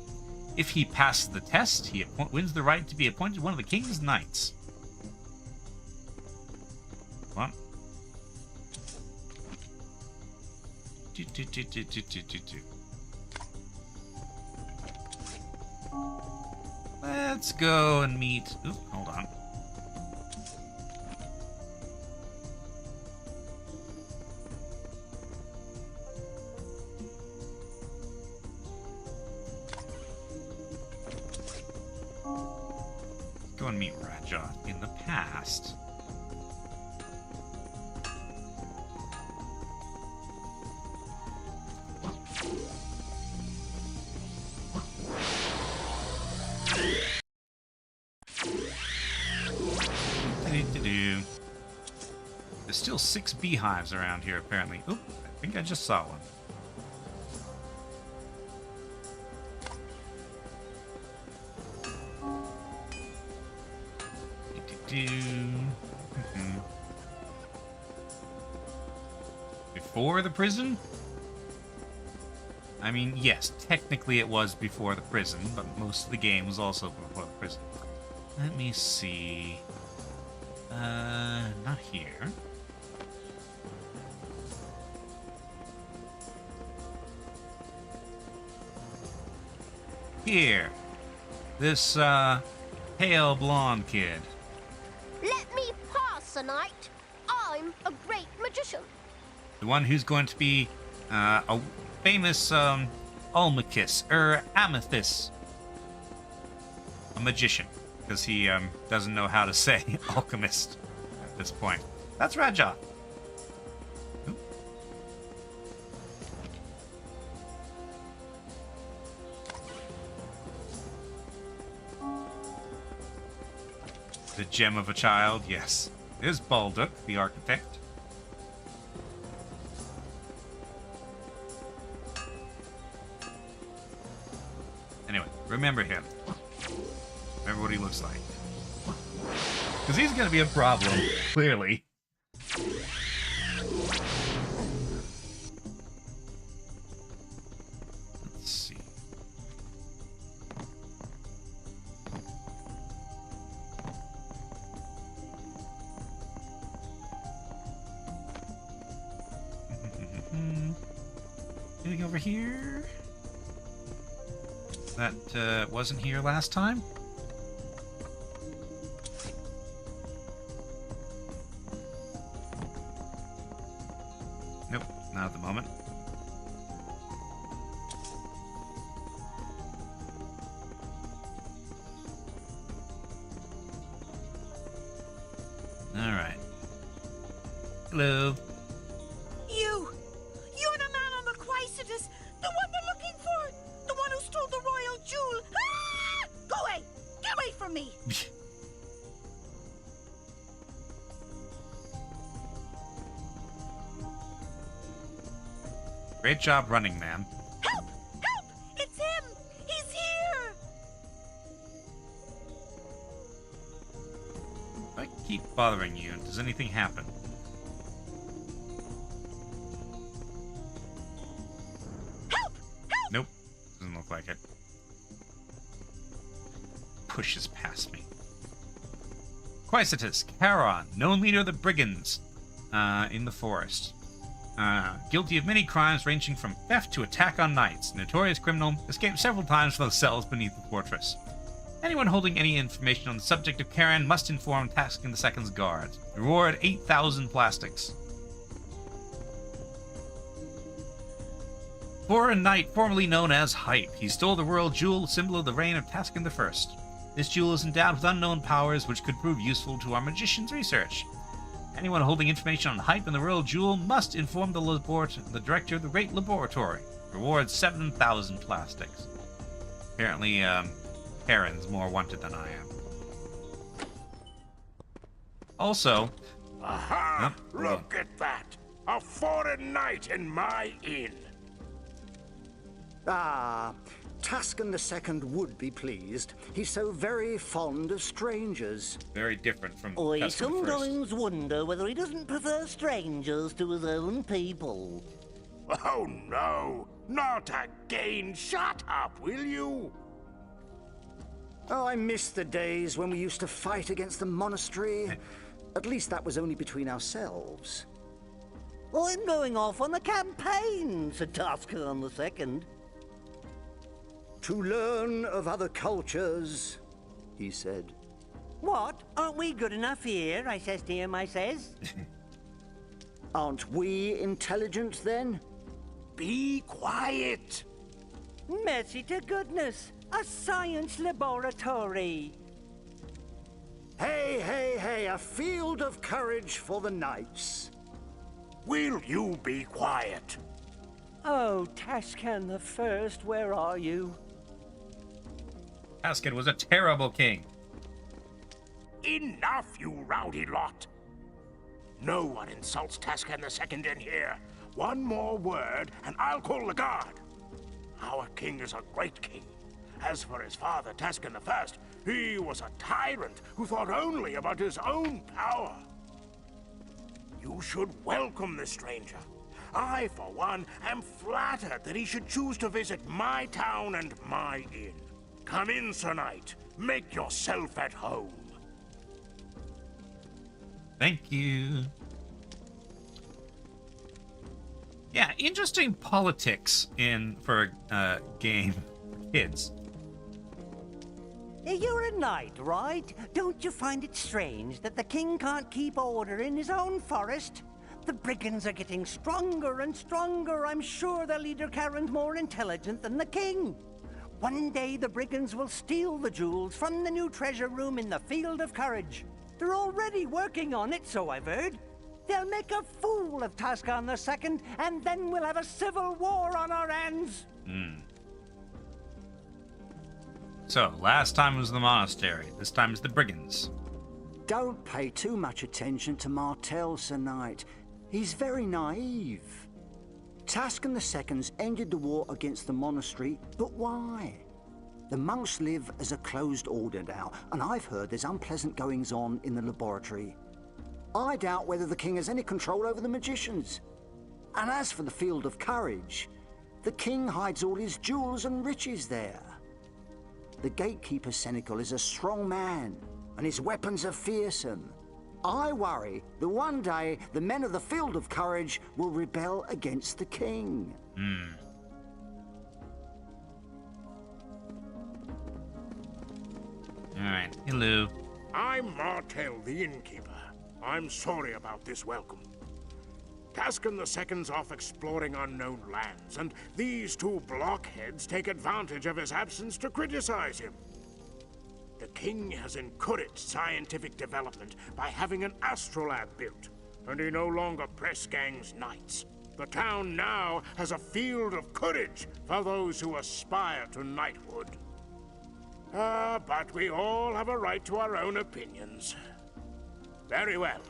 If he passes the test, he wins the right to be appointed one of the king's knights. What? Let's go and meet... Oop, hold on. and meet Rajoth in the past. There's still 6 beehives around here, apparently. Oop, I think I just saw one. Before the prison? I mean, yes, technically it was before the prison, but most of the game was also before the prison. Let me see. Not here. Here. This, pale blonde kid. Let me pass, Sir Knight. I'm a great magician. The one who's going to be, a famous, Almachus, Amethyst. A magician. Because he, doesn't know how to say alchemist at this point. That's Rajoth. The gem of a child, yes. There's Balduck, the architect. Anyway, remember him. Remember what he looks like. Because he's going to be a problem, clearly. Let's see. Anything over here? That wasn't here last time? Nope, not at the moment. Alright. Hello. You're the man on the Quaesitus, the one they're looking for, the one who stole the royal jewel. Ah! Go away! Get away from me! Great job running, ma'am. Help! Help! It's him! He's here! If I keep bothering you, does anything happen? Help! Help! Nope. Doesn't look like it. Pushes past me. Quaesitus, Charon, known leader of the brigands in the forest. Guilty of many crimes ranging from theft to attack on knights. Notorious criminal, escaped several times from the cells beneath the fortress. Anyone holding any information on the subject of Charon must inform Taskin II's guards. Reward 8,000 plastics. For a knight formerly known as Hype, he stole the royal jewel, symbol of the reign of Taskin I. This jewel is endowed with unknown powers which could prove useful to our magician's research. Anyone holding information on Hype and the royal jewel must inform the director of the Great Laboratory. Reward 7,000 plastics. Apparently, Charon's more wanted than I am. Also... Aha! Look at that! A foreign knight in my inn! Ah, Taskin II would be pleased. He's so very fond of strangers. Very different from I Taskin I. sometimes wonder whether he doesn't prefer strangers to his own people. Oh no! Not again! Shut up, will you? Oh, I miss the days when we used to fight against the monastery. At least that was only between ourselves. I'm going off on a campaign, said Taskin II. To learn of other cultures, he said. What? Aren't we good enough here? I says to him, I says. Aren't we intelligent then? Be quiet! Mercy to goodness! A science laboratory! Hey, hey, hey, a field of courage for the knights. Will you be quiet? Oh, Tascan the First, where are you? Tascan was a terrible king. Enough, you rowdy lot. No one insults Tascan II in here. One more word, and I'll call the guard. Our king is a great king. As for his father, Tascan I, he was a tyrant who thought only about his own power. You should welcome this stranger. I, for one, am flattered that he should choose to visit my town and my inn. Come in, Sir Knight. Make yourself at home. Thank you. Yeah, interesting politics for a game for kids. You're a knight, right? Don't you find it strange that the king can't keep order in his own forest? The brigands are getting stronger and stronger. I'm sure their leader Karen's more intelligent than the king. One day the brigands will steal the jewels from the new treasure room in the Field of Courage. They're already working on it, so I've heard. They'll make a fool of Tascan II, and then we'll have a civil war on our hands. So, last time was the monastery. This time is the brigands. Don't pay too much attention to Martel, Sir Knight. He's very naive. Tascan II's ended the war against the monastery, but why? The monks live as a closed order now, and I've heard there's unpleasant goings-on in the laboratory. I doubt whether the king has any control over the magicians. And as for the Field of Courage, the king hides all his jewels and riches there. The gatekeeper Senecal is a strong man, and his weapons are fearsome. I worry that one day the men of the Field of Courage will rebel against the king. Alright, hello. I'm Martel, the innkeeper. I'm sorry about this welcome. Tascan II's off exploring unknown lands, and these two blockheads take advantage of his absence to criticize him. The king has encouraged scientific development by having an astrolabe built, and he no longer press gangs knights. The town now has a field of courage for those who aspire to knighthood. But we all have a right to our own opinions. Very well.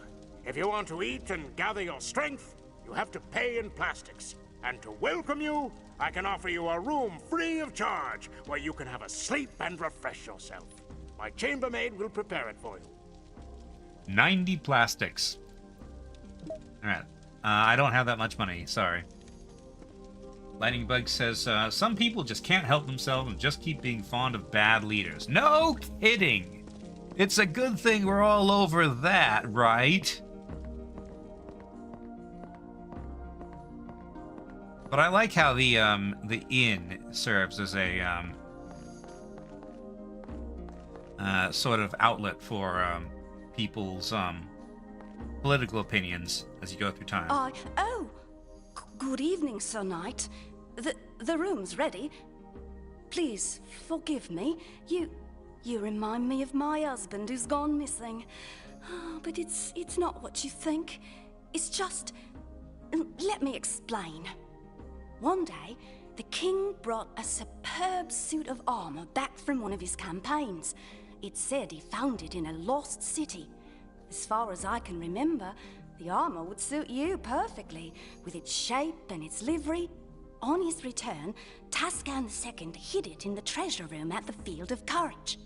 If you want to eat and gather your strength, you have to pay in plastics. And to welcome you, I can offer you a room free of charge where you can have a sleep and refresh yourself. My chambermaid will prepare it for you. 90 plastics. Alright. I don't have that much money, sorry. Lightning Bug says, some people just can't help themselves and just keep being fond of bad leaders. No kidding! It's a good thing we're all over that, right? But I like how the inn serves as a sort of outlet for people's political opinions as you go through time. Good evening, Sir Knight. The room's ready. Please forgive me. You remind me of my husband who's gone missing. But it's not what you think. It's just... Let me explain. One day, the king brought a superb suit of armor back from one of his campaigns. It said he found it in a lost city. As far as I can remember, the armor would suit you perfectly, with its shape and its livery. On his return, Tascan II hid it in the treasure room at the Field of Courage.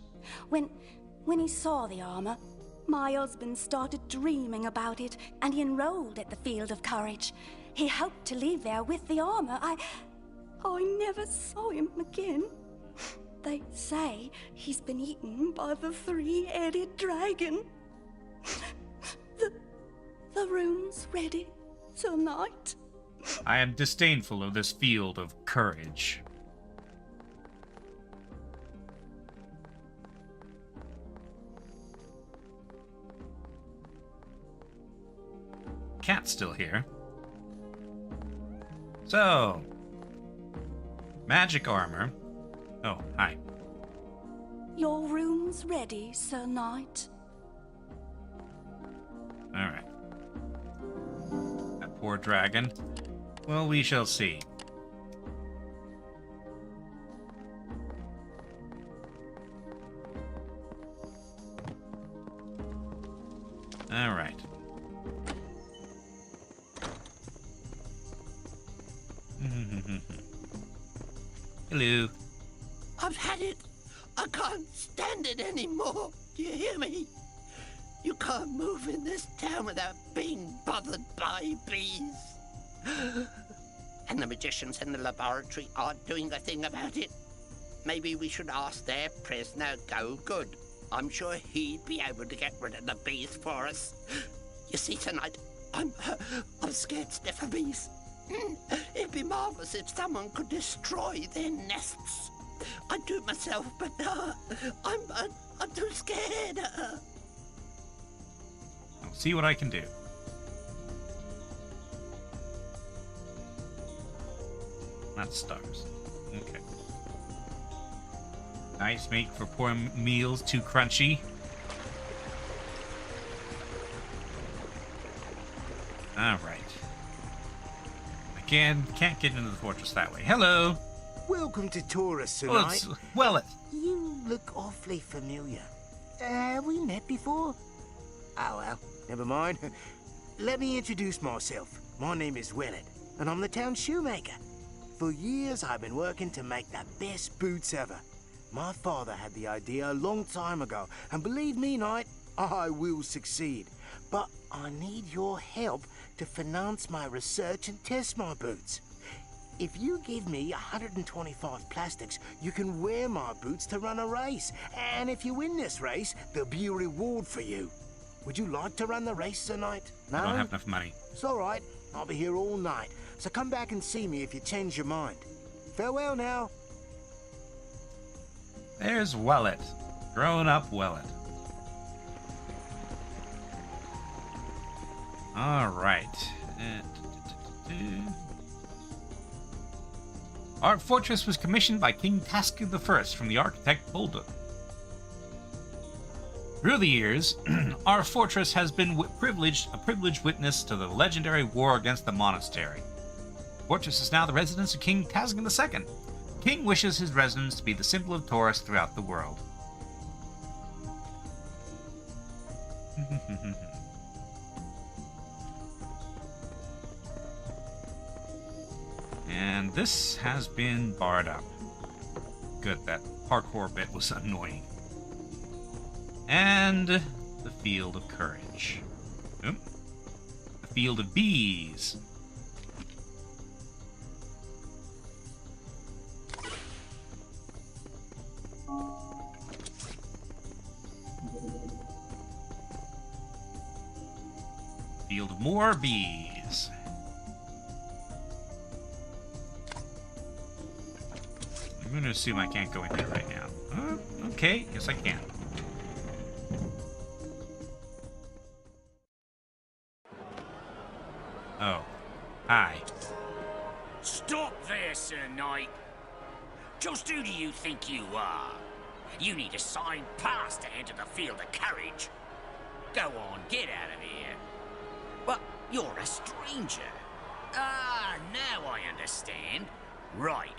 When he saw the armor, my husband started dreaming about it, and he enrolled at the Field of Courage. He hoped to leave there with the armor. I never saw him again. They say he's been eaten by the three-headed dragon. The room's ready tonight. I am disdainful of this Field of Courage. Cat's still here. So, magic armor. Oh, hi. Your room's ready, Sir Knight. poor dragon. Well, we shall see. All right. Hello. I've had it. I can't stand it anymore. Do you hear me? You can't move in this town without being bothered by bees. And the magicians in the laboratory aren't doing a thing about it. Maybe we should ask their prisoner, Go Good. I'm sure he'd be able to get rid of the bees for us. You see, tonight, I'm scared stiff of bees. It'd be marvelous if someone could destroy their nests. I'd do it myself, but I'm too scared. I'll see what I can do. Not stars. Okay. Nice make for poor meals, too crunchy. Alright. Again, can't get into the fortress that way. Hello! Welcome to Taurus Well, tonight. well, You look awfully familiar. Have we met before? Oh well, never mind. Let me introduce myself. My name is Willett, and I'm the town shoemaker. For years I've been working to make the best boots ever. My father had the idea a long time ago, and believe me, Knight, I will succeed. But I need your help to finance my research and test my boots. If you give me 125 plastics, you can wear my boots to run a race. And if you win this race, there'll be a reward for you. Would you like to run the race tonight? No? I don't have enough money. It's all right. I'll be here all night. So come back and see me if you change your mind. Farewell now. There's Wellet. Grown up Wellet. Alright. Our fortress was commissioned by King Tasku I from the architect Bolduc. Through the years, our fortress has been a privileged witness to the legendary war against the monastery. The fortress is now the residence of King Tasku II. The king wishes his residence to be the symbol of Taurus throughout the world. And this has been barred up. Good, that parkour bit was annoying. And the Field of Courage. The Field of Bees. Field of more bees. I'm going to assume I can't go in here right now. Okay, yes I can. Oh. Hi. Stop there, Sir Knight. Just who do you think you are? You need a signed pass to enter the Field of Courage. Go on, get out of here. But you're a stranger. Ah, now I understand. Right.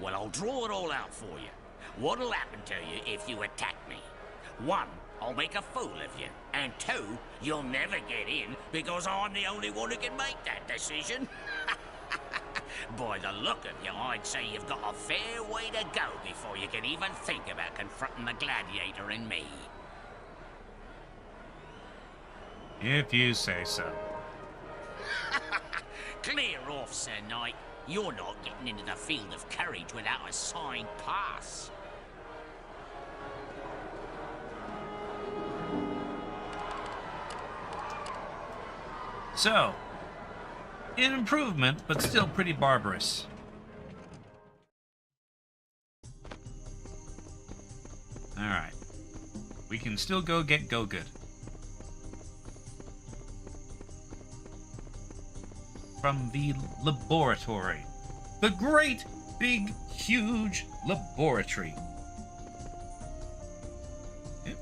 Well, I'll draw it all out for you. What'll happen to you if you attack me? 1, I'll make a fool of you. And 2, you'll never get in because I'm the only one who can make that decision. By the look of you, I'd say you've got a fair way to go before you can even think about confronting the gladiator and me. If you say so. Clear off, Sir Knight. You're not getting into the Field of Courage without a signed pass. So, an improvement, but still pretty barbarous. Alright. We can still go get Go Good. From the laboratory. The great, big, huge laboratory. Yep.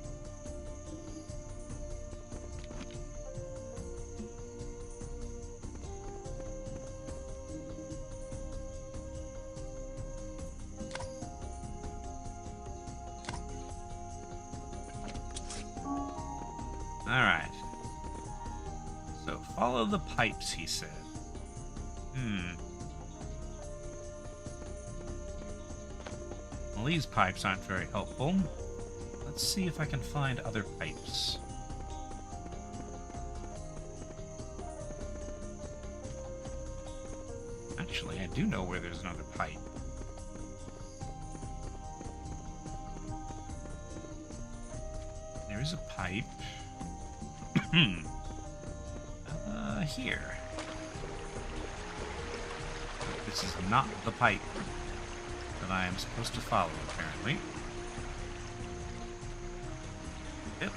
Follow the pipes, he said. Well, these pipes aren't very helpful. Let's see if I can find other pipes. Actually, I do know where there's another pipe. There is a pipe. Here. This is not the pipe that I am supposed to follow, apparently. Yep.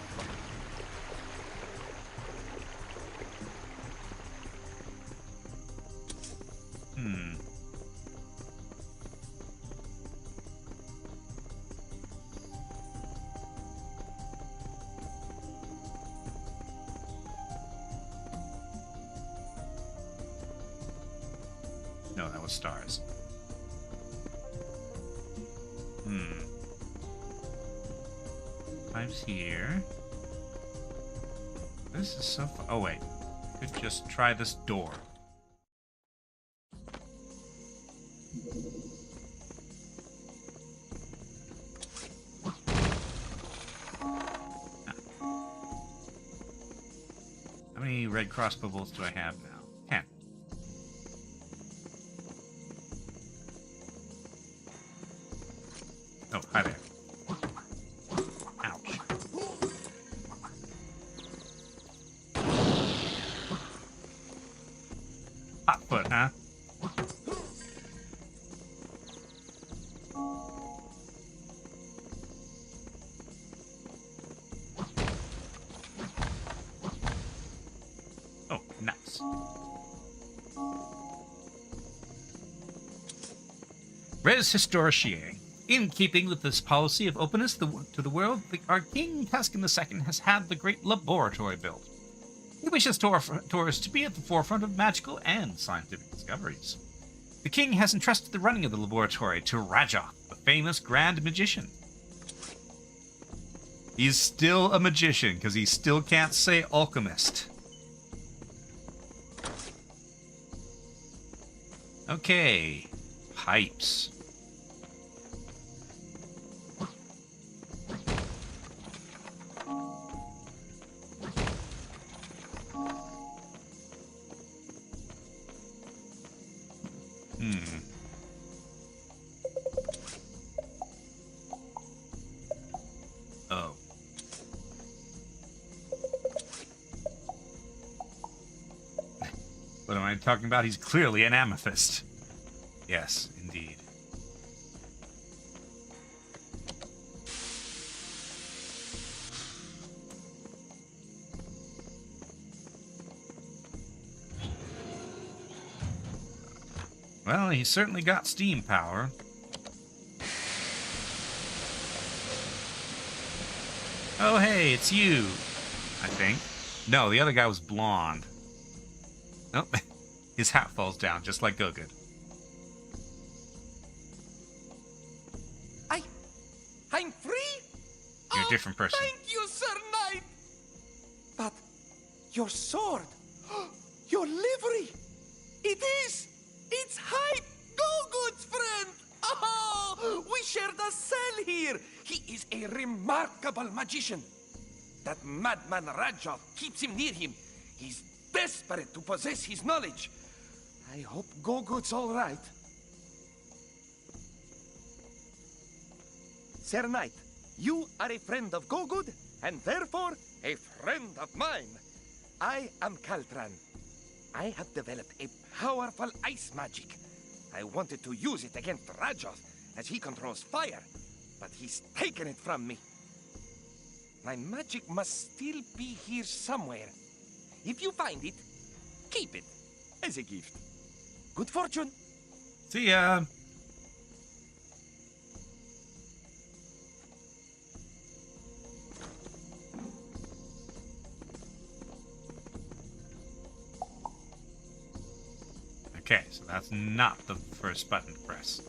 No, that was stars. Pipes here. This is so far. Oh, wait. I could just try this door. How many red crossbow bolts do I have now? 10. Oh, hi there. Ouch. Hot foot, huh? Oh, nice. Res Historiae. In keeping with this policy of openness to the world, our King Tuscan II has had the great laboratory built. He wishes tourists to be at the forefront of magical and scientific discoveries. The King has entrusted the running of the laboratory to Rajoth, the famous Grand Magician. He's still a magician, because he still can't say alchemist. Okay, pipes. Oh. What am I talking about? He's clearly an amethyst. Yes, indeed. Well, he's certainly got steam power. Oh, hey, it's you, I think. No, the other guy was blonde. Nope, his hat falls down, just like Gogud. I'm free? You're a different person. Thank you, Sir Knight! But your sword, your livery, it's Hyde, Gogud's friend! Oh, we shared a cell here. He is a remarkable magician. That madman Rajoth keeps him near him. He's desperate to possess his knowledge. I hope Gogud's all right. Sir Knight, you are a friend of Gogud, and therefore a friend of mine. I am Kaltran. I have developed a powerful ice magic. I wanted to use it against Rajoth, as he controls fire, but he's taken it from me. My magic must still be here somewhere. If you find it, keep it as a gift. Good fortune. See ya. Okay, so that's not the first button to press.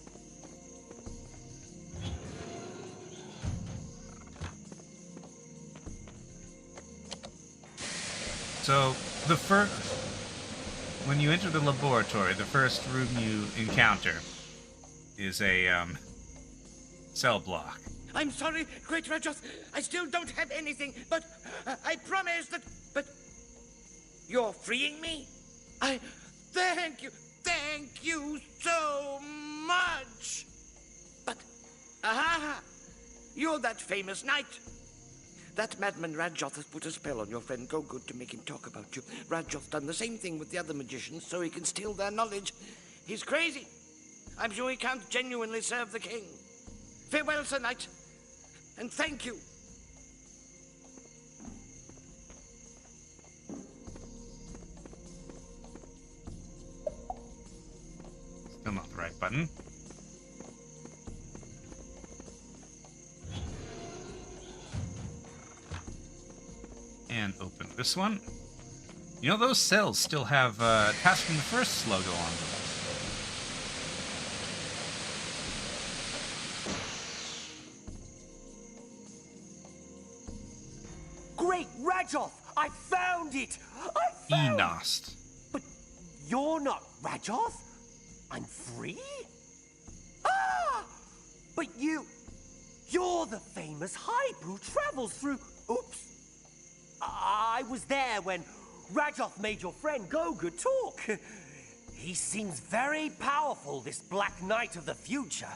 So, The first... When you enter the laboratory, the first room you encounter is a, cell block. I'm sorry, Great Rajoth. I still don't have anything, but I promise that... But... You're freeing me? Thank you so much! But... Aha! You're that famous knight. That madman Rajoth has put a spell on your friend Gogood to make him talk about you. Rajoth's done the same thing with the other magicians so he can steal their knowledge. He's crazy. I'm sure he can't genuinely serve the king. Farewell, Sir Knight. And thank you. Still not the right button. And open this one. You know, those cells still have Tasking the First's logo on them. Great Rajoth! I found it! I found Enost. But you're not Rajoth? I'm free? Ah! But you're the famous hype who travels through... Oops. I was there when Rajoth made your friend Gogood talk. He seems very powerful, this Black Knight of the future.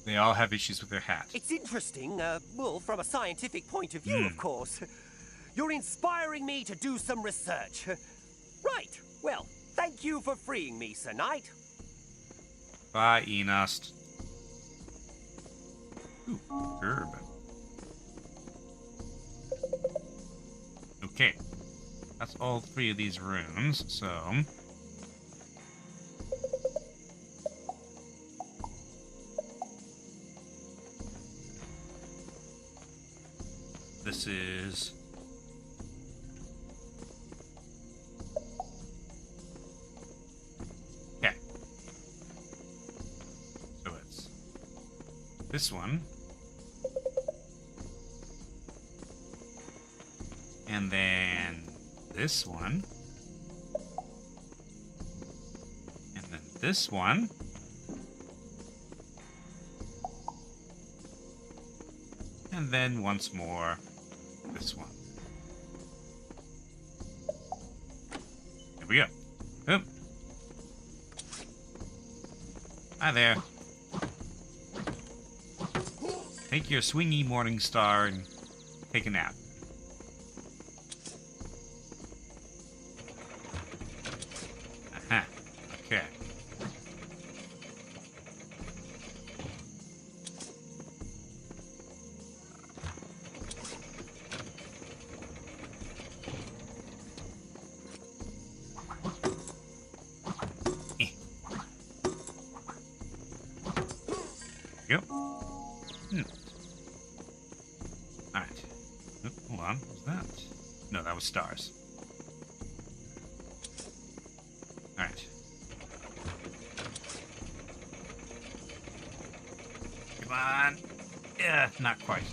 They all have issues with their hat. It's interesting, well, from a scientific point of view, of course. You're inspiring me to do some research. Right, well, thank you for freeing me, Sir Knight. Bye, Enost. Ooh, herb. Okay. That's all 3 of these rooms, so... This is... Okay. So it's this one. And then this one. And then this one. And then once more, this one. Here we go. Oop. Hi there. Take your swingy morning star and take a nap. Aha. Okay. Yep. Alright. Oop, hold on. What was that? No, that was stars. Alright. Come on. Yeah, not quite.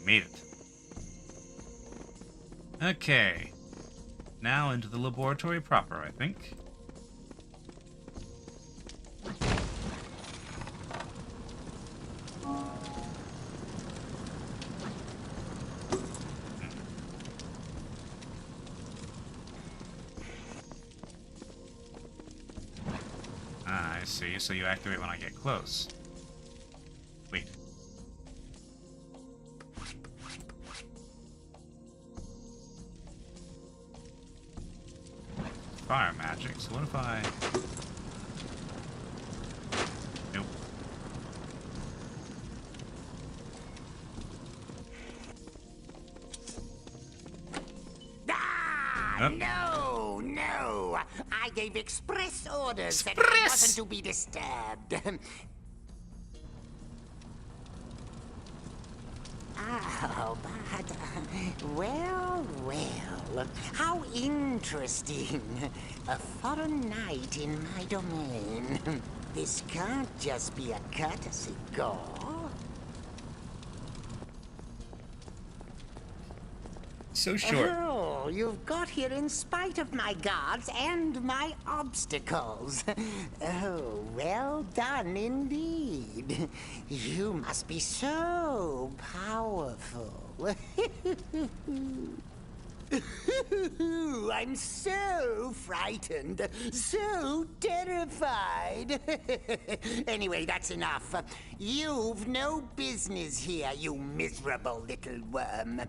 Made it. Okay. Now into the laboratory proper, I think. Ah, I see. So you activate when I get close. Wait. Fire magic, so what if I... Nope. Ah, Nope. no! I I gave express orders that it wasn't to be disturbed. Oh, but... well, well. How interesting. A foreign knight in my domain. This can't just be a courtesy call. So short. Oh, you've got here in spite of my guards and my obstacles. Oh, well done indeed. You must be so powerful. I'm so frightened, so terrified. Anyway, that's enough. You've no business here, you miserable little worm.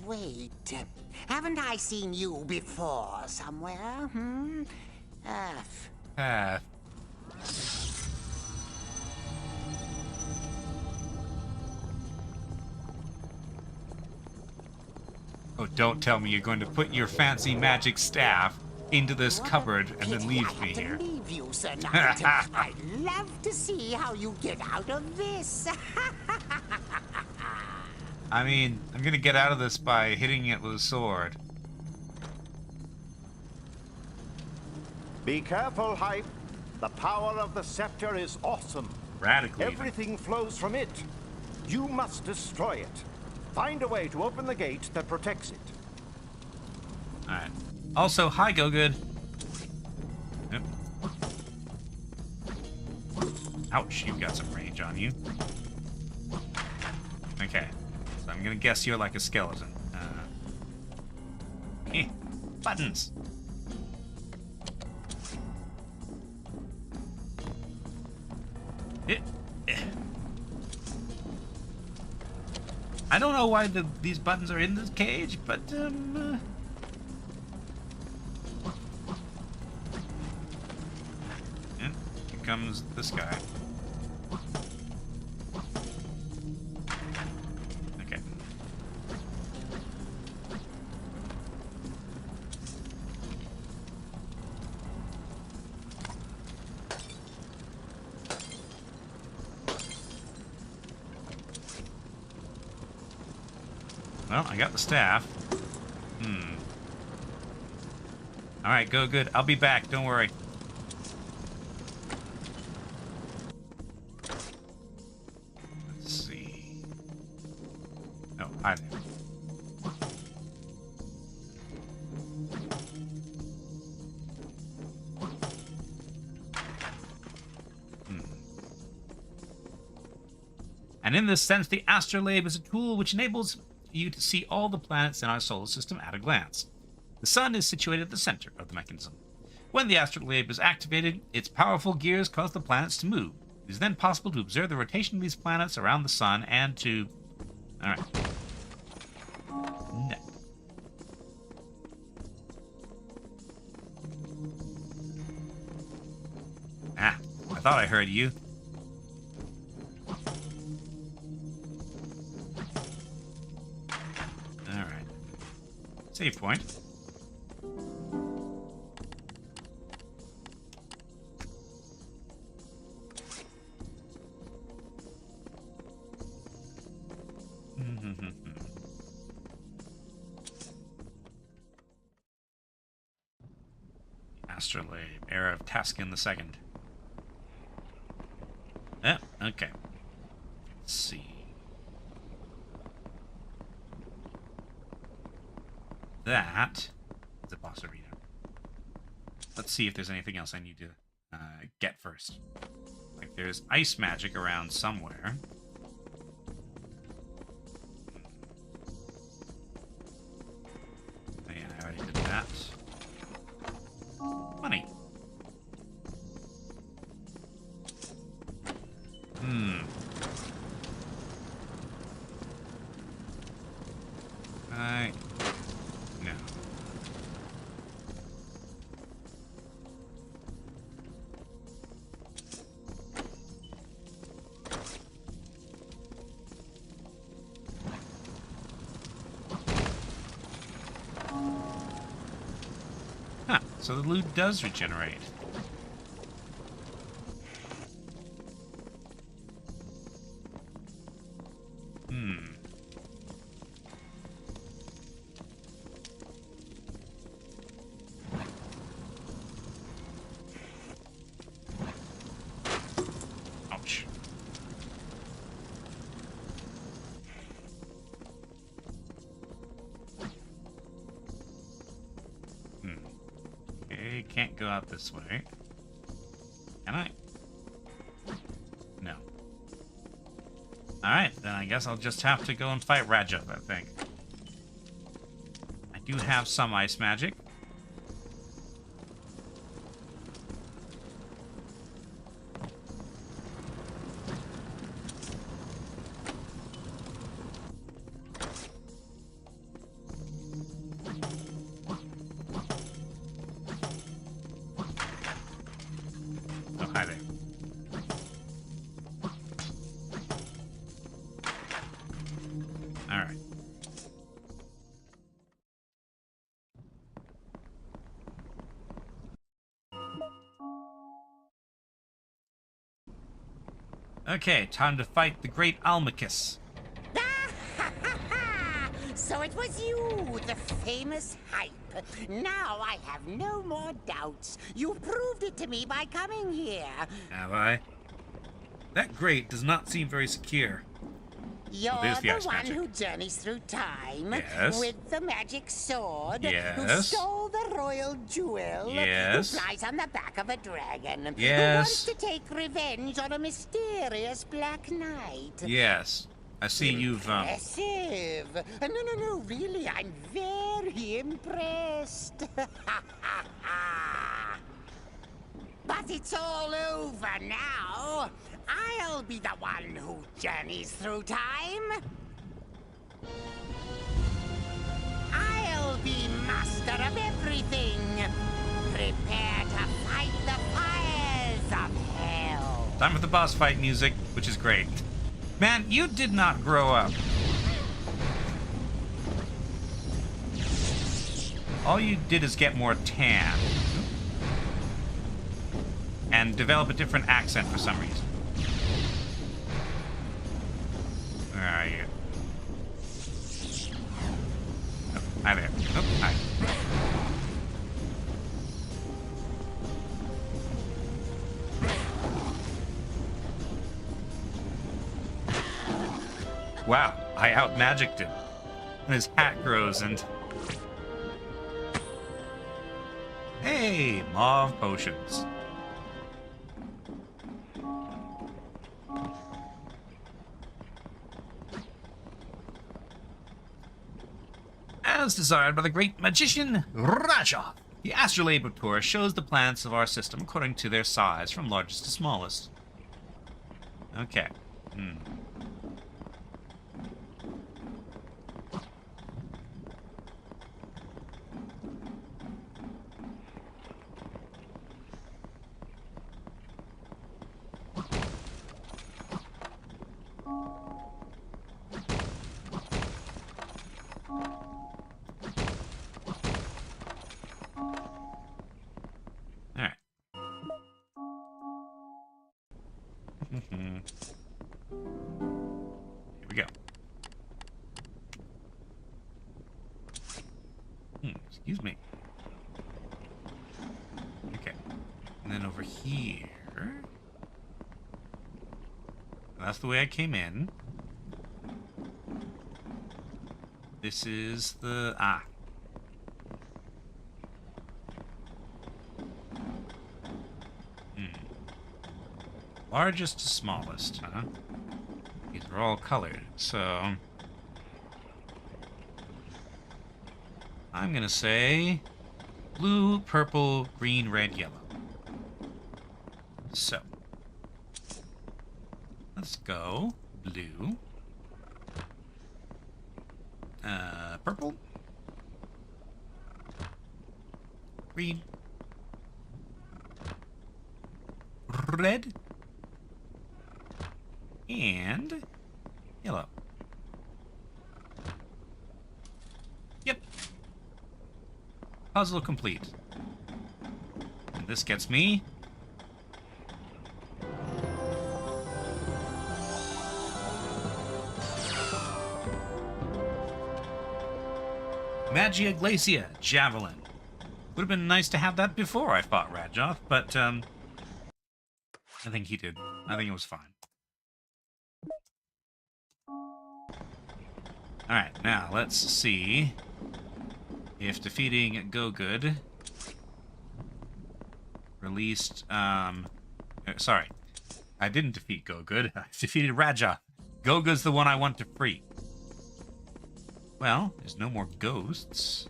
Wait, haven't I seen you before somewhere, hmm? Oh, don't tell me you're going to put your fancy magic staff into this cupboard and then leave me here. Leave you, Sir Knight. I'd love to see how you get out of this. I mean, I'm gonna get out of this by hitting it with a sword. Be careful, Hype. The power of the scepter is awesome. Radically. Everything flows from it. You must destroy it. Find a way to open the gate that protects it. Alright. Also, hi, Go Good. Yep. Ouch, you've got some range on you. Okay. So I'm gonna guess you're like a skeleton. Buttons! I don't know why these buttons are in this cage, but and here comes this guy. Okay. Well, I got the staff. Alright, Go Good. I'll be back, don't worry. Let's see. Oh, hi there. And in this sense, the astrolabe is a tool which enables you to see all the planets in our solar system at a glance. The sun is situated at the center of the mechanism. When the astrolabe is activated, its powerful gears cause the planets to move. It is then possible to observe the rotation of these planets around the sun and to... Alright. No. Ah, I thought I heard you. Alright. Save point. Astrolabe, era of Taskin II. Okay. Let's see. That is a boss arena. Let's see if there's anything else I need to get first. Like there's ice magic around somewhere. Oh, yeah, I already did that. Money. No. so the loot does regenerate. Ouch. Okay, can't go out this way. Can I? No. Alright, then I guess I'll just have to go and fight Rajoth, I think. I do have some ice magic. Oh, hi there. Alright. Okay, time to fight the great Almachus. So it was you, the famous Hype. Now I have no more doubts. You proved it to me by coming here. Have I? That grate does not seem very secure. You're Oh, there's the the ice one magic. who journeys through time Yes. with the magic sword, who Yes. stole the royal jewel, Yes. who flies on the back of a dragon, who Yes. wants to take revenge on a mysterious black knight. Yes. I see you've, Impressive. No, really, I'm very impressed. But it's all over now. I'll be the one who journeys through time. I'll be master of everything. Prepare to fight the fires of hell. time for the boss fight music, which is great. Man, you did not grow up. All you did is get more tan. And develop a different accent for some reason. Where are you? Oh, hi there. Oh, hi. Wow, I out-magicked him. And his hat grows and... Hey, mauve potions. As desired by the great magician Rajoth, the astrolaborator shows the planets of our system according to their size, from largest to smallest. Okay. Alright. Here we go. Excuse me. Okay. And then over here... That's the way I came in. This is the... Largest to smallest, huh? These are all colored, so... I'm gonna say... blue, purple, green, red, yellow. So... let's go blue. Purple. Green. Red. And yellow. Yep. Puzzle complete. this gets me. Magia Glacia, Javelin. Would have been nice to have that before I fought Rajoth, but I think he did. I think it was fine. Alright, now let's see if defeating Go-Good released, sorry. I didn't defeat Go-Good. I defeated Rajoth. Go-Good's the one I want to free. Well, there's no more ghosts.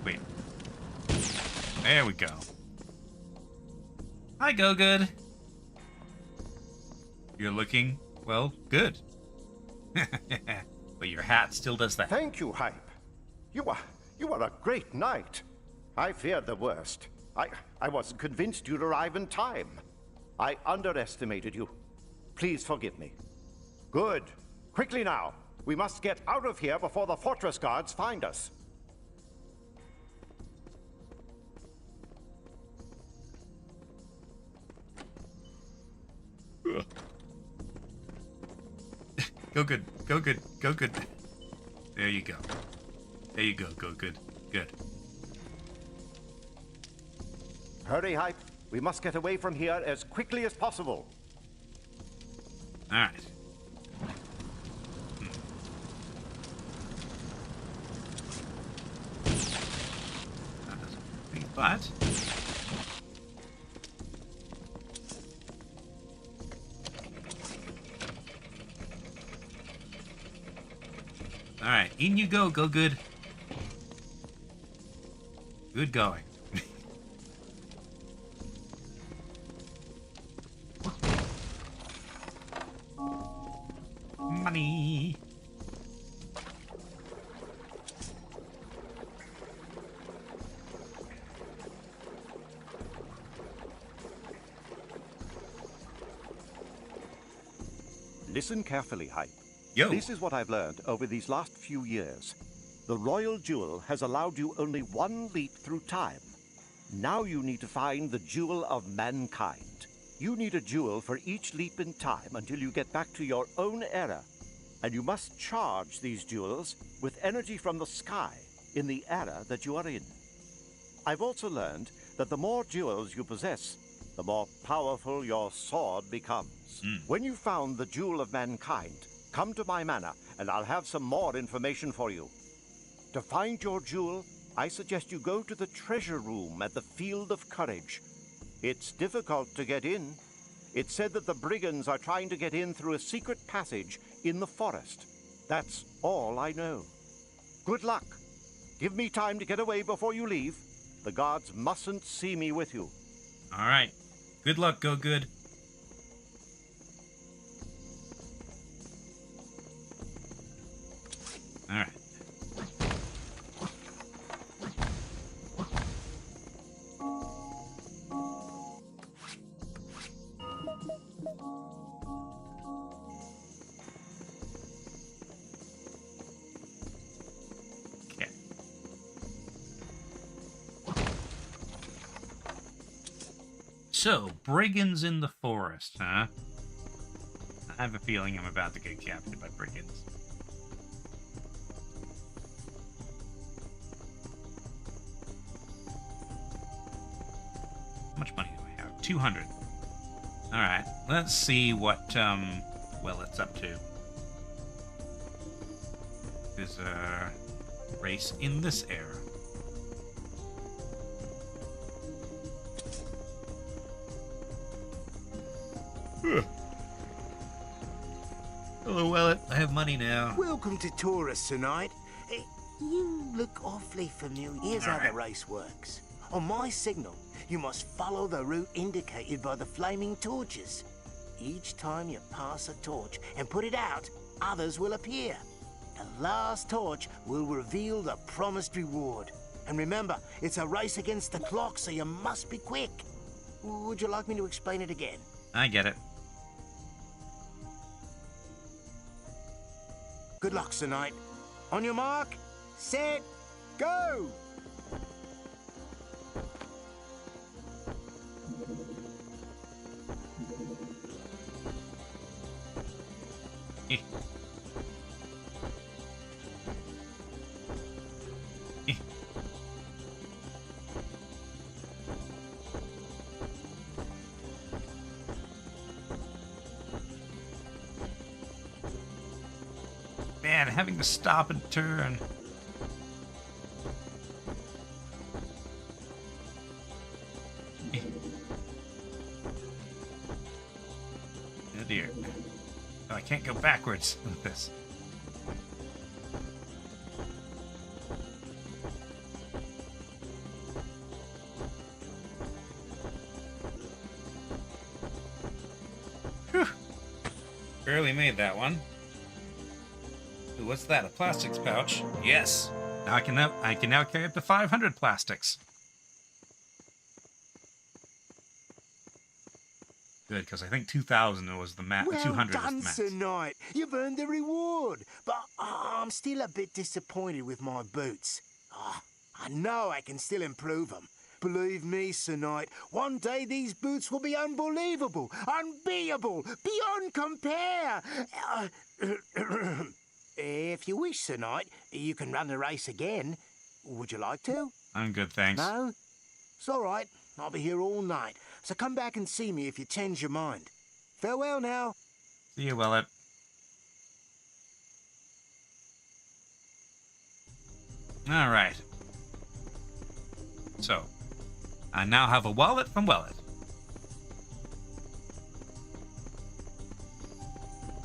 Wait. There we go. Hi, Go-Good. You're looking, well, good. But your hat still does that. Thank you, Hype. You are a great knight. I feared the worst. I wasn't convinced you'd arrive in time. I underestimated you. Please forgive me. Good. Quickly now. We must get out of here before the fortress guards find us. Go-Good. Go-Good. Go-Good. There you go. There you go, Go-Good. Good. Hurry, Hype. We must get away from here as quickly as possible. Alright. But alright, in you go, Go-Good. Good going. Money. Listen carefully, Hype. Yo. This is what I've learned over these last few years. The Royal Jewel has allowed you only one leap through time. Now you need to find the Jewel of Mankind. You need a jewel for each leap in time until you get back to your own era. And you must charge these jewels with energy from the sky in the era that you are in. I've also learned that the more jewels you possess, the more powerful your sword becomes. When you've found the Jewel of Mankind, come to my manor and I'll have some more information for you. To find your jewel, I suggest you go to the treasure room at the Field of Courage. It's difficult to get in. It's said that the brigands are trying to get in through a secret passage in the forest. That's all I know. Good luck. Give me time to get away before you leave. The guards mustn't see me with you. All right. Good luck, Go-Good. All right. So, brigands in the forest, huh? I have a feeling I'm about to get captured by brigands. How much money do I have? 200. Alright, let's see what, well, it's up to. There's a race in this era. Hello, Wellet. I have money now. Welcome to Taurus tonight. You look awfully familiar. Here's how the race works. On my signal, you must follow the route indicated by the flaming torches. Each time you pass a torch and put it out, others will appear. The last torch will reveal the promised reward. And remember, it's a race against the clock, so you must be quick. Would you like me to explain it again? I get it. Good luck, Sir Knight. On your mark, set, go! Man, having to stop and turn. Oh dear. Oh, I can't go backwards with this. Whew. Barely made that one. Ooh, what's that? A plastics pouch? Yes. Now I can now carry up to 500 plastics. Good, because I think 2,000 was the max. Well 200 was done, the max. Sir Knight. You've earned the reward. But I'm still a bit disappointed with my boots. I know I can still improve them. Believe me, Sir Knight, one day these boots will be unbelievable, unbeatable, beyond compare. If you wish, Sir Knight, you can run the race again. Would you like to? I'm good, thanks. No? It's all right. I'll be here all night. So come back and see me if you change your mind. Farewell now. See you, Willet. All right. So, I now have a wallet from Willet.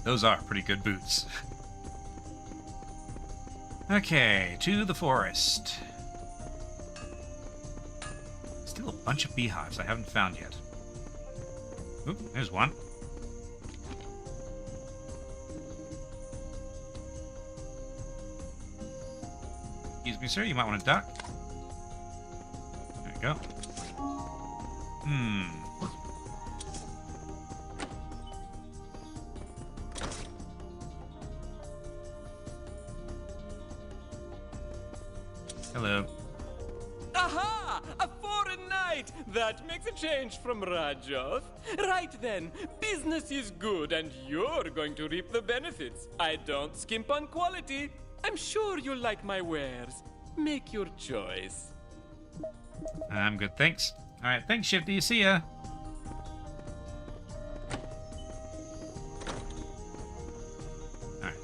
Those are pretty good boots. Okay, to the forest. Still a bunch of beehives I haven't found yet. Oop, there's one. Excuse me, sir, you might want to duck. There you go. Hello. Aha! A foreign knight! That makes a change from Rajoth. Right then, business is good and you're going to reap the benefits. I don't skimp on quality. I'm sure you'll like my wares. Make your choice. I'm good, thanks. Alright, thanks, Shifty. See ya. Alright.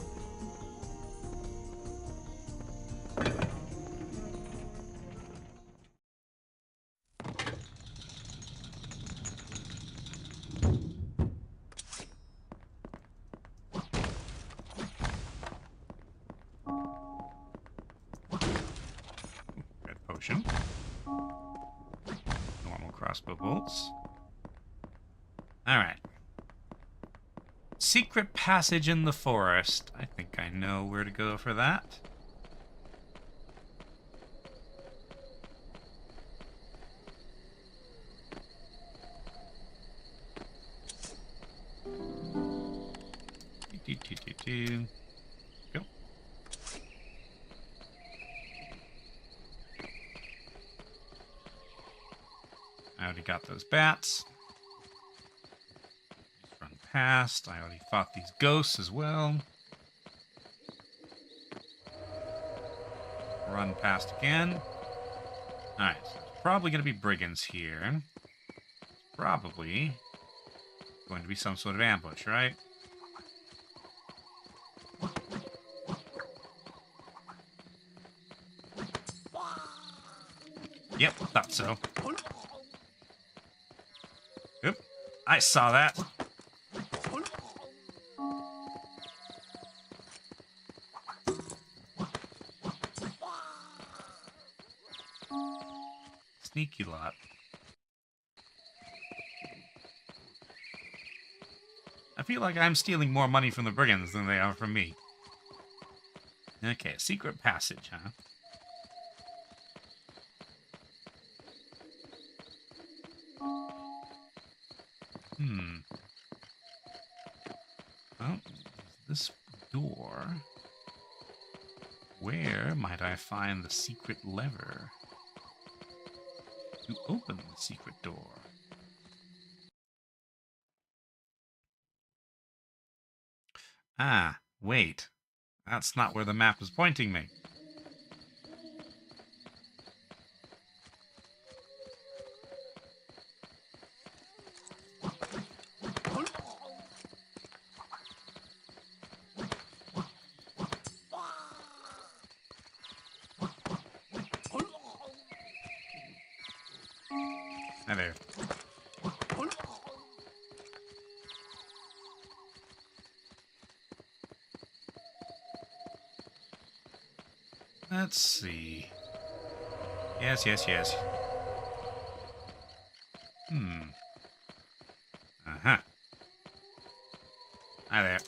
Red potion. Normal crossbow bolts. Alright. Secret passage in the forest. I think I know where to go for that. Go. I already got those bats. Just run past. I already fought these ghosts as well. Run past again. Alright, so it's probably going to be brigands here. Probably going to be some sort of ambush, right? Yep, thought so. Oop, I saw that. Sneaky lot. I feel like I'm stealing more money from the brigands than they are from me. Okay, secret passage, huh? Well, this door might I find the secret lever to open the secret door? Ah, wait. That's not where the map is pointing me. Hi there. Let's see. Yes, yes, yes. Uh-huh. Hi there.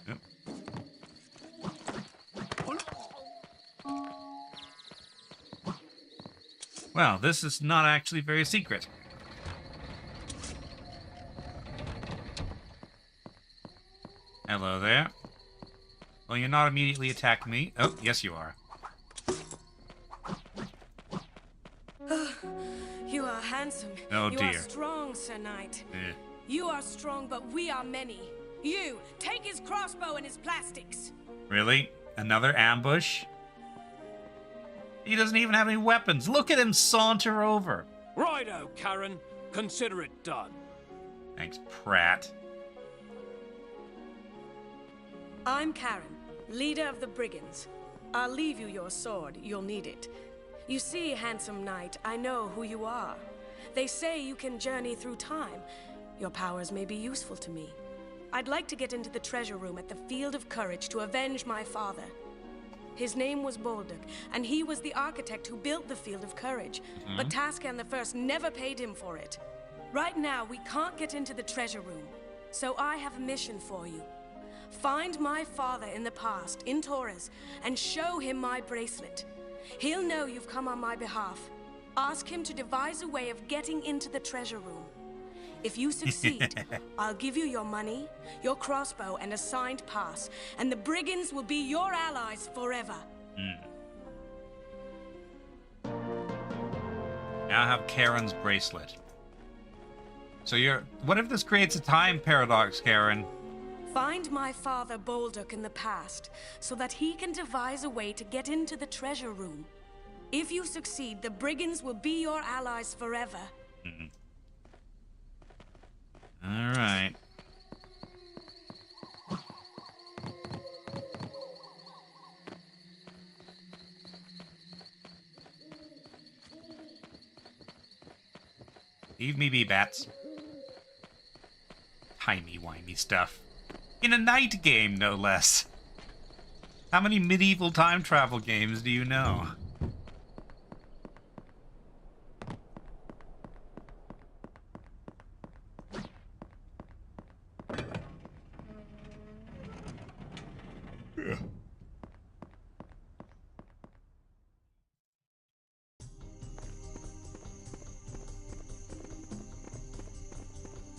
Yep. Well, this is not actually very secret. Hello there. Well, you're not immediately attacking me. Oh, yes you are. You are handsome. Oh, you dear. are strong, Sir Knight. Eh. You are strong, but we are many. You, take his crossbow and his plastics. Really? Another ambush? He doesn't even have any weapons. Look at him saunter over. Righto, Karen. Consider it done. Thanks, Pratt. I'm Karen, leader of the brigands. I'll leave you your sword. You'll need it. You see, handsome knight, I know who you are. They say you can journey through time. Your powers may be useful to me. I'd like to get into the treasure room at the Field of Courage to avenge my father. His name was Bolduc, and he was the architect who built the Field of Courage. But Tascan the First never paid him for it. Right now, we can't get into the treasure room. So I have a mission for you. Find my father in the past, in Taurus, and show him my bracelet. He'll know you've come on my behalf. Ask him to devise a way of getting into the treasure room. If you succeed, I'll give you your money, your crossbow, and a signed pass, and the brigands will be your allies forever. Now I have Karen's bracelet. So what if this creates a time paradox, Karen? Find my father Bolduc in the past, so that he can devise a way to get into the treasure room. If you succeed, the brigands will be your allies forever. All right. Leave me be, bats. Timey-wimey stuff. In a night game, no less. How many medieval time travel games do you know?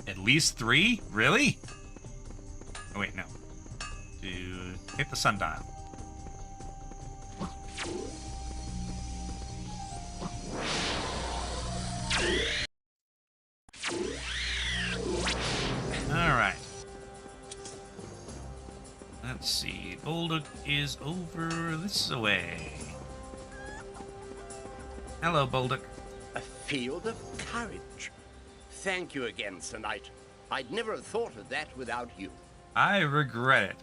At least 3? Really? Oh, wait, no. To hit the sundial. Alright. Let's see. Bolduc is over this way. Hello, Bolduc. A field of courage. Thank you again, Sir Knight. I'd never have thought of that without you. I regret it.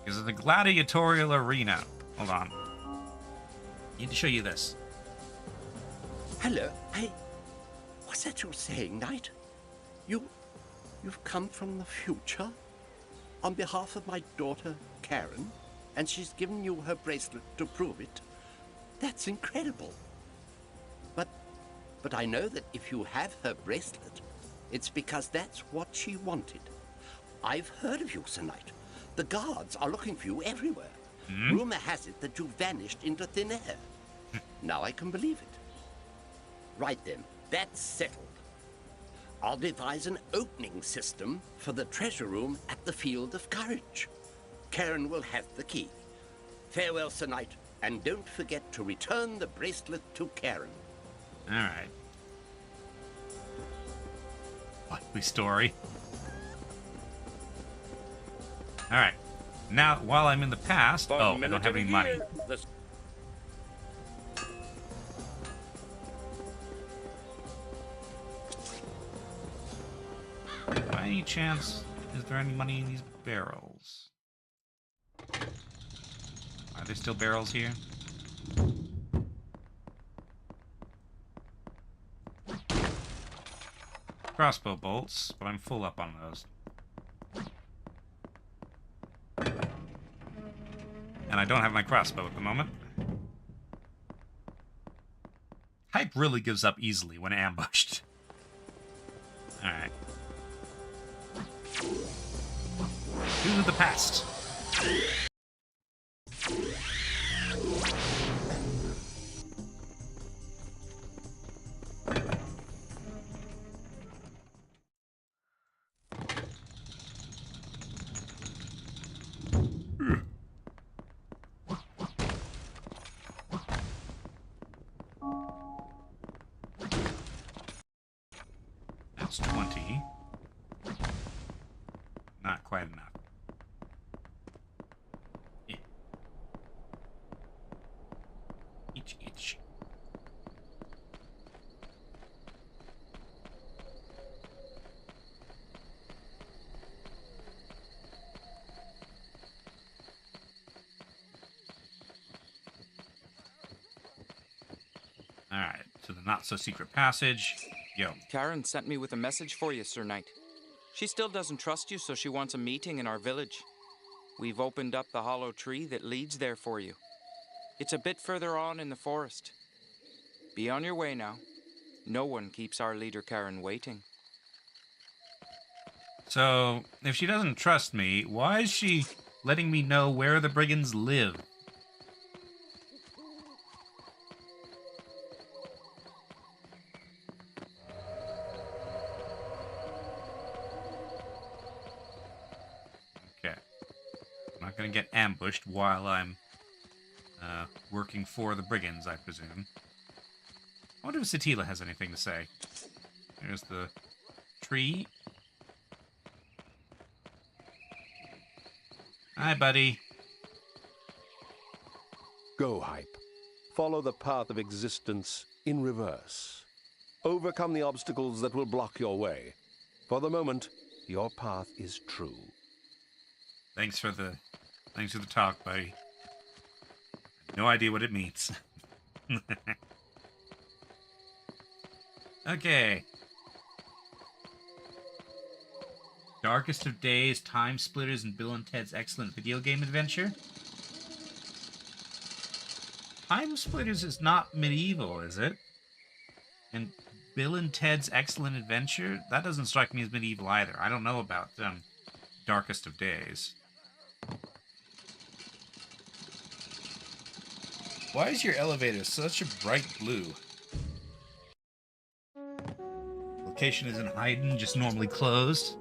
Because of the gladiatorial arena. Hold on. I need to show you this. Hello. Hey, what's that you're saying, Knight? You've come from the future? On behalf of my daughter, Karen? And she's given you her bracelet to prove it? That's incredible. But I know that if you have her bracelet, it's because that's what she wanted. I've heard of you, Sir Knight. The guards are looking for you everywhere. Rumor has it that you vanished into thin air. Now I can believe it. Right then, that's settled. I'll devise an opening system for the treasure room at the Field of Courage. Karen will have the key. Farewell, Sir Knight, and don't forget to return the bracelet to Karen. Alright. Likely story. Alright. Now, while I'm in the past... Oh, I don't have any money. By any chance, is there any money in these barrels? Are there still barrels here? Crossbow bolts, but I'm full up on those. And I don't have my crossbow at the moment. Hype really gives up easily when ambushed. Alright. To the past. That's 20. Not quite enough. Yeah. Each. Alright, to the not-so-secret passage. Yo. Karen sent me with a message for you, Sir Knight. She still doesn't trust you, so she wants a meeting in our village. We've opened up the hollow tree that leads there for you. It's a bit further on in the forest. Be on your way now. No one keeps our leader Karen waiting. So, if she doesn't trust me, why is she letting me know where the brigands live? Okay. I'm not going to get ambushed while I'm working for the brigands, I presume. I wonder if Satila has anything to say. There's the tree. Hi, buddy. Go, Hype. Follow the path of existence in reverse. Overcome the obstacles that will block your way. For the moment, your path is true. Thanks for the talk, buddy. No idea what it means. Okay. Darkest of Days, Time Splitters, and Bill and Ted's Excellent Video Game Adventure. Time Splitters is not medieval, is it? And Bill and Ted's Excellent Adventure? That doesn't strike me as medieval either. I don't know about Darkest of Days. Why is your elevator such a bright blue? Location isn't hidden, just normally closed.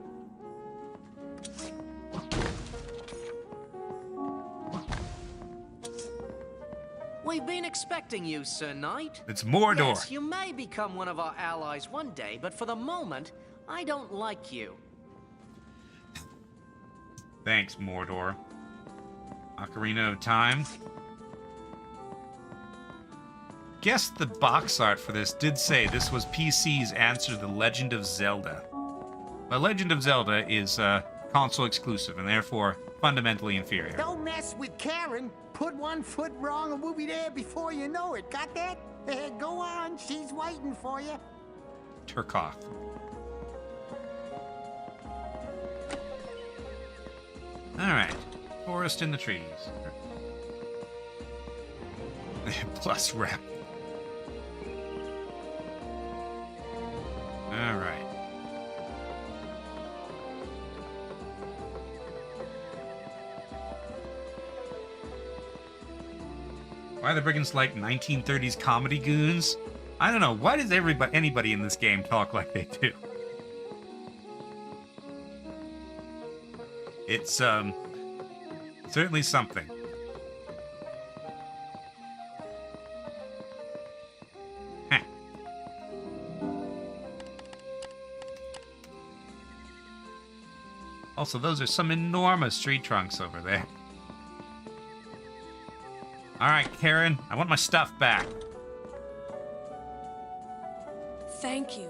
We've been expecting you, Sir Knight. It's Mordor. Yes, you may become one of our allies one day, but for the moment, I don't like you. Thanks, Mordor. Ocarina of Time. Guess the box art for this did say this was PC's answer to The Legend of Zelda. But Legend of Zelda is console exclusive and therefore fundamentally inferior. Don't mess with Karen. Put one foot wrong and we'll be there before you know it. Got that? Go on. She's waiting for you. Turkoth. Alright. Forest in the trees. Plus rep. Alright. Why are the brigands like 1930s comedy goons? I don't know. Why does anybody in this game talk like they do? It's certainly something. Heh. Also, those are some enormous tree trunks over there. Alright, Karen, I want my stuff back. Thank you.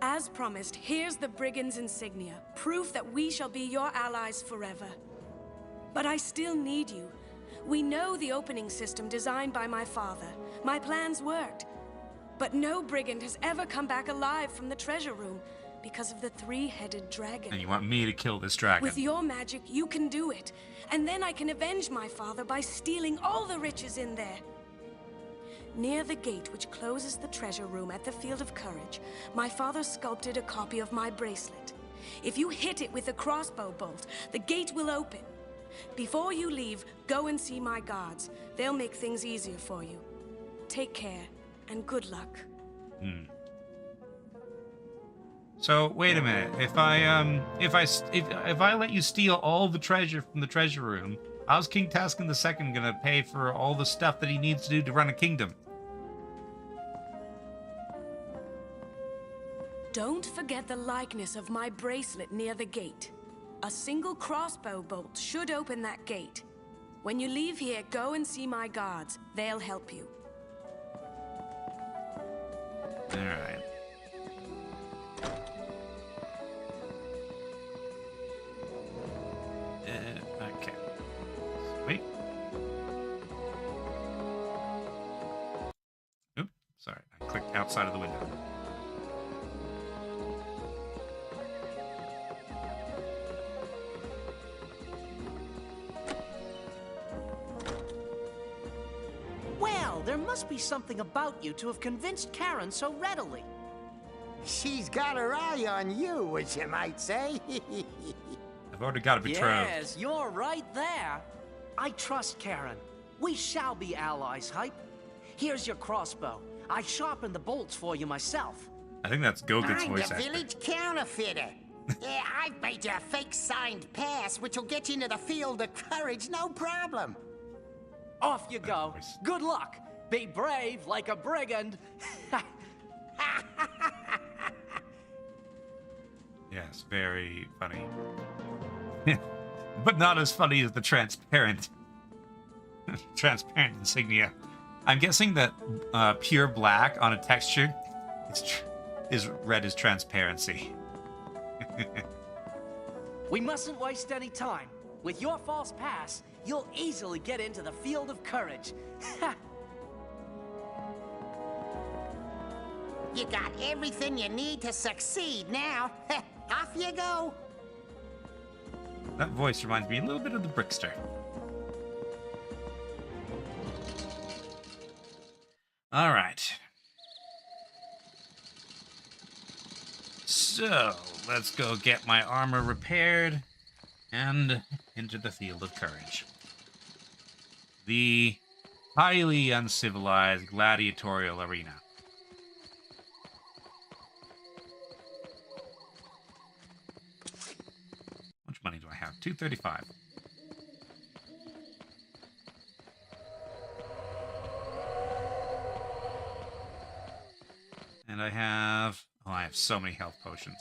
As promised, here's the brigand's insignia, proof that we shall be your allies forever. But I still need you. We know the opening system designed by my father. My plans worked. But no brigand has ever come back alive from the treasure room because of the three-headed dragon. And you want me to kill this dragon? With your magic, you can do it. And then I can avenge my father by stealing all the riches in there. Near the gate which closes the treasure room at the Field of Courage, my father sculpted a copy of my bracelet. If you hit it with a crossbow bolt, the gate will open. Before you leave, go and see my guards. They'll make things easier for you. Take care, and good luck. So wait a minute. If I let you steal all the treasure from the treasure room, how's King Taskin II gonna pay for all the stuff that he needs to do to run a kingdom? Don't forget the likeness of my bracelet near the gate. A single crossbow bolt should open that gate. When you leave here, go and see my guards. They'll help you. Alright. Okay. Wait. Oop, sorry. I clicked outside of the window. Well, there must be something about you to have convinced Karen so readily. She's got her eye on you, which you might say. I've already got a betrothed. Yes, you're right there. I trust Karen. We shall be allies, Hype. Here's your crossbow. I sharpened the bolts for you myself. I think that's Gogut's I'm voice the actor. village counterfeiter. Yeah, I've made you a fake signed pass, which will get you into the Field of Courage, no problem. Off you go. Good luck. Be brave like a brigand. Yes, very funny. But not as funny as the transparent insignia. I'm guessing that pure black on a texture is read as transparency. We mustn't waste any time. With your false pass, you'll easily get into the Field of Courage. You got everything you need to succeed now. Off you go. That voice reminds me a little bit of the Brickster. All right. So, let's go get my armor repaired and into the Field of Courage. The highly uncivilized gladiatorial arena. How much money do I have? 235. And I have... Oh, I have so many health potions.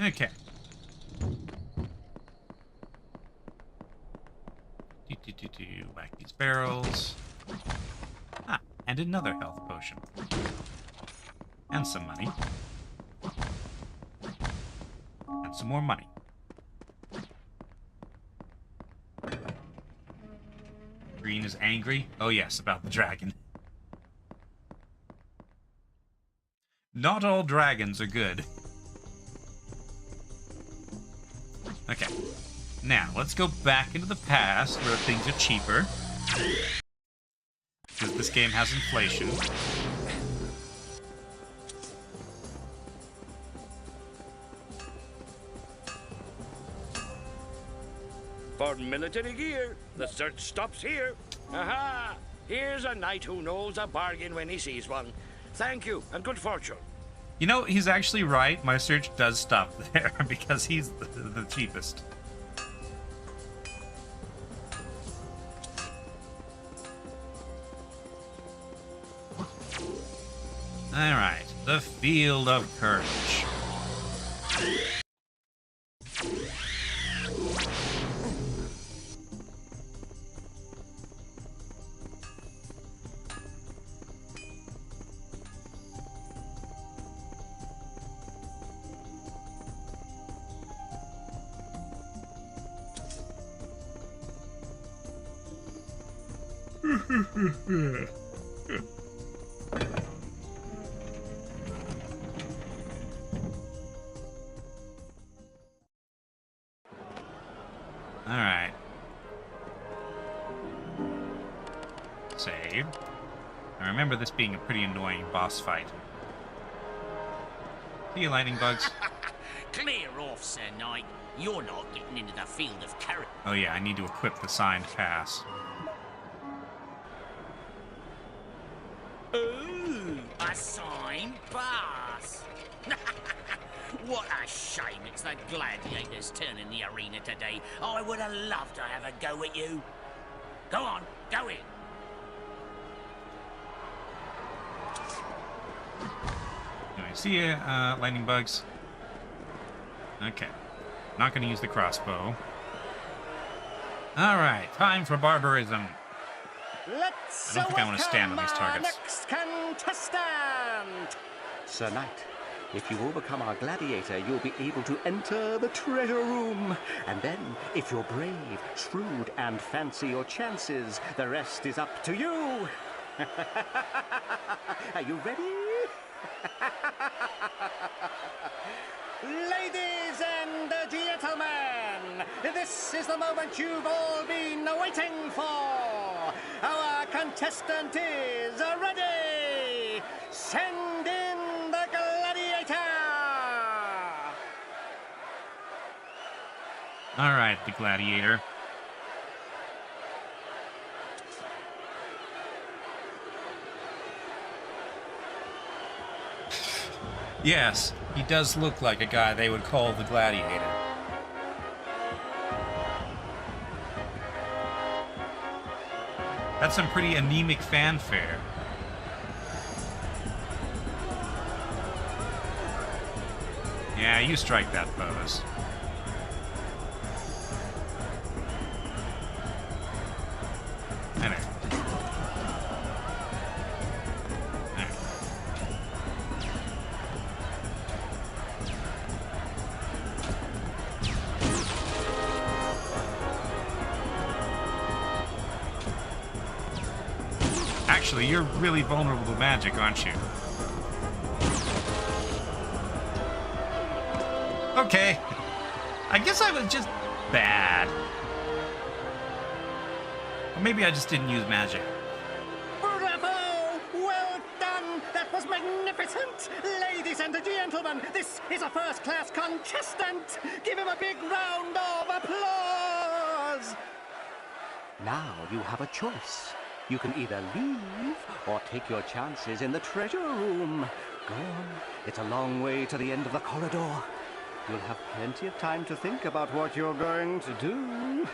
Okay. Whack these barrels. Ah, and another health potion. And some money. And some more money. Green is angry. Oh yes, about the dragon. Not all dragons are good. Okay. Now, let's go back into the past where things are cheaper. because this game has inflation. For military gear, the search stops here. Aha! Here's a knight who knows a bargain when he sees one. Thank you, and good fortune. You know, he's actually right. My search does stop there because he's the cheapest. Alright, the Field of Courage. Alright. Save. I remember this being a pretty annoying boss fight. See you, lightning bugs. Clear off, Sir Knight. You're not getting into the Field of Courage. Oh yeah, I need to equip the signed pass. Ooh, a signed pass. What a shame it's the gladiators turning the arena today. I would have loved to have a go at you. Go on, go in. Anyway, see you, lightning bugs. Okay. Not gonna use the crossbow. Alright, time for barbarism. Let's I don't think I want to stand on these targets. next contestant. Sir Knight, if you overcome our gladiator, you'll be able to enter the treasure room. And then, if you're brave, shrewd, and fancy your chances, the rest is up to you. Are you ready? Ladies and gentlemen, this is the moment you've all been waiting for. Our contestant is ready. Send in the gladiator. Alright, the gladiator. Yes, he does look like a guy they would call the gladiator. That's some pretty anemic fanfare. Yeah, you strike that pose. Anyway. Actually, you're really vulnerable to magic, aren't you? Okay. I guess I was just bad. Or maybe I just didn't use magic. Bravo! Well done! That was magnificent! Ladies and gentlemen, this is a first-class contestant! Give him a big round of applause! Now you have a choice. You can either leave or take your chances in the treasure room. Go on. It's a long way to the end of the corridor. You'll have plenty of time to think about what you're going to do.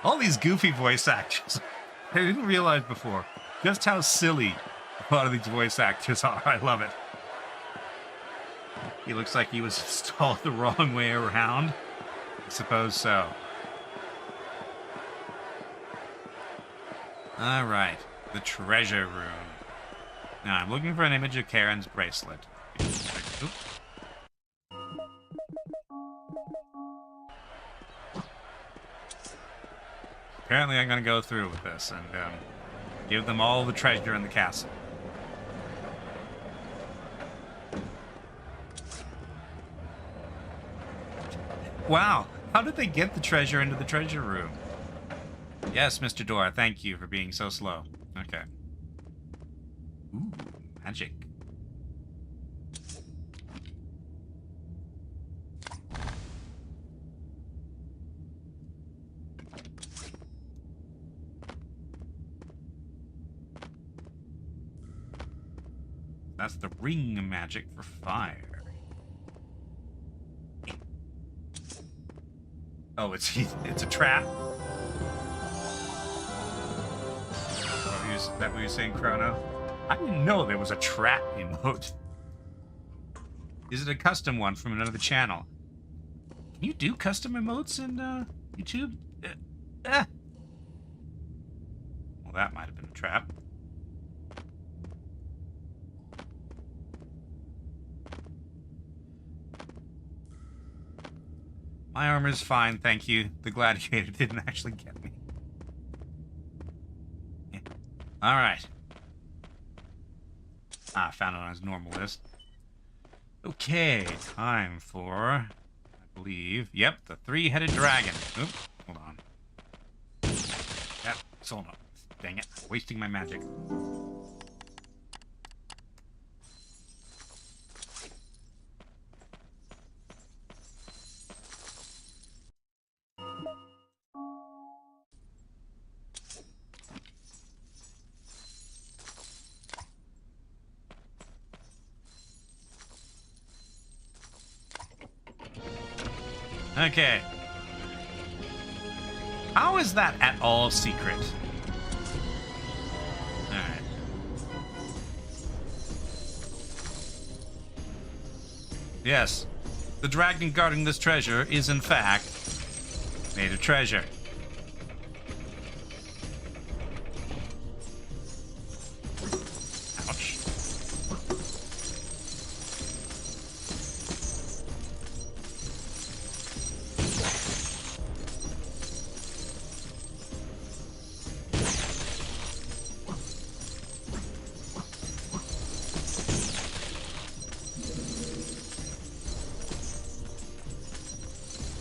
All these goofy voice actors. I didn't realize before just how silly a lot of these voice actors are. I love it. He looks like he was installed the wrong way around. I suppose so. Alright, the treasure room. Now, I'm looking for an image of Karen's bracelet. Oop. Apparently I'm going to go through with this and give them all the treasure in the castle. Wow, how did they get the treasure into the treasure room? Yes, Mr. Dora, thank you for being so slow. Okay. Ooh, magic. That's the ring magic for fire. Oh, it's a trap? Is that what you're saying, Chrono? I didn't know there was a trap emote. Is it a custom one from another channel? Can you do custom emotes in YouTube? Well, that might have been a trap. My armor's fine, thank you. The gladiator didn't actually get me. Yeah. Alright. I found it on his normal list. Okay, time for, I believe, yep, the three-headed dragon. Oop, hold on. Yep, sold up. Dang it, wasting my magic. Okay. How is that at all secret? Alright. Yes. The dragon guarding this treasure is, in fact, made of treasure. Ouch.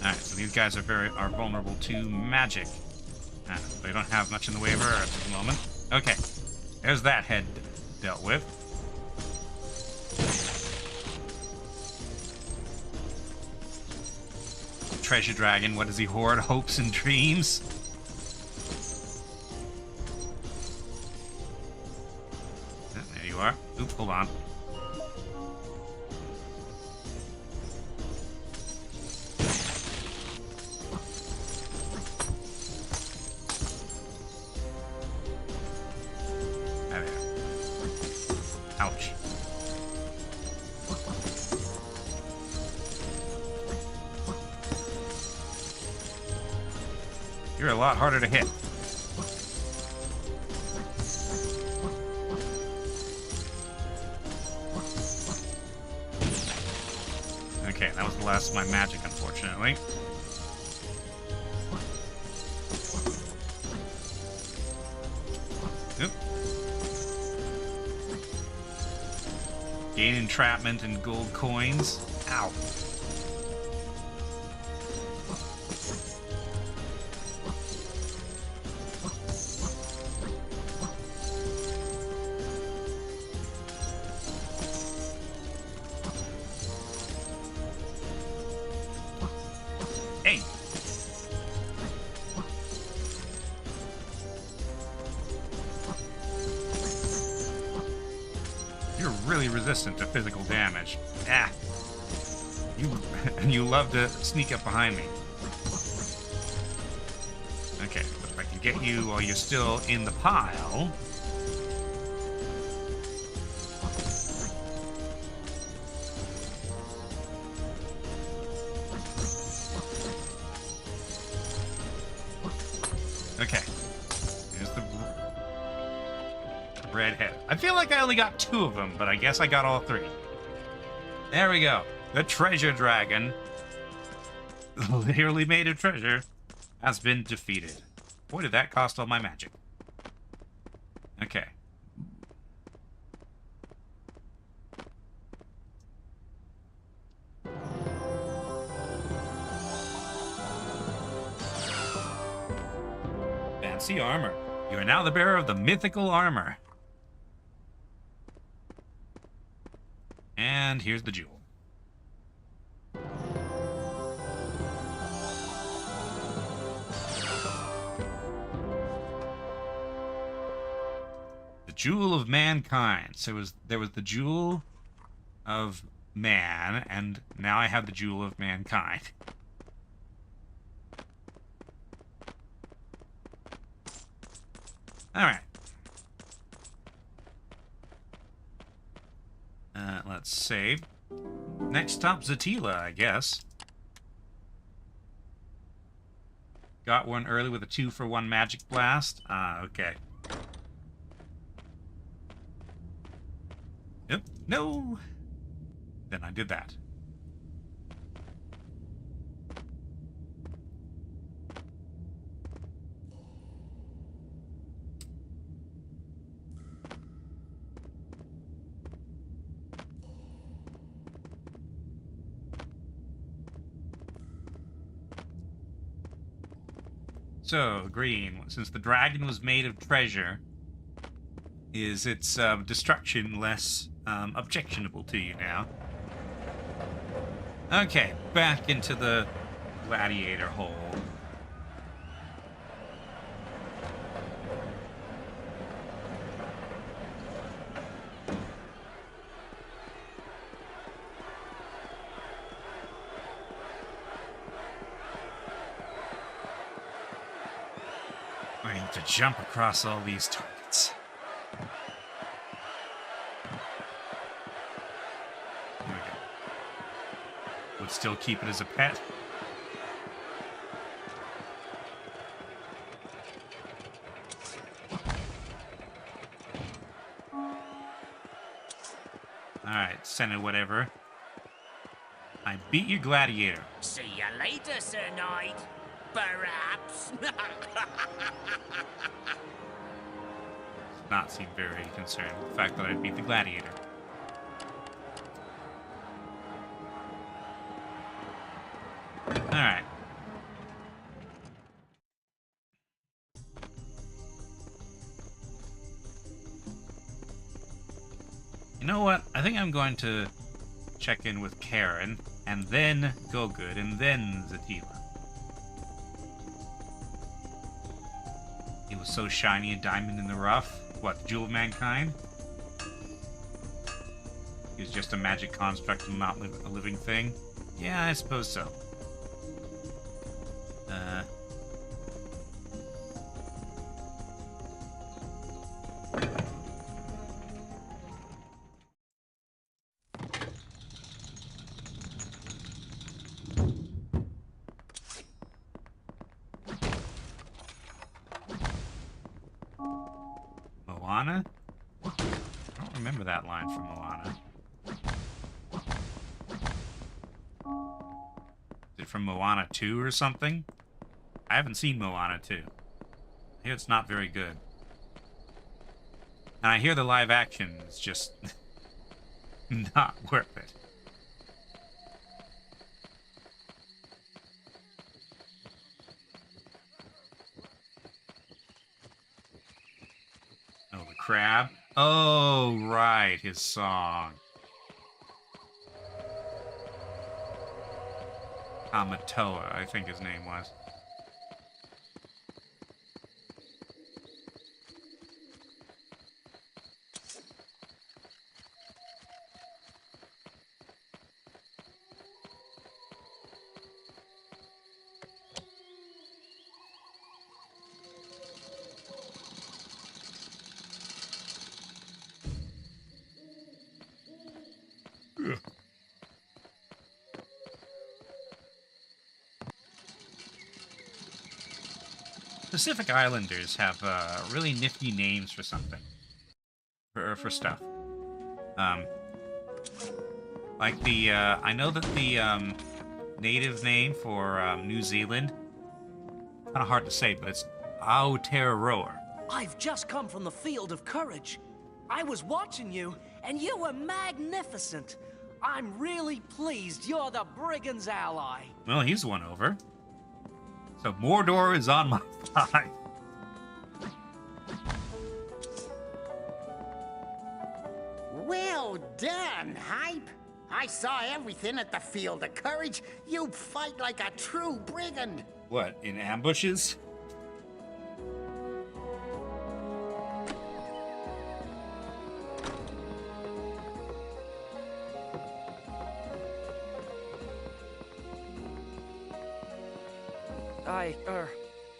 Alright, so these guys are vulnerable to magic. They don't have much in the way of herbs at the moment. Okay, there's that head dealt with. Treasure dragon, what does he hoard? Hopes and dreams? There you are. Oops, hold on. Ouch. You're a lot harder to hit. Okay, that was the last of my magic, unfortunately. Oop. Gain entrapment and gold coins. Ow. Hey. You're really resistant to physical damage. Ah. You love to sneak up behind me. Okay, but if I can get you while you're still in the pile. Okay. Here's the redhead. I feel like I only got 2 of them, but I guess I got all 3. There we go. The treasure dragon, literally made of treasure, has been defeated. Boy, did that cost all my magic. Okay. Fancy armor. You are now the bearer of the mythical armor. And here's the jewel. The jewel of mankind. So there was the jewel of man, and now I have the jewel of mankind. Alright. Let's save. Next stop, Zatila, I guess. Got one early with a 2-for-1 magic blast. Ah, okay. Yep. No! Then I did that. So, Green, since the dragon was made of treasure, is its destruction less objectionable to you now? Okay, back into the gladiator hole. I have to jump across all these targets. Here we go. Would still keep it as a pet. Alright, send it whatever. I beat your gladiator. See you later, Sir Knight. Perhaps. Not seem very concerned with the fact that I beat the gladiator. Alright. You know what? I think I'm going to check in with Karen, and then Go-Good, and then Zatila. It was so shiny, a diamond in the rough. What, the Jewel of Mankind? He was just a magic construct and not a living thing? Yeah, I suppose so. Moana? I don't remember that line from Moana. Is it from Moana 2 or something? I haven't seen Moana 2. I hear it's not very good. And I hear the live action is just not worth it. Oh, the crab? Oh, right, his song. Amatoa, I think his name was. Pacific Islanders have really nifty names for something. For stuff. Like the, I know that the native name for New Zealand, kind of hard to say, but it's Aotearoa. I've just come from the field of courage. I was watching you, and you were magnificent. I'm really pleased you're the brigand's ally. Well, he's won over. So Mordor is on my side. done, Hype. I saw everything at the Field of Courage. You fight like a true brigand. What, in ambushes?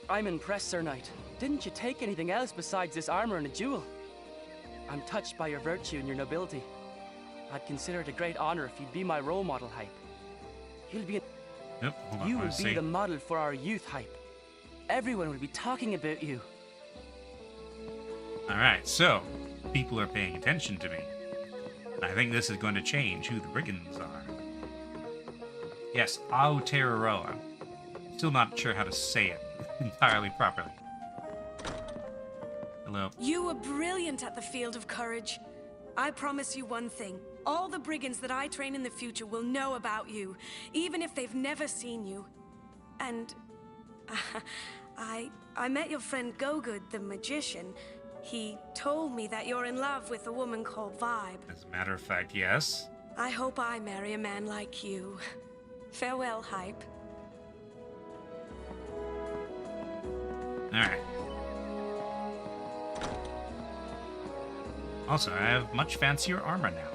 I'm impressed, Sir Knight. Didn't you take anything else besides this armor and a jewel? I'm touched by your virtue and your nobility. I'd consider it a great honor if you'd be my role model, Hype. You'll be Yep, hold on, you I will see. be the model for our youth, Hype. Everyone will be talking about you. Alright, so, people are paying attention to me. I think this is going to change who the brigands are. Yes, Aotearoa. Still not sure how to say it entirely properly. Hello. You were brilliant at the Field of Courage. I promise you one thing. All the brigands that I train in the future will know about you, even if they've never seen you. And I met your friend Gogud, the magician. He told me that you're in love with a woman called Vibe. As a matter of fact, yes. I hope I marry a man like you. Farewell, Hype. Alright. Also, I have much fancier armor now.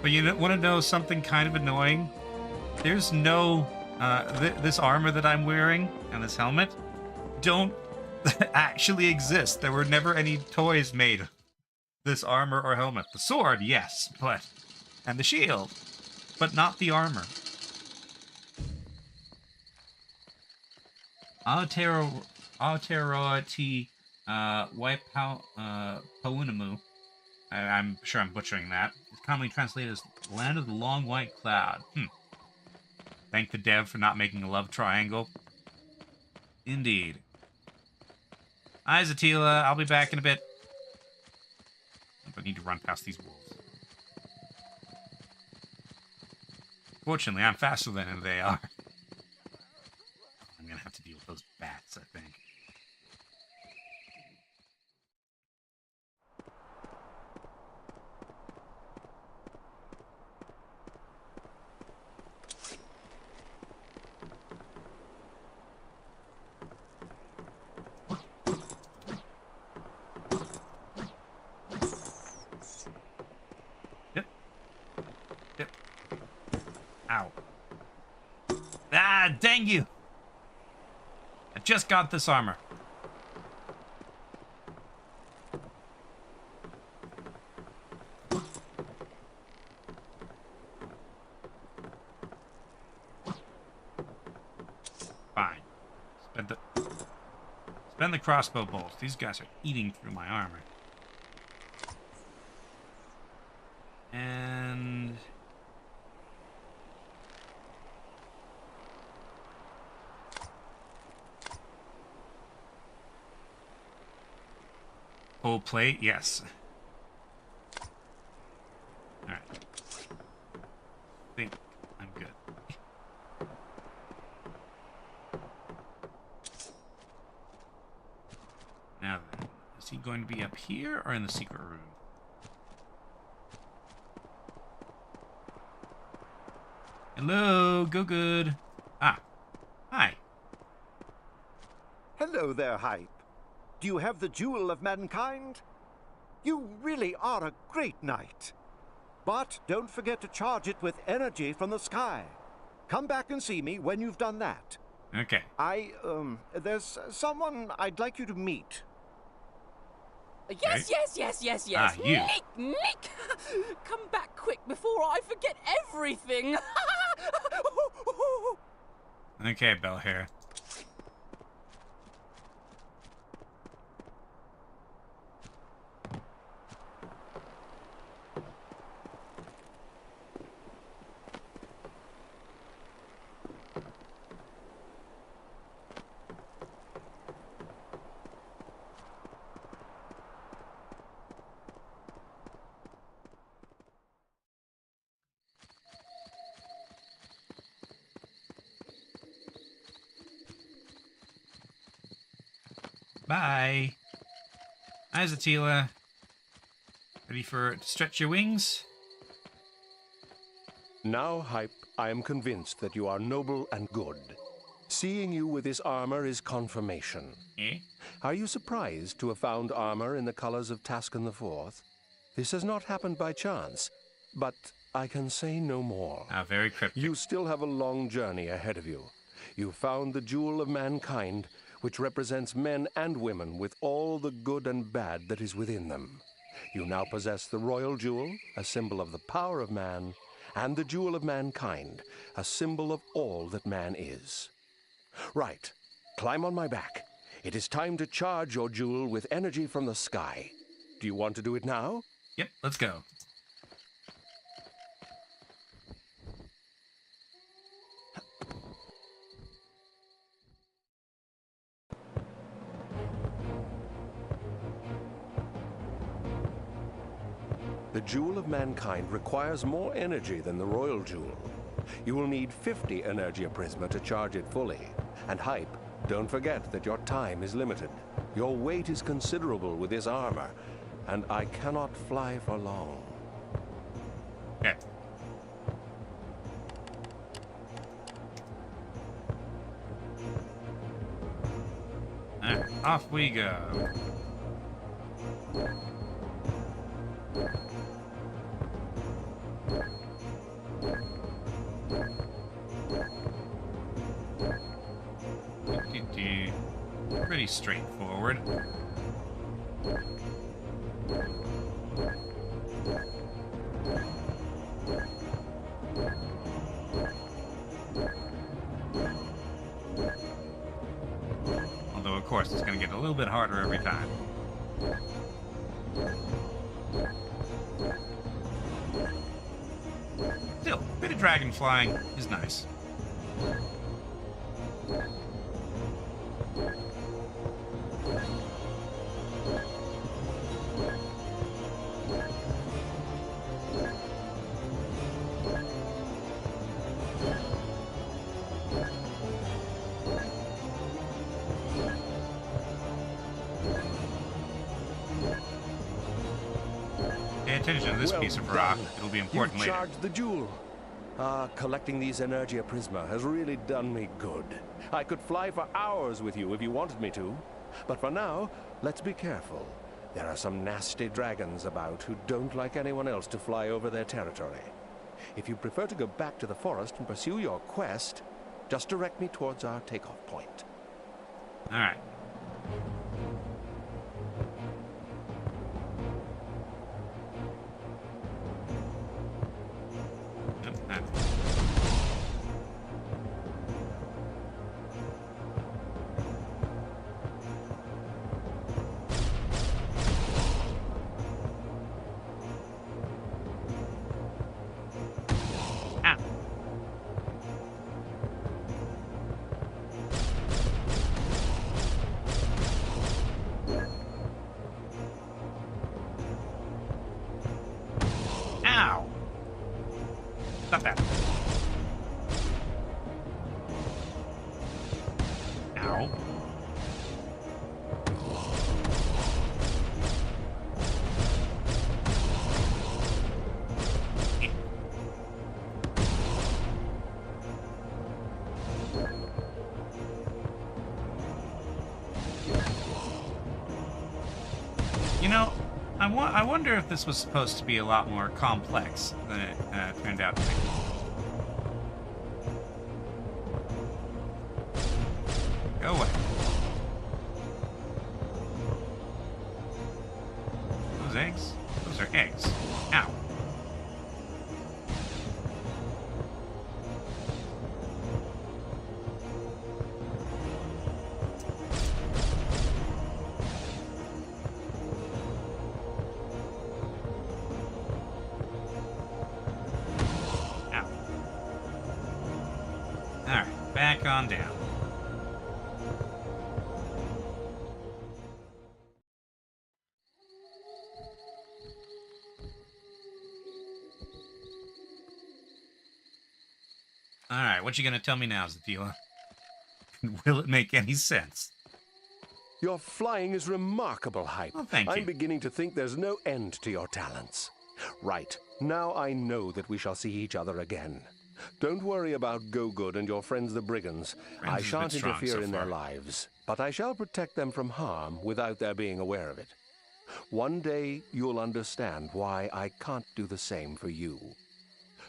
But you want to know something kind of annoying? There's no... this armor that I'm wearing and this helmet don't actually exist. There were never any toys made of this armor or helmet. The sword, yes, but... and the shield, but not the armor. Aotearoa T. Waipaunimu. I'm sure I'm butchering that. It's commonly translated as Land of the Long White Cloud. Thank the dev for not making a love triangle. Indeed. Hi, Zatila. I'll be back in a bit. I need to run past these wolves. Fortunately, I'm faster than they are. I'm gonna have to deal with those bats, I think. Ow. Ah, dang you! I just got this armor. Fine. Spend the crossbow bolts. These guys are eating through my armor. And... full plate, yes. Alright. I think I'm good. Now then, is he going to be up here or in the secret room? Hello, go good. Ah, hi. Hello there, Hype. Do you have the jewel of mankind? You really are a great knight. But don't forget to charge it with energy from the sky. Come back and see me when you've done that. Okay. There's someone I'd like you to meet. Yes, yes, yes, yes, yes. Ah, you. Nick! Come back quick before I forget everything. Okay, Bellhair. Bye. Hi, Zatila. Ready to stretch your wings? Now, Hype, I am convinced that you are noble and good. Seeing you with this armor is confirmation. Eh? Are you surprised to have found armor in the colors of Taskin IV? This has not happened by chance, but I can say no more. Very cryptic. You still have a long journey ahead of you. You found the jewel of mankind, which represents men and women with all the good and bad that is within them. You now possess the royal jewel, a symbol of the power of man, and the jewel of mankind, a symbol of all that man is. Right, climb on my back. It is time to charge your jewel with energy from the sky. Do you want to do it now? Yep, let's go. The jewel of mankind requires more energy than the royal jewel. You will need 50 Energia Prisma to charge it fully. And Hype, don't forget that your time is limited. Your weight is considerable with this armor, and I cannot fly for long. Okay. Alright, off we go. Pretty straightforward. Although, of course, it's going to get a little bit harder every time. Still, a bit of dragon flying is nice. Pay attention to this piece of rock. It'll be important later. You charged the jewel. Collecting these Energia Prisma has really done me good. I could fly for hours with you if you wanted me to. But for now, let's be careful. There are some nasty dragons about who don't like anyone else to fly over their territory. If you prefer to go back to the forest and pursue your quest, just direct me towards our takeoff point. All right. Ow! Stop that. Ow. You know, I wonder if this was supposed to be a lot more complex than it turned out to be. Go away. Those eggs? Those are eggs. Ow. Alright, back on down. Alright, what you gonna tell me now, Zatila? Will it make any sense? Your flying is remarkable, Hype. Oh, thank you. I'm beginning to think there's no end to your talents. Right, now I know that we shall see each other again. Don't worry about Go-Good and your friends the Brigands. Friends I is a shan't bit strong interfere so in their far. lives, but I shall protect them from harm without their being aware of it. One day you'll understand why I can't do the same for you.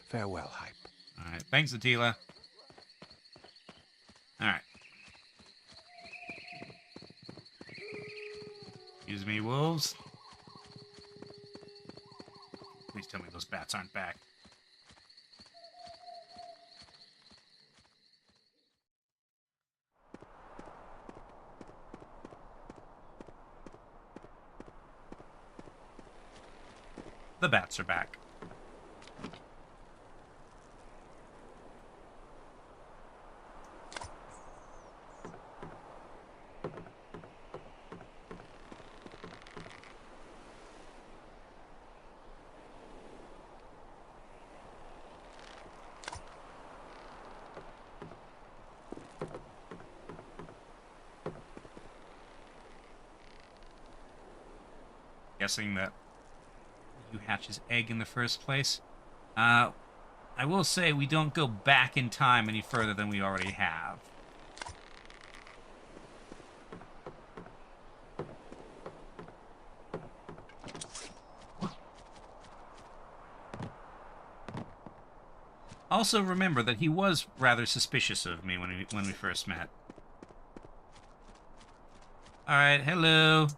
Farewell, Hype. All right, thanks, Attila. All right. Excuse me, wolves. Please tell me those bats aren't back. The bats are back. Guessing that you hatch his egg in the first place. I will say we don't go back in time any further than we already have. Also remember that he was rather suspicious of me when we first met. All right, hello.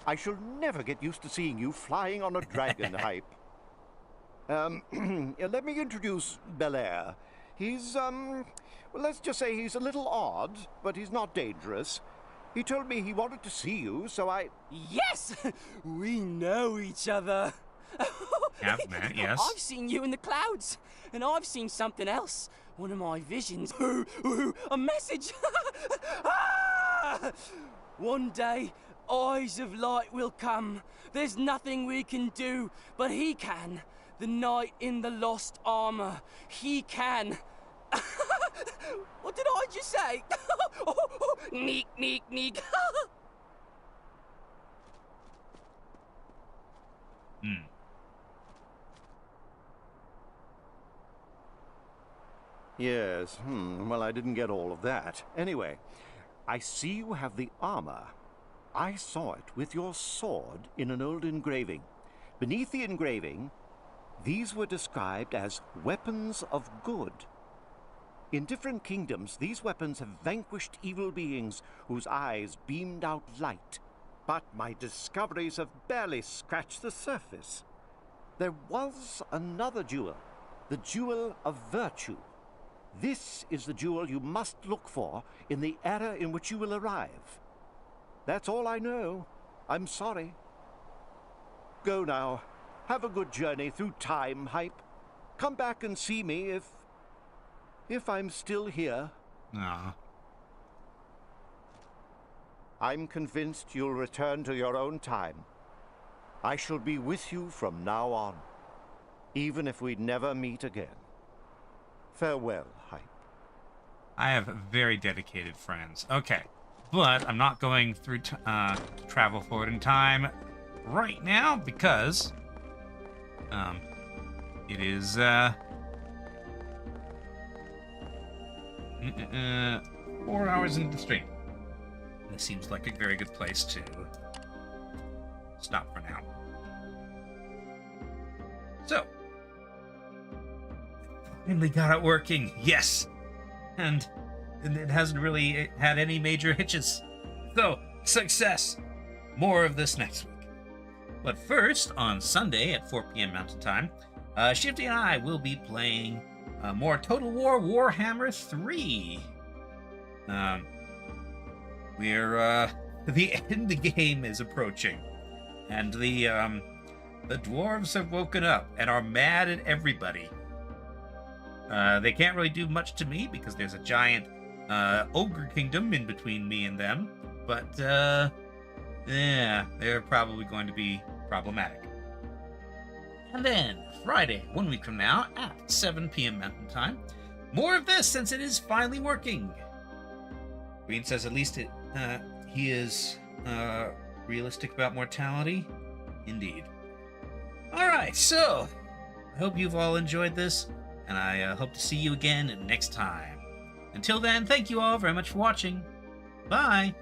I shall never get used to seeing you flying on a dragon, Hype. Let me introduce Belair. He's, well, let's just say he's a little odd, but he's not dangerous. He told me he wanted to see you, so I... Yes! We know each other. Yeah, man, yes. I've seen you in the clouds, and I've seen something else. One of my visions. A message! Ah! One day, eyes of light will come. There's nothing we can do, but he can. The knight in the lost armor. He can. What did I just say? Neek, neek, neek. Yes, well, I didn't get all of that. Anyway, I see you have the armor. I saw it with your sword in an old engraving. Beneath the engraving, these were described as weapons of good. In different kingdoms, these weapons have vanquished evil beings whose eyes beamed out light. But my discoveries have barely scratched the surface. There was another jewel, the Jewel of Virtue. This is the jewel you must look for in the era in which you will arrive. That's all I know. I'm sorry. Go now. Have a good journey through time, Hype. Come back and see me if I'm still here. Aw. I'm convinced you'll return to your own time. I shall be with you from now on, even if we never meet again. Farewell, Hype. I have very dedicated friends. Okay, but I'm not going through travel forward in time right now because it is 4 hours into the stream. This seems like a very good place to stop for now. So, finally got it working. Yes! And it hasn't really had any major hitches. So, success! More of this next week. But first, on Sunday at 4 p.m. Mountain Time, Shifty and I will be playing more Total War Warhammer 3. The end game is approaching, and the dwarves have woken up and are mad at everybody. They can't really do much to me because there's a giant ogre kingdom in between me and them, but yeah, they're probably going to be problematic. And then Friday, 1 week from now, at 7 p.m. Mountain Time, more of this since it is finally working. Green says at least he is realistic about mortality. Indeed. Alright, so I hope you've all enjoyed this, and I hope to see you again next time. Until then, thank you all very much for watching. Bye!